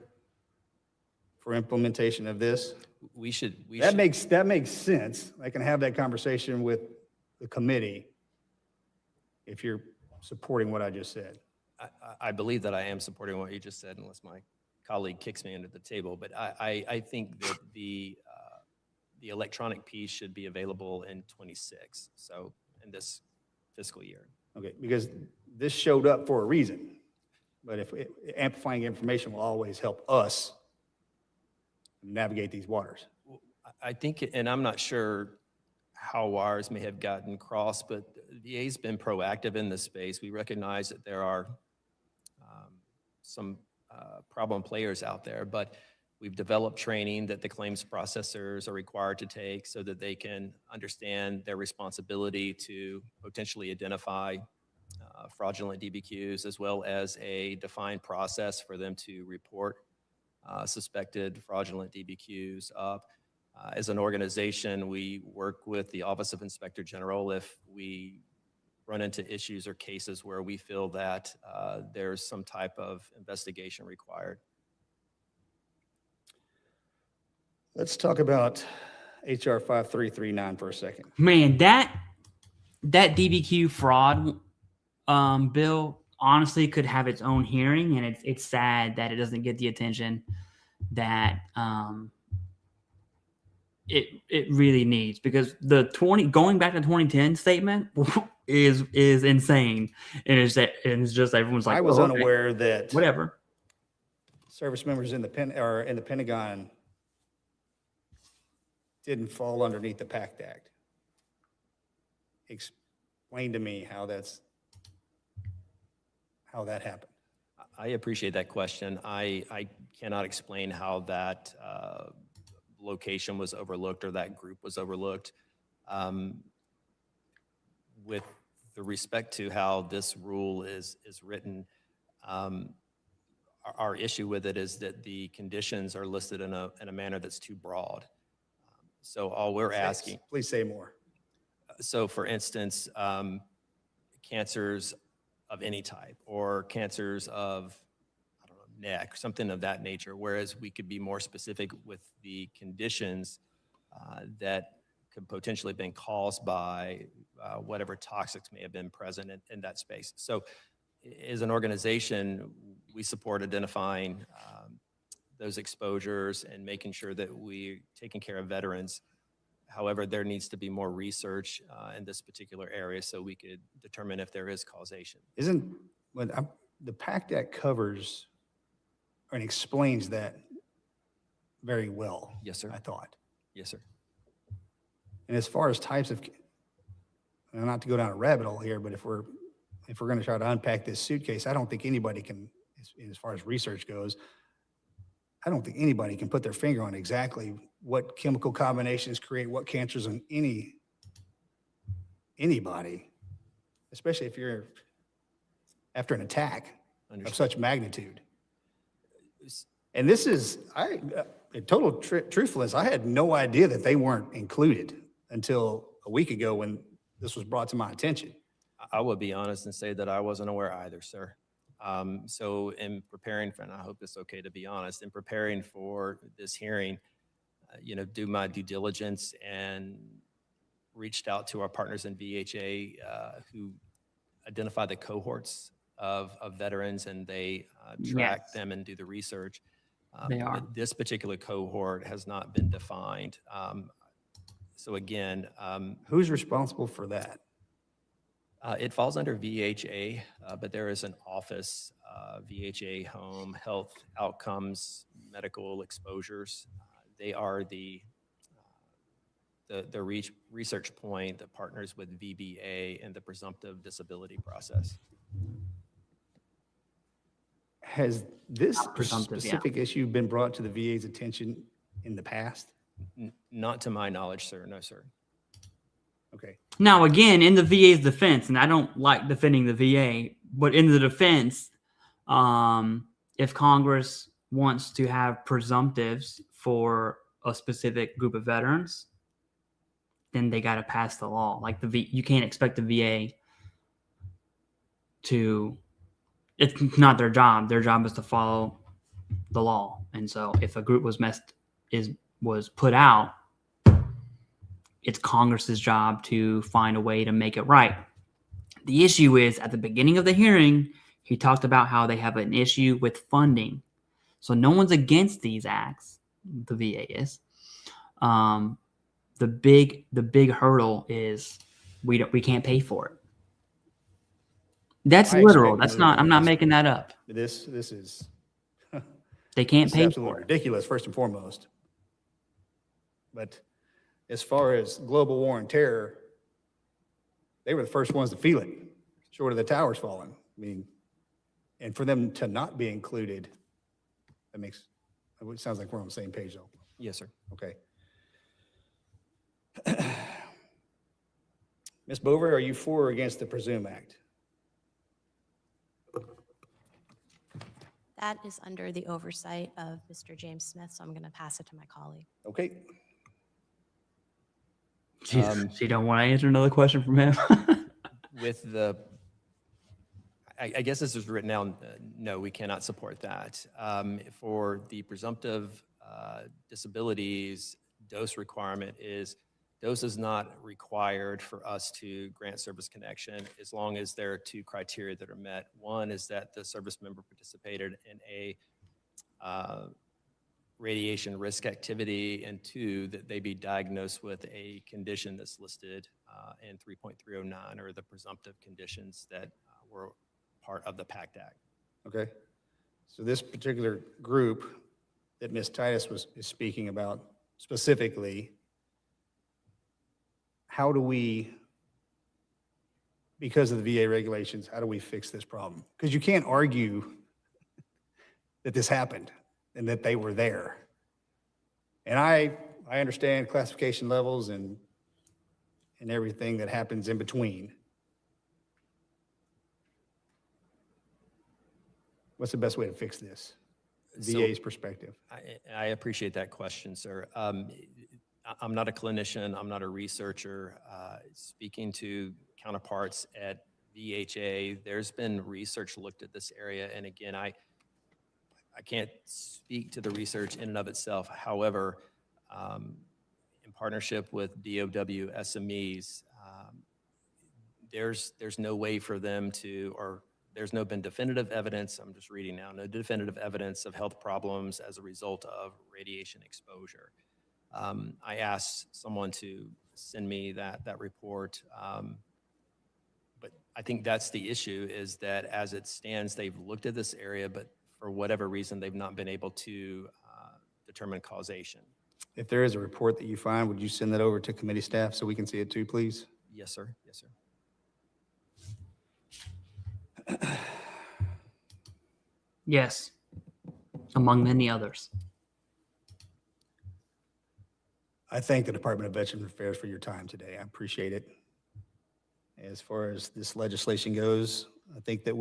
for implementation of this. That makes sense. I can have that conversation with the committee if you're supporting what I just said. I believe that I am supporting what you just said, unless my colleague kicks me under the table. But I think that the electronic piece should be available in 26, so in this fiscal year. Okay, because this showed up for a reason, but if amplifying information will always help us navigate these waters. I think, and I'm not sure how wires may have gotten crossed, but the VA's been proactive in this space. We recognize that there are some problem players out there, but we've developed training that the claims processors are required to take so that they can understand their responsibility to potentially identify fraudulent DBQs, as well as a defined process for them to report suspected fraudulent DBQs up. As an organization, we work with the Office of Inspector General if we run into issues or cases where we feel that there's some type of investigation required. Let's talk about HR 5339 for a second. Man, that DBQ fraud bill honestly could have its own hearing, and it's sad that it doesn't get the attention that it really needs, because the going back to 2010 statement is insane, and it's just everyone's like, I was oh, unaware okay, that whatever service members in the Pentagon didn't fall underneath the PACT Act. Explain to me how that happened. I appreciate that question. I cannot explain how that location was overlooked or that group was overlooked. With the respect to how this rule is written, our issue with it is that the conditions are listed in a manner that's too broad. So all we're asking. Please say more. So for instance, cancers of any type or cancers of, I don't know, neck, something of that nature, whereas we could be more specific with the conditions that could potentially have been caused by whatever toxics may have been present in that space. So as an organization, we support identifying those exposures and making sure that we're taking care of veterans. However, there needs to be more research in this particular area so we could determine if there is causation. The PACT Act covers and explains that very well. Yes, sir. I thought. Yes, sir. And as far as types of, and not to go down a rabbit hole here, but if we're going to try to unpack this suitcase, I don't think anybody can, as far as research goes, I don't think anybody can put their finger on exactly what chemical combinations create what cancers in anybody, especially if you're after an attack of such magnitude. And this is, in total truthfulness, I had no idea that they weren't included until a week ago when this was brought to my attention. I would be honest and say that I wasn't aware either, sir. So in preparing for, and I hope it's okay to be honest, in preparing for this hearing, do my due diligence and reached out to our partners in VHA who identify the cohorts of veterans, and they track them and do the research. They are. But this particular cohort has not been defined. So again, who's responsible for that? It falls under VHA, but there is an office, VHA Home Health Outcomes Medical Exposures. They are the research point that partners with VBA and the presumptive disability process. Has this specific issue been brought to the VA's attention in the past? Not to my knowledge, sir. No, sir. Okay. Now, again, in the VA's defense, and I don't like defending the VA, but in the defense, if Congress wants to have presumptives for a specific group of veterans, then they got to pass the law. Like you can't expect the VA to. It's not their job. Their job is to follow the law. And so, if a group was put out, it's Congress's job to find a way to make it right. The issue is at the beginning of the hearing, he talked about how they have an issue with funding. So no one's against these acts. The VA is. The big hurdle is we can't pay for it. That's literal. That's not. I'm not making that up. This is. They can't pay absolutely for it. Ridiculous, first and foremost. But as far as global war and terror, they were the first ones to feel it, short of the towers falling. I mean, and for them to not be included, it sounds like we're on the same page, though. Yes, sir. Okay. Ms. Bover, are you for or against the Presume Act? That is under the oversight of Mr. James Smith, so I'm going to pass it to my colleague. Okay. She don't want to answer another question from him. With the, I guess this is written down, no, we cannot support that. For the presumptive disabilities, dose requirement is, dose is not required for us to grant service connection as long as there are two criteria that are met. One is that the service member participated in a radiation risk activity, and two, that they be diagnosed with a condition that's listed in 3.309 or the presumptive conditions that were part of the PACT Act. Okay. So this particular group that Ms. Titus is speaking about specifically, how do we, because of the VA regulations, how do we fix this problem? Because you can't argue that this happened and that they were there. And I understand classification levels and everything that happens in between. What's the best way to fix this? VA's perspective. I appreciate that question, sir. I'm not a clinician. I'm not a researcher. Speaking to counterparts at VHA, there's been research looked at this area. And again, I can't speak to the research in and of itself. However, in partnership with DOW SMEs, there's no way for them to, or there's been definitive evidence, I'm just reading now, no definitive evidence of health problems as a result of radiation exposure. I asked someone to send me that report, but I think that's the issue, is that as it stands, they've looked at this area, but for whatever reason, they've not been able to determine causation. If there is a report that you find, would you send that over to committee staff so we can see it too, please? Yes, sir. Yes, sir. Yes, among many others. I thank the Department of Veterans Affairs for your time today. I appreciate it. As far as this legislation goes, I think that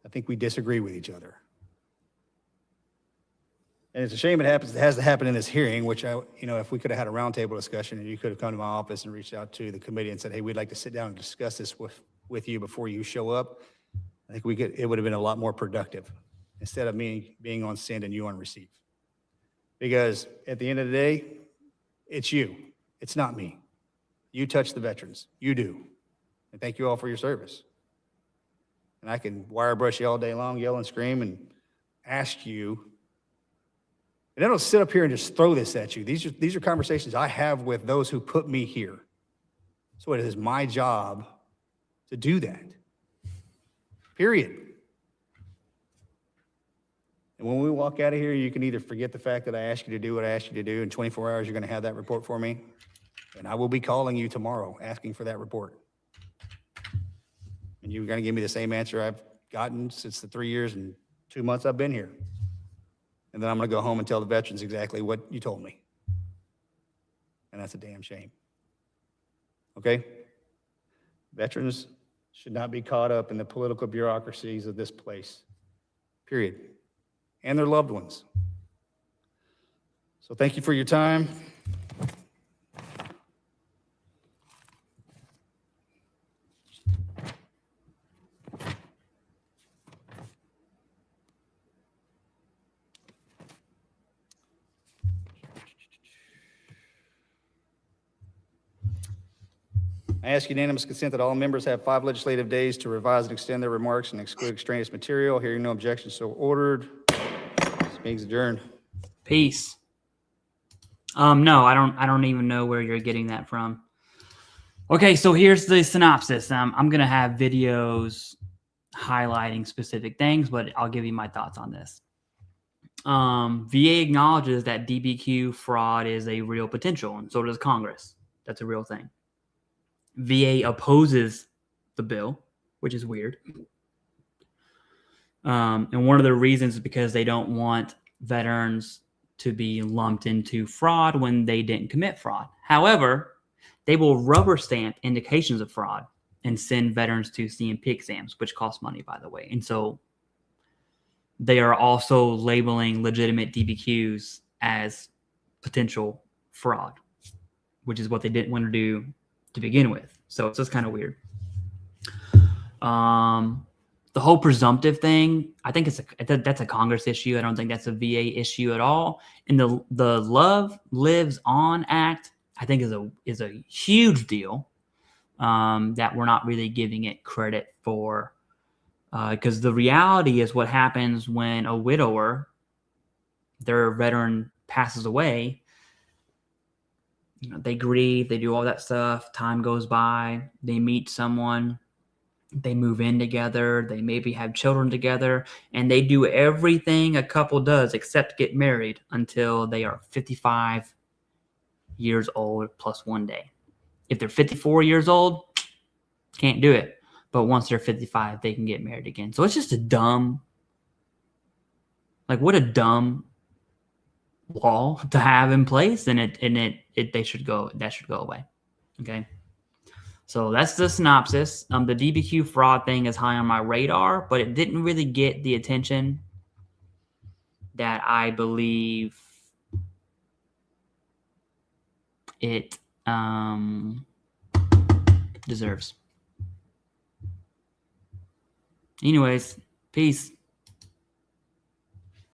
I think we disagree with each other. And it's a shame it has to happen in this hearing, which if we could have had a roundtable discussion and you could have come to my office and reached out to the committee and said, hey, we'd like to sit down and discuss this with you before you show up, I think it would have been a lot more productive instead of me being on send and you on receive. Because at the end of the day, it's you. It's not me. You touch the veterans. You do. And thank you all for your service. And I can wire brush you all day long, yell and scream and ask you. And I don't sit up here and just throw this at you. These are conversations I have with those who put me here. So it is my job to do that. Period. And when we walk out of here, you can either forget the fact that I asked you to do what I asked you to do. In 24 hours, you're going to have that report for me. And I will be calling you tomorrow asking for that report. And you're going to give me the same answer I've gotten since the 3 years and 2 months I've been here. And then I'm going to go home and tell the veterans exactly what you told me. And that's a damn shame. Okay? Veterans should not be caught up in the political bureaucracies of this place. Period. And their loved ones. So thank you for your time. I ask unanimous consent that all members have 5 legislative days to revise and extend their remarks and exclude extraneous material. Hearing no objections, so ordered. This meeting's adjourned. Peace. No, I don't even know where you're getting that from. Okay, so here's the synopsis. I'm gonna have videos highlighting specific things, but I'll give you my thoughts on this. VA acknowledges that DBQ fraud is a real potential, and so does Congress. That's a real thing. VA opposes the bill, which is weird. And one of the reasons is because they don't want veterans to be lumped into fraud when they didn't commit fraud. However, they will rubber stamp indications of fraud and send veterans to CMP exams, which cost money, by the way. And so they are also labeling legitimate DBQs as potential fraud, which is what they didn't want to do to begin with. So it's just kind of weird. The whole presumptive thing, I think that's a Congress issue. I don't think that's a VA issue at all. And the Love Lives On Act, I think is a huge deal that we're not really giving it credit for. Because the reality is what happens when a widower, their veteran passes away. You know, they grieve, they do all that stuff. Time goes by, they meet someone, they move in together, they maybe have children together, and they do everything a couple does except get married until they are 55 years old plus 1 day. If they're 54 years old, can't do it. But once they're 55, they can get married again. So it's just what a dumb law to have in place, and that should go away. Okay. So that's the synopsis. The DBQ fraud thing is high on my radar, but it didn't really get the attention that I believe it deserves. Anyways, peace.